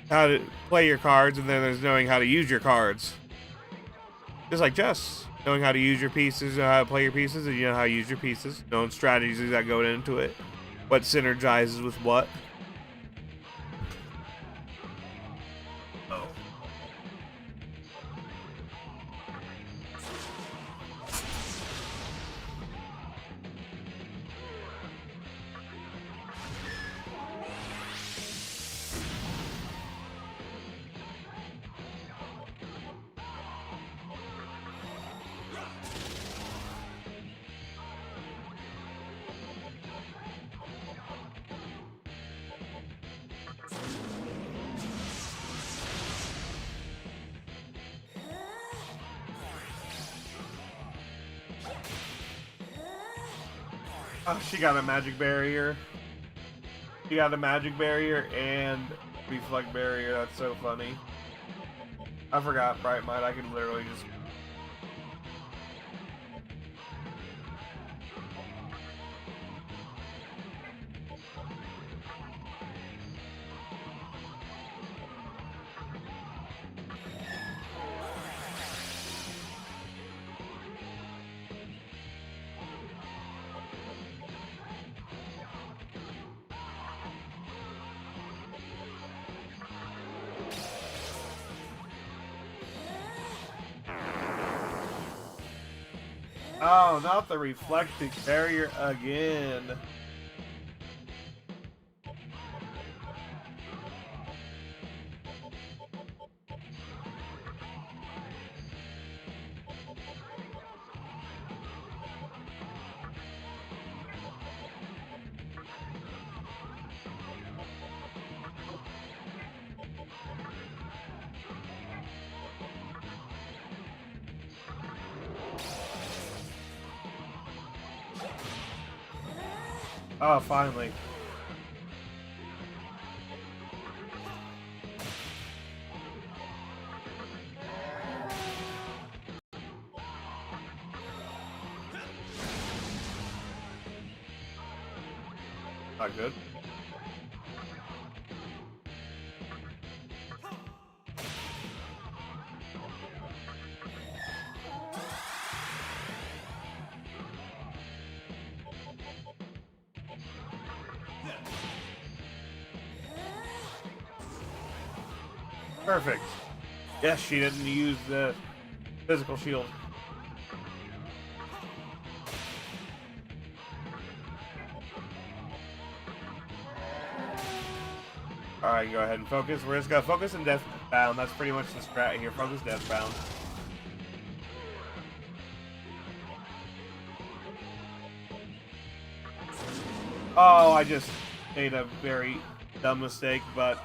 how to play your cards, and then there's knowing how to use your cards. Just like chess. Knowing how to use your pieces, know how to play your pieces, and you know how to use your pieces. Knowing strategies that go into it. What synergizes with what. Oh, she got a magic barrier. She got a magic barrier and reflect barrier. That's so funny. I forgot Bright Might. I could literally just... Oh, not the reflecting barrier again. Oh, finally. Not good. Perfect. Yes, she didn't use the physical shield. Alright, go ahead and focus. We're just gonna focus and death bound. That's pretty much the strat here. Focus death bound. Oh, I just made a very dumb mistake, but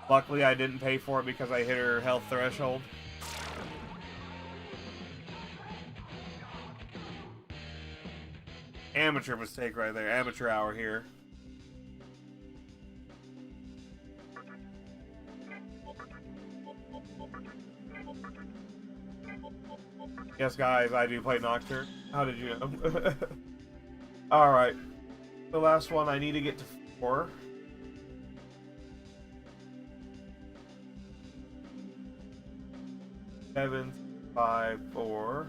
luckily I didn't pay for it because I hit her health threshold. Amateur mistake right there. Amateur hour here. Yes, guys, I do play Nocturne. How did you know? Alright. The last one, I need to get to 4. Seven, 5, 4.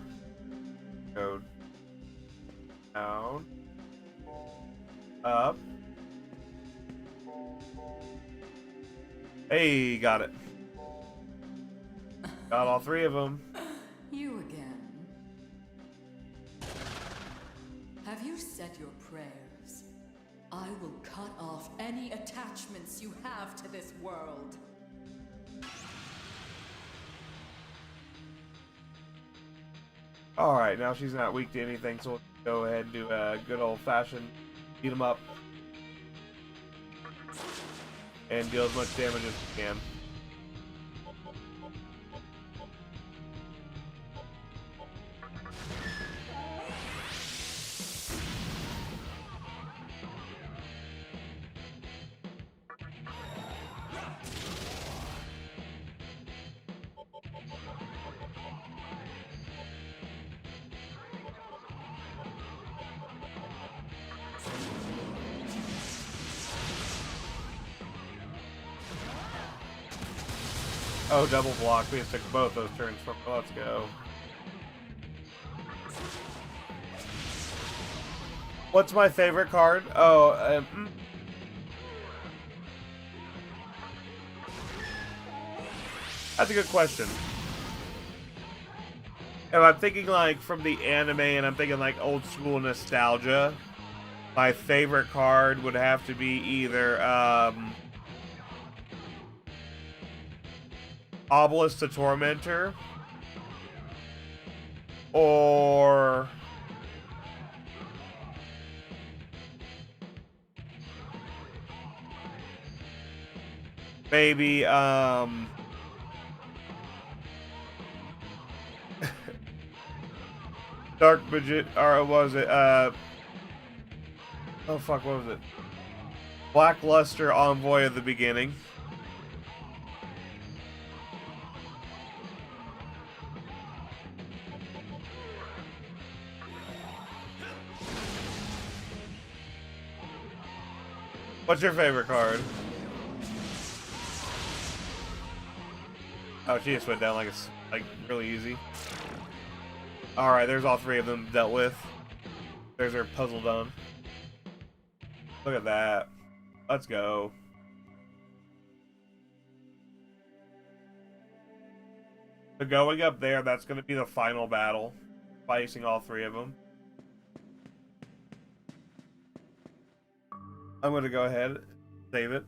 Go down. Up. Hey, got it. Got all 3 of them. You again. Have you said your prayers? I will cut off any attachments you have to this world. Alright, now she's not weak to anything, so we'll go ahead and do a good old-fashioned beat 'em up. And deal as much damage as we can. Oh, double block. We just took both those turns from her. Let's go. What's my favorite card? Oh, that's a good question. If I'm thinking like from the anime and I'm thinking like old school nostalgia, my favorite card would have to be either Obelisk the Tormentor or maybe Dark Magician, or was it oh fuck, what was it? Blackluster Envoy of the Beginning. What's your favorite card? Oh, she just went down like it's like really easy. Alright, there's all three of them dealt with. There's her puzzle done. Look at that. Let's go. So going up there, that's going to be the final battle. Facing all three of them. I'm going to go ahead, save it.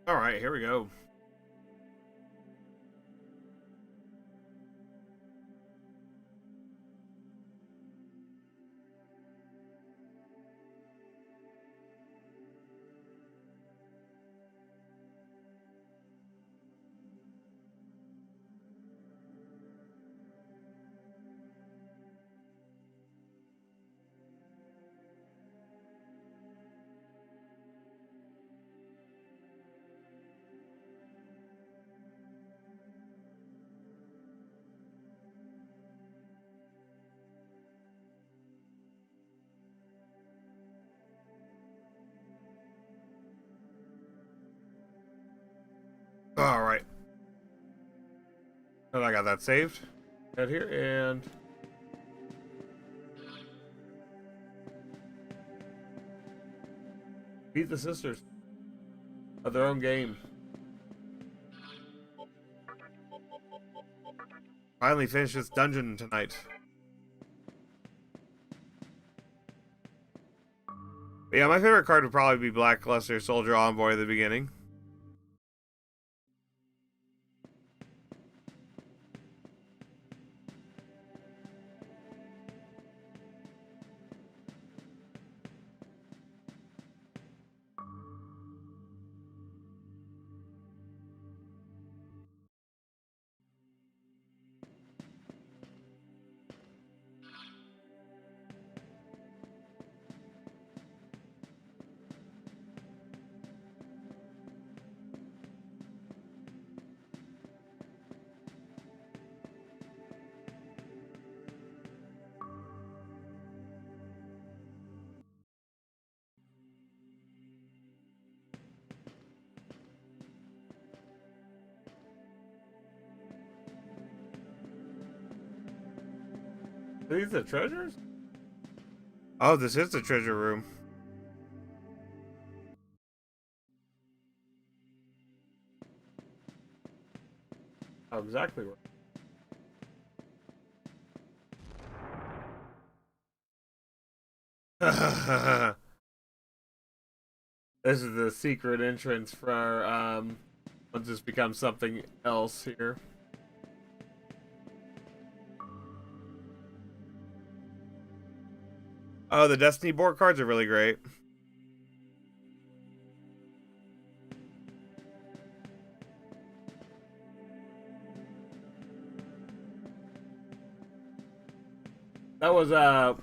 Alright, here we go. Alright. And I got that saved. Out here, and beat the sisters of their own game. Finally finish this dungeon tonight. But yeah, my favorite card would probably be Blackluster Soldier Envoy at the beginning. Are these the treasures? Oh, this is the treasure room. Oh, exactly right. This is the secret entrance for once this becomes something else here. Oh, the Destiny board cards are really great. That was a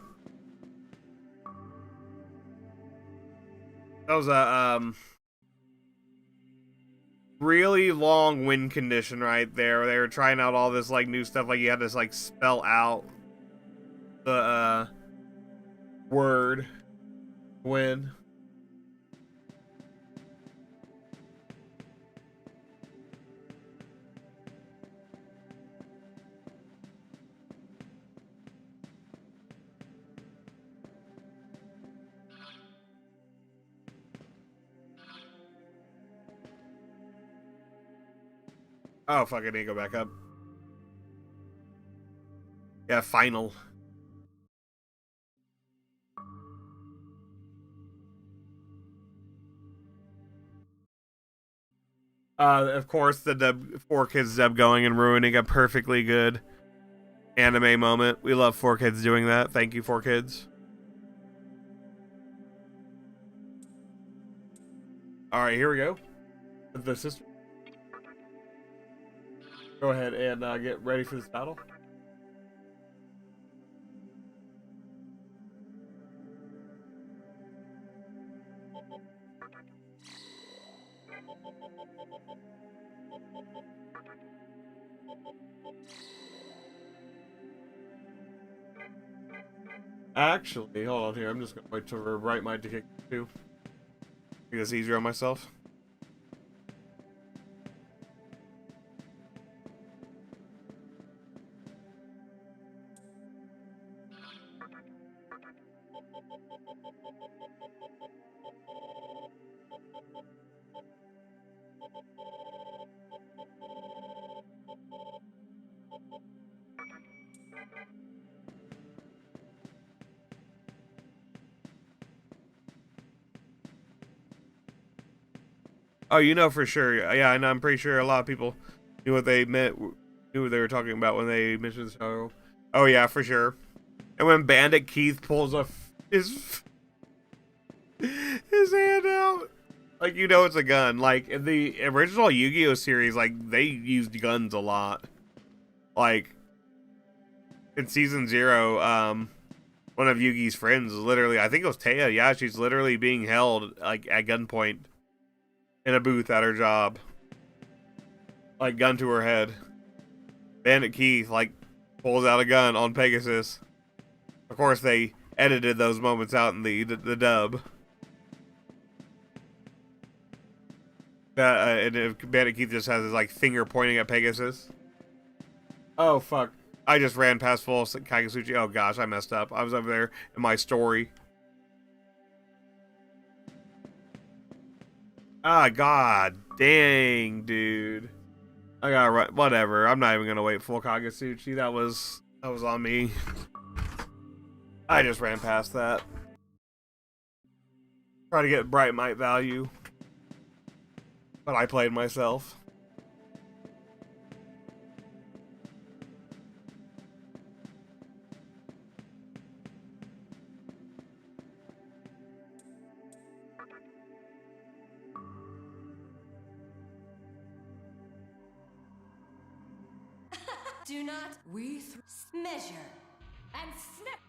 really long win condition right there. They were trying out all this like new stuff, like you had to like spell out the word win. Oh fuck, I need to go back up. Yeah, final. Of course, the dub, 4Kids dub going and ruining a perfectly good anime moment. We love 4Kids doing that. Thank you, 4Kids. Alright, here we go. The sister. Go ahead and get ready for this battle. Actually, hold on here. I'm just gonna wait till right mind to kick too. Make this easier on myself. Oh, you know for sure. Yeah, I know. I'm pretty sure a lot of people knew what they meant, knew what they were talking about when they mentioned the show. Oh yeah, for sure. And when Bandit Keith pulls his hand out, like you know it's a gun. Like in the original Yu-Gi-Oh series, like they used guns a lot. Like in season 0, one of Yugi's friends, literally, I think it was Taya. Yeah, she's literally being held like at gunpoint in a booth at her job, like gun to her head. Bandit Keith like pulls out a gun on Pegasus. Of course, they edited those moments out in the dub. And Bandit Keith just has his like finger pointing at Pegasus. Oh fuck! I just ran past full Kagasuchi. Oh gosh, I messed up. I was over there in my story. Ah, god dang, dude. I gotta run. Whatever. I'm not even gonna wait full Kagasuchi. That was on me. I just ran past that. Try to get Bright Might value, but I played myself. Do not measure And snip!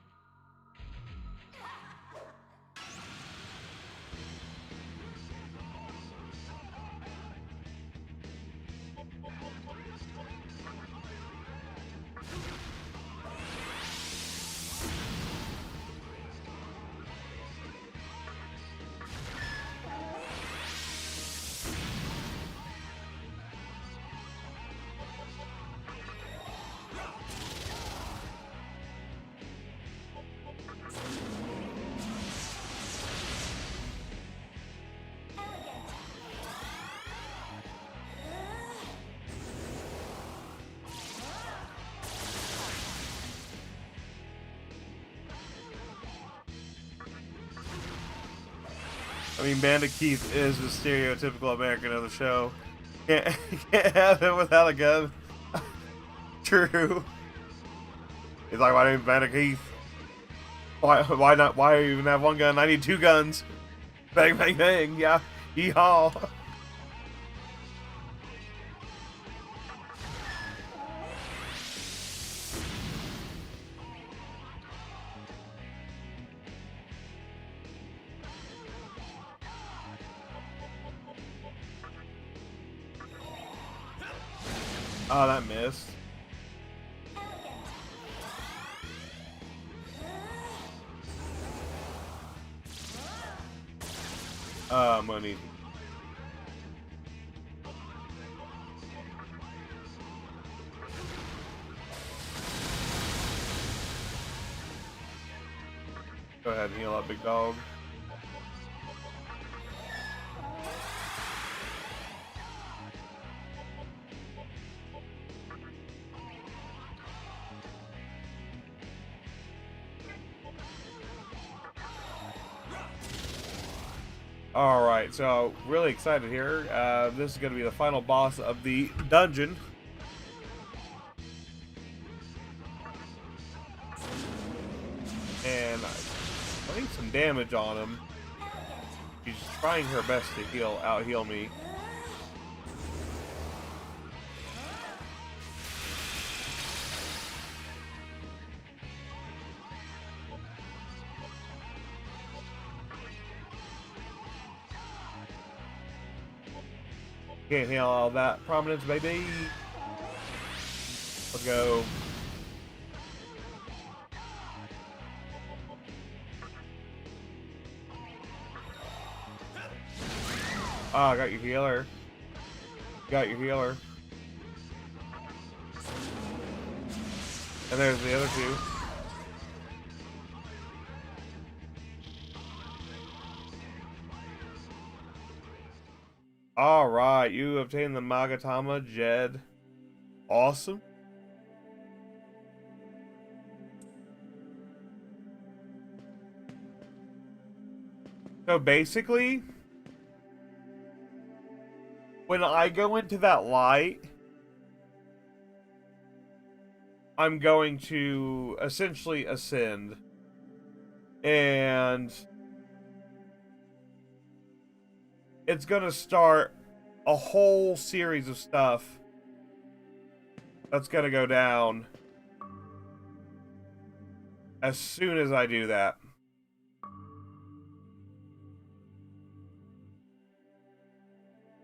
I mean, Bandit Keith is the stereotypical American of the show. Can't have him without a gun. True. He's like, my name's Bandit Keith. Why not? Why even have one gun? I need 2 guns. Bang, bang, bang. Yeah. Yeehaw. Oh, that missed. Money. Go ahead and heal up, big dog. Alright, so really excited here. This is going to be the final boss of the dungeon. And I'm putting some damage on him. She's trying her best to out-heal me. Can't handle all that prominence, baby. Let's go. Oh, I got your healer. Got your healer. And there's the other 2. Alright, you obtain the Magatama Jed. Awesome. So basically, when I go into that light, I'm going to essentially ascend. And it's going to start a whole series of stuff that's going to go down as soon as I do that.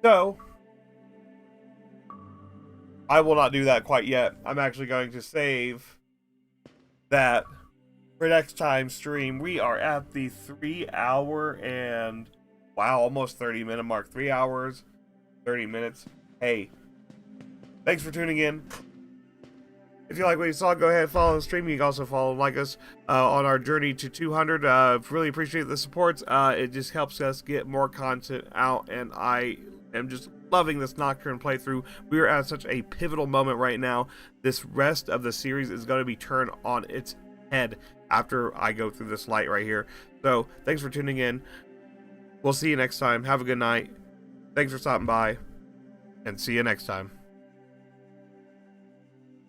So, I will not do that quite yet. I'm actually going to save that for next time stream. We are at the 3-hour and wow, almost 30-minute mark. 3 hours, 30 minutes. Hey, thanks for tuning in. If you like what you saw, go ahead and follow the stream. You can also follow and like us on our journey to 200. Really appreciate the support. It just helps us get more content out, and I am just loving this Nocturne playthrough. We are at such a pivotal moment right now. This rest of the series is going to be turned on its head after I go through this light right here. So, thanks for tuning in. We'll see you next time. Have a good night. Thanks for stopping by, and see you next time.